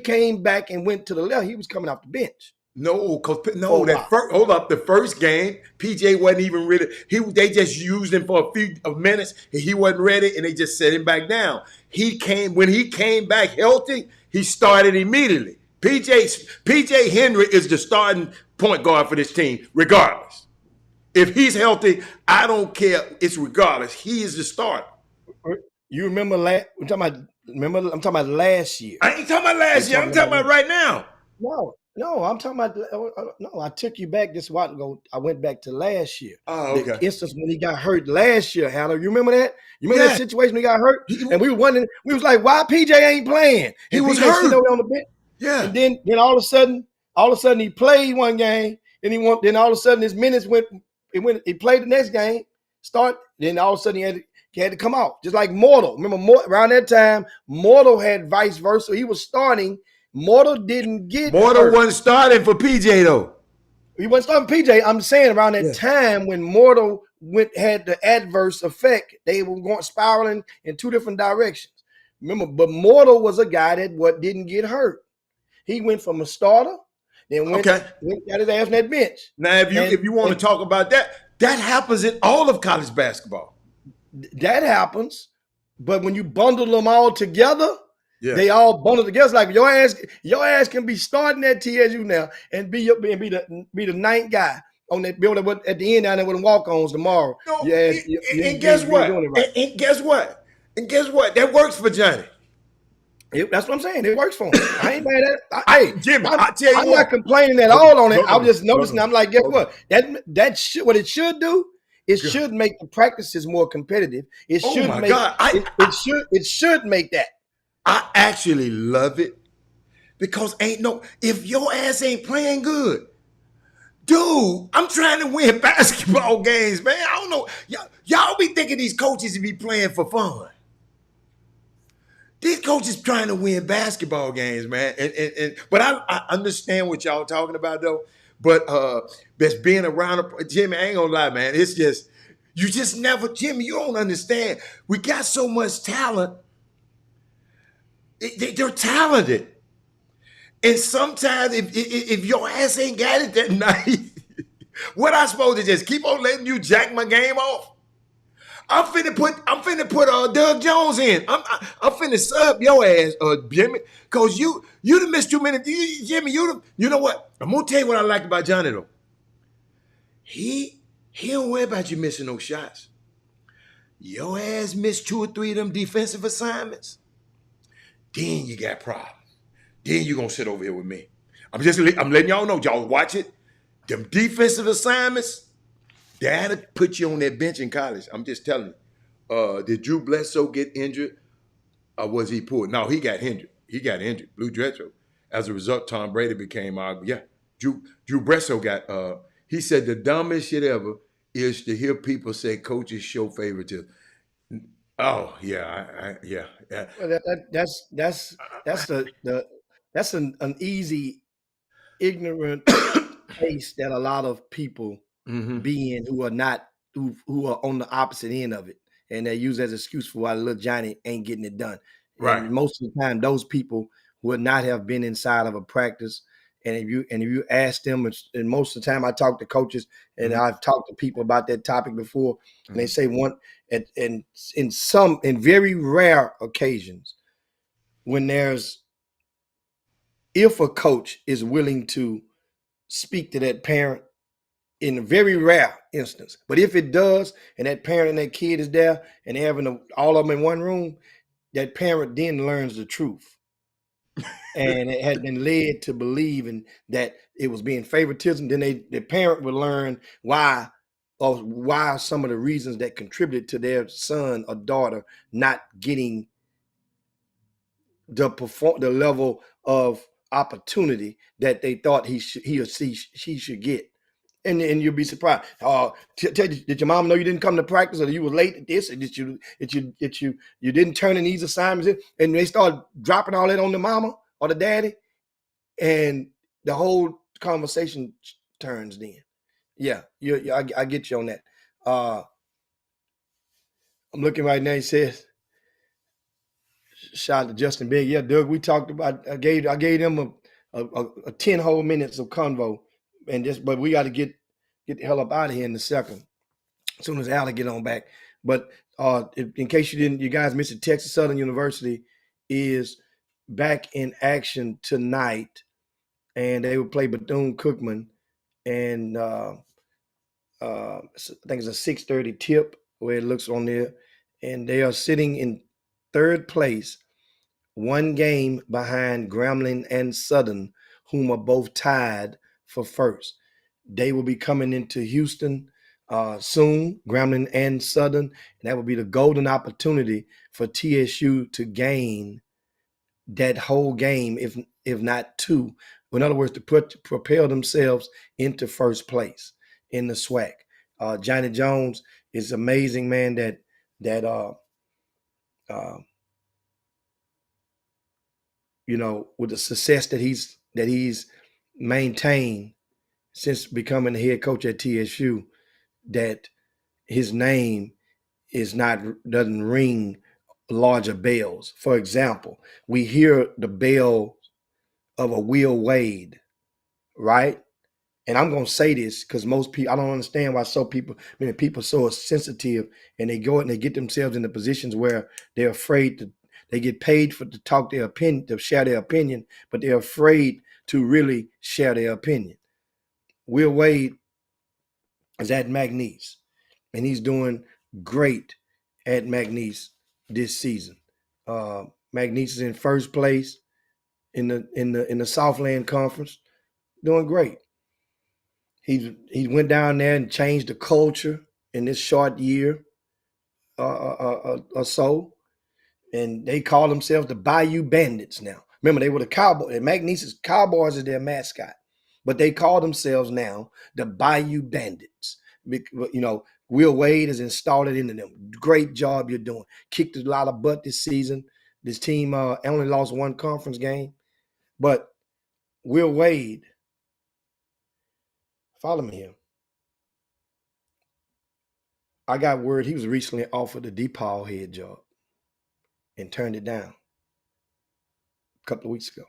came back and went to the left. He was coming off the bench. No, hold up. The first game, PJ wasn't even ready. They just used him for a few minutes. And he wasn't ready, and they just set him back down. When he came back healthy, he started immediately. PJ Henry is the starting point guard for this team, regardless. If he's healthy, I don't care. It's regardless. He is the starter. You remember I'm talking about last year. I ain't talking about last year. I'm talking about right now. No, I'm talking about no. I took you back this while ago. I went back to last year. Oh, okay. The instance when he got hurt last year, Hannah. You remember that? You remember that situation when he got hurt? And we were wondering. We was like, why PJ ain't playing? He was PJ hurt on the bench. Yeah. And then all of a sudden he played one game. Then all of a sudden his minutes went. He played the next game. Then all of a sudden he had to come out. Just like Mortal. Remember around that time, Mortal had vice versa. He was starting. Mortal didn't get Mortal wasn't starting for PJ though. He wasn't starting for PJ. I'm saying around that time when Mortal had the adverse effect, they were spiraling in 2 different directions. Remember, but Mortal was a guy that didn't get hurt. He went from a starter. then Okay. went got his ass on that bench. Now, if you And, if you want to and talk about that, that happens in all of college basketball. that happens. But when you bundle them all together, Yeah. they all bundle together. It's like your ass can be starting at TSU now and be the ninth guy on that building at the end down there with the walk-ons tomorrow. No, Yeah, you, and you, guess you ain't what? doing it right. And guess what? And guess what? That works for Johnny. That's what I'm saying. It works for him. I ain't mad at it. Hey, Jimmy, I tell you I'm not what. complaining at Hold all on on, it. hold I'm on, just hold noticing. on, I'm like, guess hold on. what? That should what it should do. It God. should make the practices more competitive. It Oh should my make God. it should make that. I actually love it because if your ass ain't playing good, dude, I'm trying to win basketball games, man. I don't know. Y'all be thinking these coaches be playing for fun. These coaches trying to win basketball games, man. But I understand what y'all talking about though. But that's being around Jimmy, I ain't gonna lie, man. It's just you just never, Jimmy, you don't understand. We got so much talent. They're talented. And sometimes if your ass ain't got it that night, what I supposed to just keep on letting you jack my game off? I'm finna put Doug Jones in. I'm finna sub your ass, Jimmy, cause you done missed too many. Jimmy, you know what? I'm gonna tell you what I like about Johnny though. He don't worry about you missing no shots. Your ass missed 2 or 3 of them defensive assignments. Then you got problems. Then you gonna sit over here with me. I'm letting y'all know. Y'all watch it. Them defensive assignments, that'll put you on that bench in college. I'm just telling you. Did Drew Bledsoe get injured or was he pulled? No, he got injured. He got injured. Blue Dreadful. As a result, Tom Brady became yeah. Drew Bledsoe got he said the dumbest shit ever is to hear people say coaches show favoritism. Oh yeah, yeah. Well, that's that's an easy ignorant place that a lot of people Mm-hmm. be in who are on the opposite end of it, and they use as an excuse for why little Johnny ain't getting it done. Right. And most of the time, those people would not have been inside of a practice. And if you ask them, and most of the time I talk to coaches and Mm-hmm. I've talked to people about that topic before, and they Mm-hmm. say and in very rare occasions when if a coach is willing to speak to that parent in a very rare instance. But if it does, and that parent and that kid is there, and they're having all of them in one room, that parent then learns the truth. And it had been led to believing that it was being favoritism. Then the parent would learn why some of the reasons that contributed to their son or daughter not getting the level of opportunity that they thought he or she should get. And you'll be surprised. Did your mom know you didn't come to practice, or you were late at this, or you didn't turn in these assignments in? And they start dropping all that on the mama or the daddy, and the whole conversation turns. Then, yeah, I get you on that. I'm looking right now. He says, "Shout out to Justin Big." Yeah, Doug, we talked about. I gave them a 10 whole minutes of convo, but we got to get the hell up out of here in a second. As soon as Allen get on back. But in case you guys missed it, Texas Southern University is back in action tonight, and they will play Bethune-Cookman, and I think it's a 6:30 tip where it looks on there, and they are sitting in third place, one game behind Grambling and Southern, whom are both tied for first. They will be coming into Houston soon, Grambling and Southern, and that will be the golden opportunity for TSU to gain that whole game, if not two. In other words, to propel themselves into first place in the SWAC. Johnny Jones is amazing, man. That uh, with the success that he's maintained since becoming the head coach at TSU, that his name doesn't ring larger bells. For example, we hear the bell of a Will Wade, right? And I'm gonna say this because most people, I don't understand why people are so sensitive, and they go and they get themselves in the positions where they're afraid to. They get paid to talk their opinion, to share their opinion, but they're afraid to really share their opinion. Will Wade is at McNeese, and he's doing great at McNeese this season. McNeese is in first place in the Southland Conference, doing great. He went down there and changed the culture in this short year or so, and they call themselves the Bayou Bandits now. Remember, they were the Cowboys. And McNeese's Cowboys is their mascot, but they call themselves now the Bayou Bandits. You know, Will Wade has installed it into them. Great job you're doing. Kicked a lot of butt this season. This team only lost one conference game, but Will Wade, follow me here. I got word he was recently offered the DePaul head job and turned it down a couple of weeks ago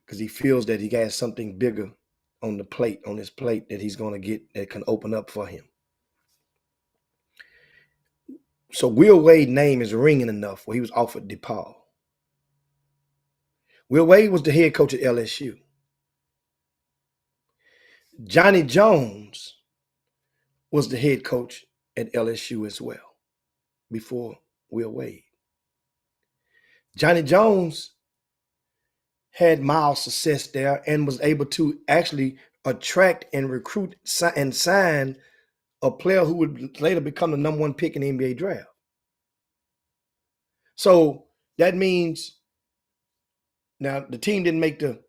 because he feels that he has something bigger on his plate that he's going to get that can open up for him. So Will Wade's name is ringing enough where he was offered DePaul. Will Wade was the head coach at LSU. Johnny Jones was the head coach at LSU as well before Will Wade. Johnny Jones had mild success there and was able to actually attract and recruit and sign a player who would later become the number one pick in the NBA draft. So that means now the team didn't make the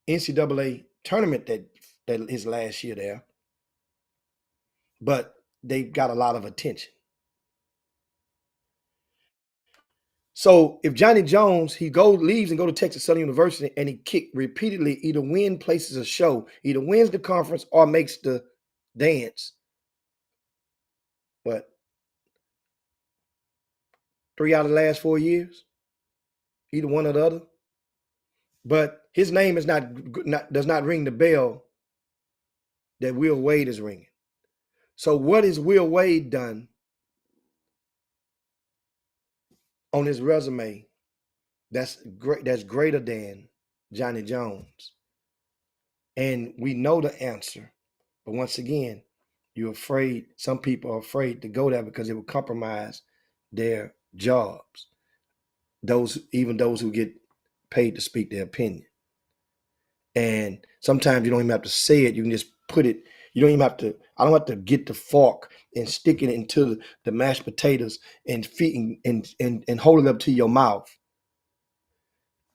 NCAA tournament that his last year there, but they got a lot of attention. So if Johnny Jones, leaves and go to Texas Southern University and he repeatedly either places a show, either wins the conference or makes the dance. But 3 out of the last 4 years, either one or the other. But his name is does not ring the bell that Will Wade is ringing. So what has Will Wade done on his resume that's great, that's greater than Johnny Jones? And we know the answer. But once again, some people are afraid to go there because it will compromise their jobs. Even those who get paid to speak their opinion. And sometimes you don't even have to say it. You can just put it. You don't even have to. I don't have to get the fork and stick it into the mashed potatoes and and hold it up to your mouth.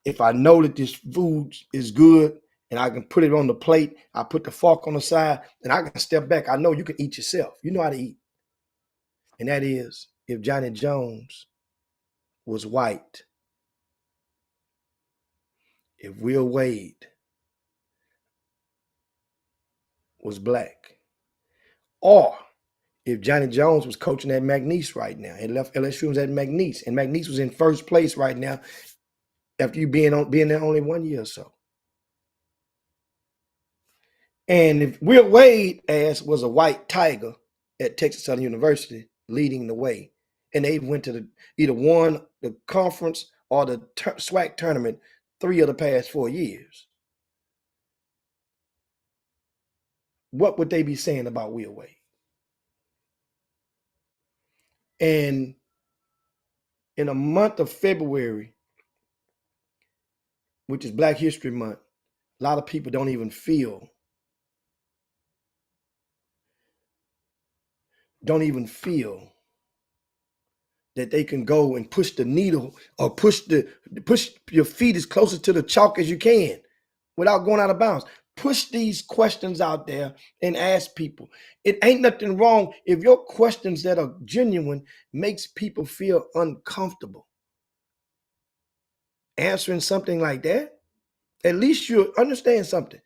If I know that this food is good and I can put it on the plate, I put the fork on the side and I can step back. I know you can eat yourself. You know how to eat. And that is if Johnny Jones was white, if Will Wade was black, or if Johnny Jones was coaching at McNeese right now, he left LSU, was at McNeese, and McNeese was in first place right now after you being there only 1 year or so. And if Will Wade was a white tiger at Texas Southern University leading the way, and they went to either won the conference or the SWAC tournament 3 of the past 4 years, what would they be saying about Will Wade? And in a month of February, which is Black History Month, a lot of people don't even feel that they can go and push the needle or push your feet as closer to the chalk as you can without going out of bounds. Push these questions out there and ask people. It ain't nothing wrong if your questions that are genuine makes people feel uncomfortable answering something like that. At least you understand something.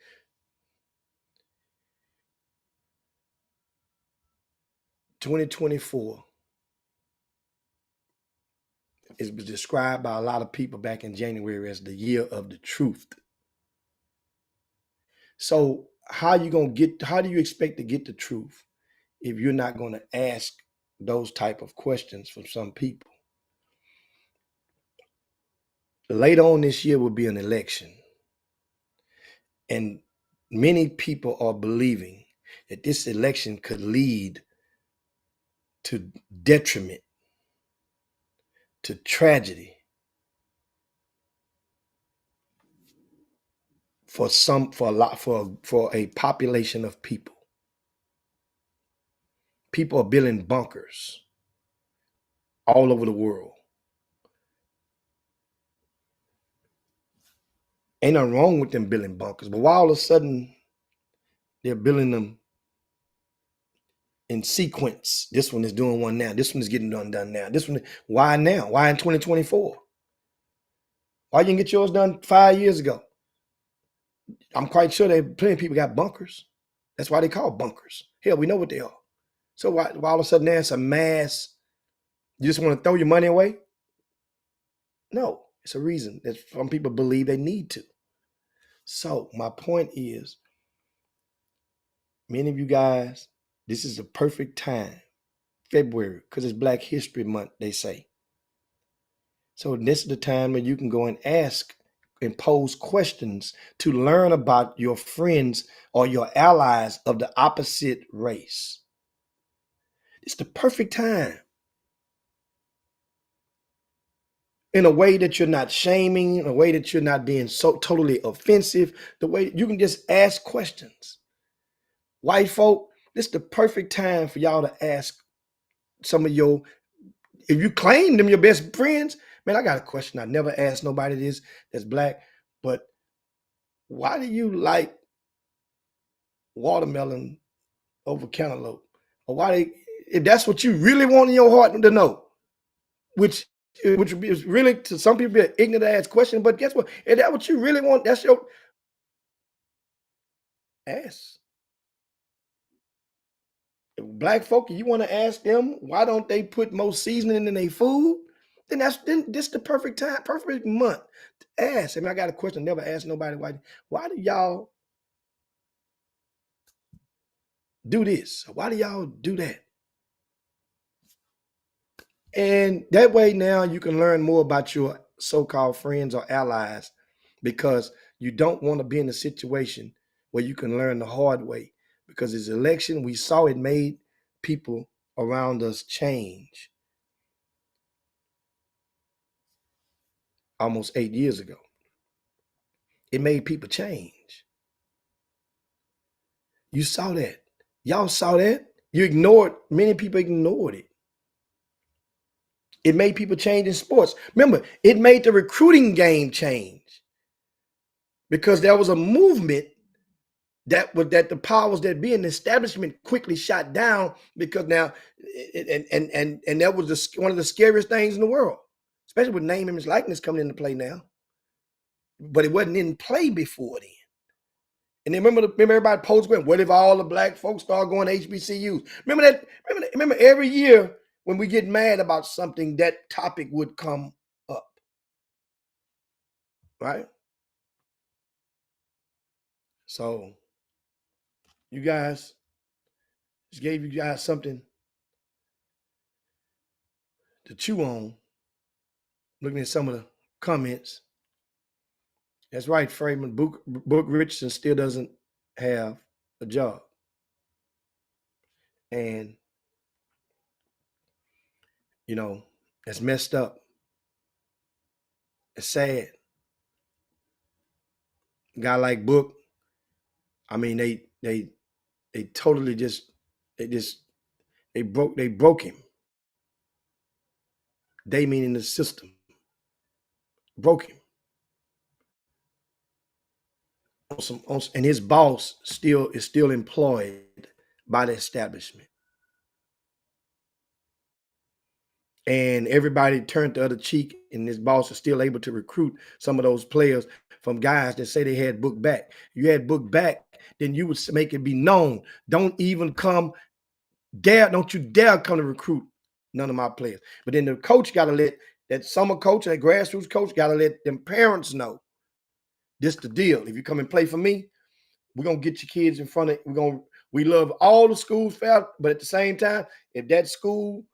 2024 is described by a lot of people back in January as the year of the truth. So how do you expect to get the truth if you're not going to ask those type of questions from some people? Later on this year will be an election. And many people are believing that this election could lead to detriment, to tragedy for a population of people. People are building bunkers all over the world. Ain't nothing wrong with them building bunkers, but why all of a sudden they're building them in sequence? This one is doing one now. This one is getting done now. This one, why now? Why in 2024? Why you didn't get yours done 5 years ago? I'm quite sure that plenty of people got bunkers. That's why they call bunkers. Hell, we know what they are. So why all of a sudden there's a mass? You just want to throw your money away? No, it's a reason that some people believe they need to. So my point is, many of you guys, this is the perfect time, February, because it's Black History Month, they say. So this is the time when you can go and ask and pose questions to learn about your friends or your allies of the opposite race. It's the perfect time. In a way that you're not shaming, in a way that you're not being so totally offensive, the way you can just ask questions. White folk, this is the perfect time for y'all to ask some of your, if you claim them your best friends, man, I got a question. I never asked nobody this that's Black, but why do you like watermelon over cantaloupe? Or if that's what you really want in your heart to know, which is really to some people be an ignorant ass question, but guess what? If that's what you really want, that's your ask. If Black folk, you want to ask them why don't they put more seasoning in their food? Then this the perfect time, perfect month to ask. I mean, I got a question. I never asked nobody why do y'all do this? Why do y'all do that? And that way now you can learn more about your so-called friends or allies, because you don't want to be in a situation where you can learn the hard way. Because this election, we saw it made people around us change almost 8 years ago. It made people change. You saw that. Y'all saw that. Many people ignored it. It made people change in sports. Remember, it made the recruiting game change because there was a movement that the powers that be in the establishment quickly shot down, because now and that was one of the scariest things in the world, especially with name, image, likeness coming into play now. But it wasn't in play before then. And then remember everybody posed going, what if all the Black folks start going to HBCUs? Remember every year when we get mad about something, that topic would come up, right? So you guys, just gave you guys something to chew on. Looking at some of the comments. That's right, Freeman. Book Richardson still doesn't have a job. And, that's messed up. It's sad. A guy like Book, I mean, they totally they broke him. They meaning the system. Broke him. And his boss is still employed by the establishment. And everybody turned the other cheek, and his boss is still able to recruit some of those players from guys that say they had Book back. You had Book back, then you would make it be known. Don't you dare come to recruit none of my players. But then the coach got to let that summer coach, that grassroots coach, got to let them parents know this the deal. If you come and play for me, We're gonna get your kids in front of. We love all the schools fair, but at the same time, if that school,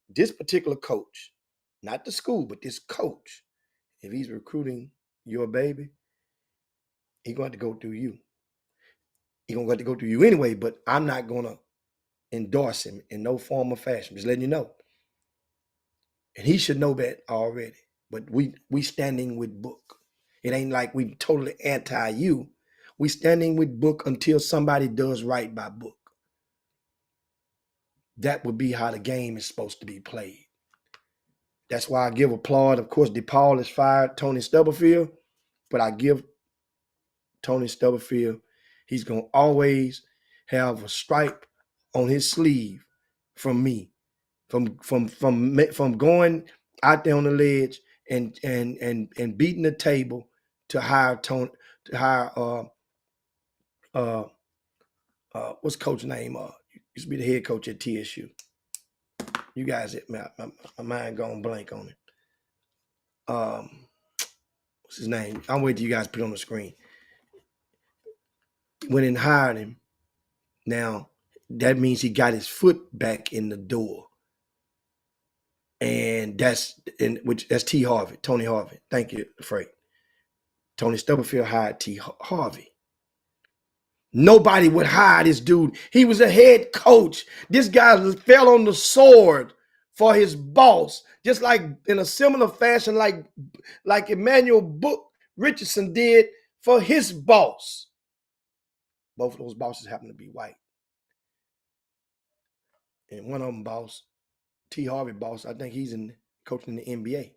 this particular coach, not the school, but this coach, if he's recruiting your baby, he's going to go through you. He's gonna have to go through you anyway. But I'm not gonna endorse him in no form or fashion. Just letting you know. And he should know that already. But we standing with book. It ain't like we totally anti you. We standing with book until somebody does right by book. That would be how the game is supposed to be played. That's why I give applaud. Of course, DePaul is fired Tony Stubblefield, but I give Tony Stubblefield, he's gonna always have a stripe on his sleeve from me, from going out there on the ledge and beating the table to hire Tony, to hire uh what's coach name? Used to be the head coach at TSU. You guys, my mind going blank on it. What's his name? I'm waiting till you guys put it on the screen. Went and hired him. Now that means he got his foot back in the door, and that's T. Harvey, Tony Harvey. Thank you, Frank. Tony Stubblefield hired T. Harvey. Nobody would hire this dude. He was a head coach. This guy fell on the sword for his boss, just like in a similar fashion, like Emmanuel Book Richardson did for his boss. Both of those bosses happen to be white. And one of them boss, T. Harvey boss, I think he's coaching in the NBA.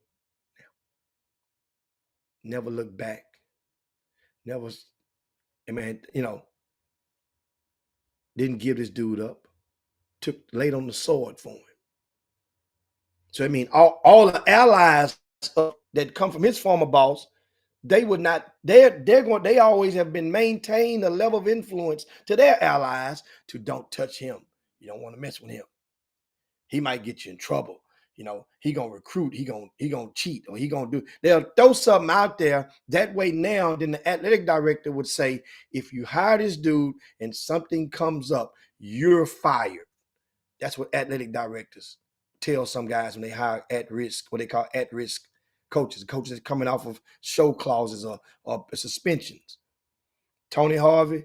Never looked back. Never, didn't give this dude up. Laid on the sword for him. So I mean, all the allies that come from his former boss, they would not. They always have been maintained a level of influence to their allies to don't touch him. You don't want to mess with him. He might get you in trouble. He gonna recruit. He gonna cheat, or he gonna do. They'll throw something out there that way. Now, then the athletic director would say, if you hire this dude and something comes up, you're fired. That's what athletic directors tell some guys when they hire what they call at-risk coaches coming off of show clauses or suspensions. Tony Harvey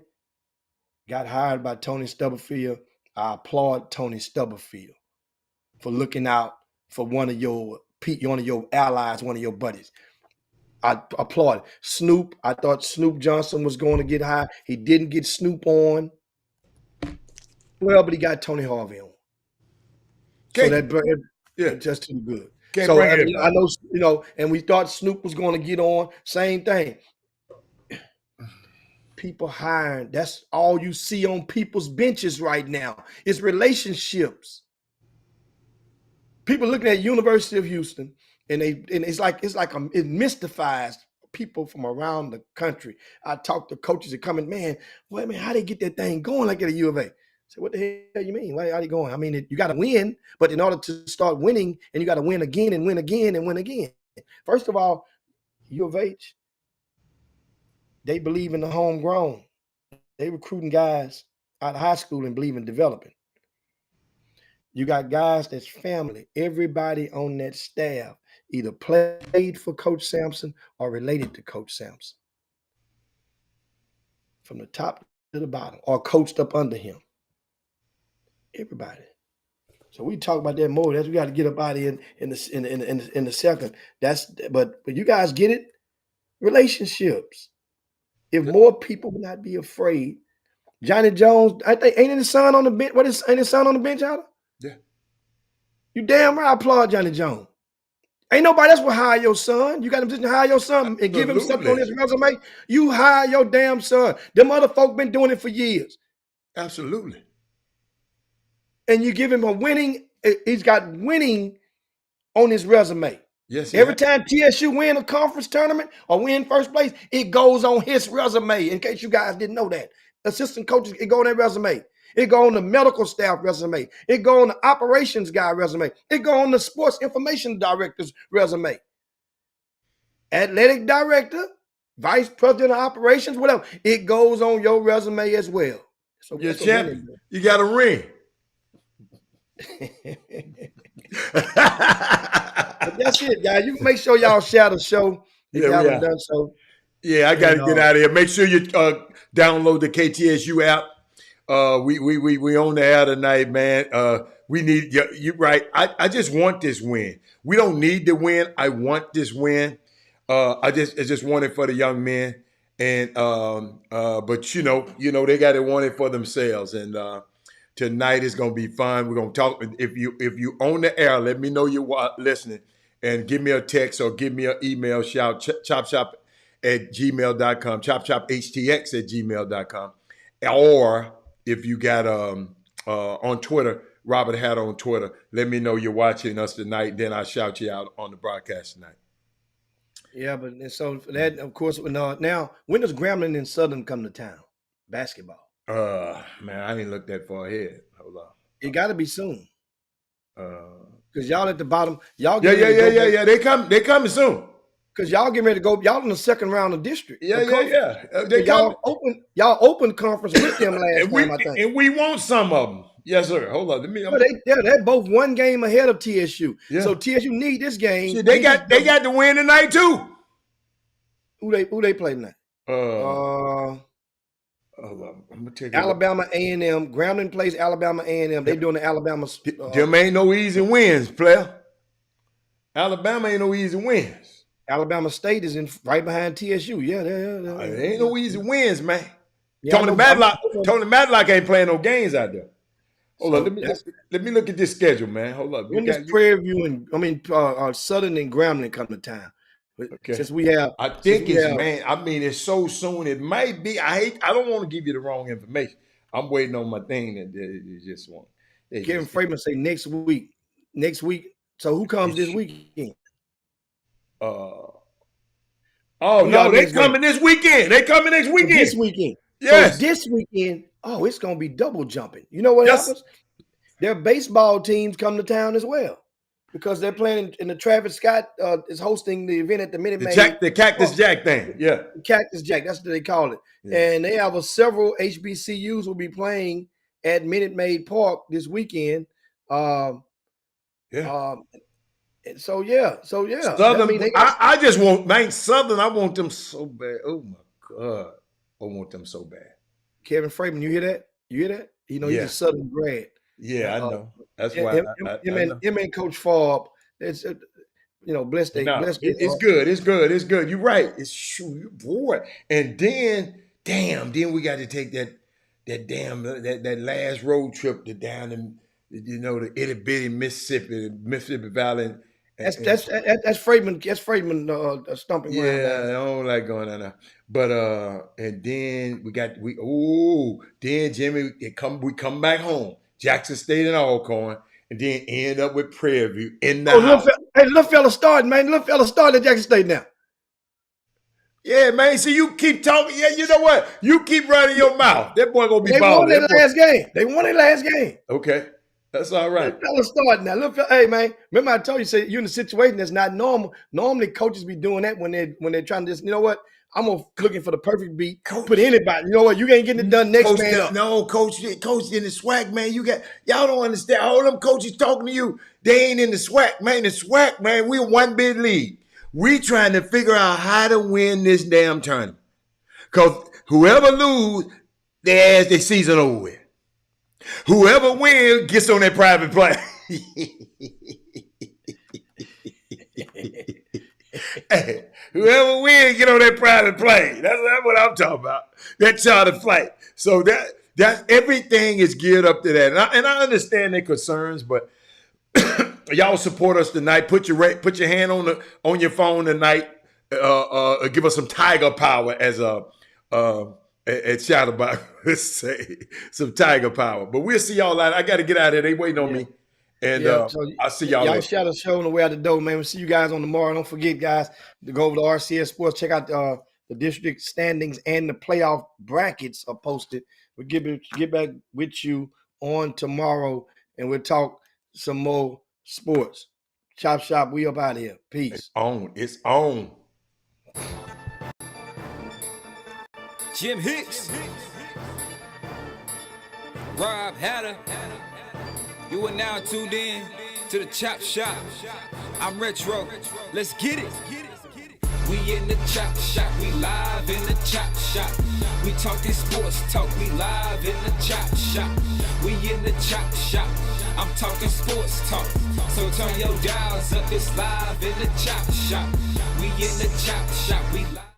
got hired by Tony Stubblefield. I applaud Tony Stubblefield for looking out for one of your allies, one of your buddies. I applaud Snoop. I thought Snoop Johnson was going to get hired. He didn't get Snoop on. Well, but he got Tony Harvey on. So that just too good. So I know, and we thought Snoop was going to get on. Same thing. People hiring, that's all you see on people's benches right now is relationships. People looking at University of Houston, and it mystifies people from around the country. I talk to coaches that come in, man, how they get that thing going like at a U of A? So what the hell you mean? Why are you going? I mean, you got to win, but in order to start winning, and you got to win again and win again and win again. First of all, U of H, they believe in the homegrown. They recruiting guys out of high school and believe in developing. You got guys that's family. Everybody on that staff either played for Coach Sampson or related to Coach Sampson. From the top to the bottom, or coached up under him. Everybody. So we talk about that more. We got to get up out of here in the second. But you guys get it? Relationships. If more people would not be afraid. Johnny Jones, I think, ain't his son on the bench? Ain't his son on the bench, Adam? Yeah. You damn right. I applaud Johnny Jones. Ain't nobody else will hire your son. You got him to hire your son and give him something on his resume. You hire your damn son. Them other folk been doing it for years. Absolutely. And you give him a winning. He's got winning on his resume. Yes. Every time TSU win a conference tournament or win first place, it goes on his resume. In case you guys didn't know that, assistant coaches, it go on their resume. It go on the medical staff resume. It go on the operations guy resume. It go on the sports information director's resume. Athletic director, vice president of operations, whatever. It goes on your resume as well. So You're a that's what winning champion. You got a ring. does. But that's it, guys. You make sure y'all share the show if Yeah, you we haven't are. done so. Yeah, I got And to get out of here. Make sure you download the KTSU app. We on the air tonight, man. We need you right. I just want this win. We don't need the win. I want this win. I just want it for the young men. And but they got to want it for themselves. And tonight is gonna be fun. We're gonna talk. If you on the air, let me know you're listening, and give me a text or give me an email. Shout chopshop at gmail.com, chopshophtx at gmail.com. Or if you got on Twitter, Robert Hatter on Twitter, let me know you're watching us tonight. Then I'll shout you out on the broadcast tonight. yeah, but and so for that, of course, now when does Grambling and Southern come to town? Basketball. Man, I didn't look that far ahead. Hold on. It got to be soon Uh, because y'all at the bottom. Y'all yeah. They coming soon. Because y'all getting ready to go. Y'all in the second round of district. Yeah. They y'all coming. open conference with them last and we time, I think. and we want some of them. Yes, sir. Hold on. Let me. They're both one game ahead of TSU. Yeah. So TSU need this game. See, they got the win tonight too. Who they play tonight? Hold on. I'm gonna take Alabama A&M. Grambling plays Alabama A&M. They doing the Alabama. Them ain't no easy wins, player. Alabama ain't no easy wins. Alabama State is in right behind TSU. Yeah. There ain't no easy wins, man. Yeah, Tony Matlock ain't playing no games out there. Hold on, let me look at this schedule, man. Hold up. When does Prairie View and Southern and Grambling come to town? Okay. Since we have, I think man. I mean, it's so soon. It might be. I don't want to give you the wrong information. I'm waiting on my thing that they just want. Kevin Freeman say next week. Next week. So who comes this weekend? No, they coming this weekend. They coming next weekend. This weekend. Yes. So this weekend, it's gonna be double jumping. You know what happens? Their baseball teams come to town as well. Because they're playing in the Travis Scott is hosting the event at the Minute Maid. The Cactus Jack thing. Yeah. Cactus Jack, that's what they call it. Yeah. And they have several HBCUs will be playing at Minute Maid Park this weekend. So yeah. Southern, I just want Southern. I want them so bad. Oh my God, I want them so bad. Kevin Freeman, you hear that? He's a Southern grad. Yeah, I know. That's why him and Coach Farb. It's blessed. It's good. It's good. You're right. It's boy. And then we got to take that last road trip to down in the itty bitty Mississippi Valley. That's Freeman. That's Freeman stomping ground. Yeah, I don't like going down there. But and then then Jimmy, we come back home. Jackson State and Alcorn, and then end up with Prairie View in the house. Little fella starting, man. Little fella starting at Jackson State now. Yeah, man. See, you keep talking. Yeah, you know what? You keep running your mouth. That boy gonna be balling. They won their last game. Okay. That's all right. Little fella starting now. Hey, man. Remember I told you, you're in a situation that's not normal. Normally, coaches be doing that when they're trying to just, you know what? I'm looking for the perfect beat. Coach, put anybody. You know what? You ain't getting it done next coach, man up. No, coach in the SWAC, man. Y'all don't understand. All them coaches talking to you, they ain't in the SWAC, man. The SWAC, man, we're one big league. We trying to figure out how to win this damn tournament. Because whoever lose, their season over with. Whoever wins gets on that private play. Hey, whoever wins, get on that private plane. That's what I'm talking about. That charter flight. So that everything is geared up to that. And I understand their concerns, but y'all support us tonight. Put your hand on your phone tonight. Give us some tiger power as at Shadowbox. Let's say some tiger power. But we'll see y'all later. I got to get out of here. They waiting on me. And I'll see y'all later. Y'all shout out show on the way out the door, man. We'll see you guys on tomorrow. Don't forget, guys, to go over to RCS Sports. Check out the district standings and the playoff brackets are posted. We'll get back with you on tomorrow, and we'll talk some more sports. Chop Shop, we up out of here. Peace. It's on. Jim Hicks, Rob Hatter. You are now tuned in to the Chop Shop. I'm Retro. Let's get it. We in the Chop Shop. We live in the Chop Shop. We talking sports talk. We live in the Chop Shop. We in the Chop Shop. I'm talking sports talk. So turn your dials up. It's live in the Chop Shop. We in the Chop Shop. We live.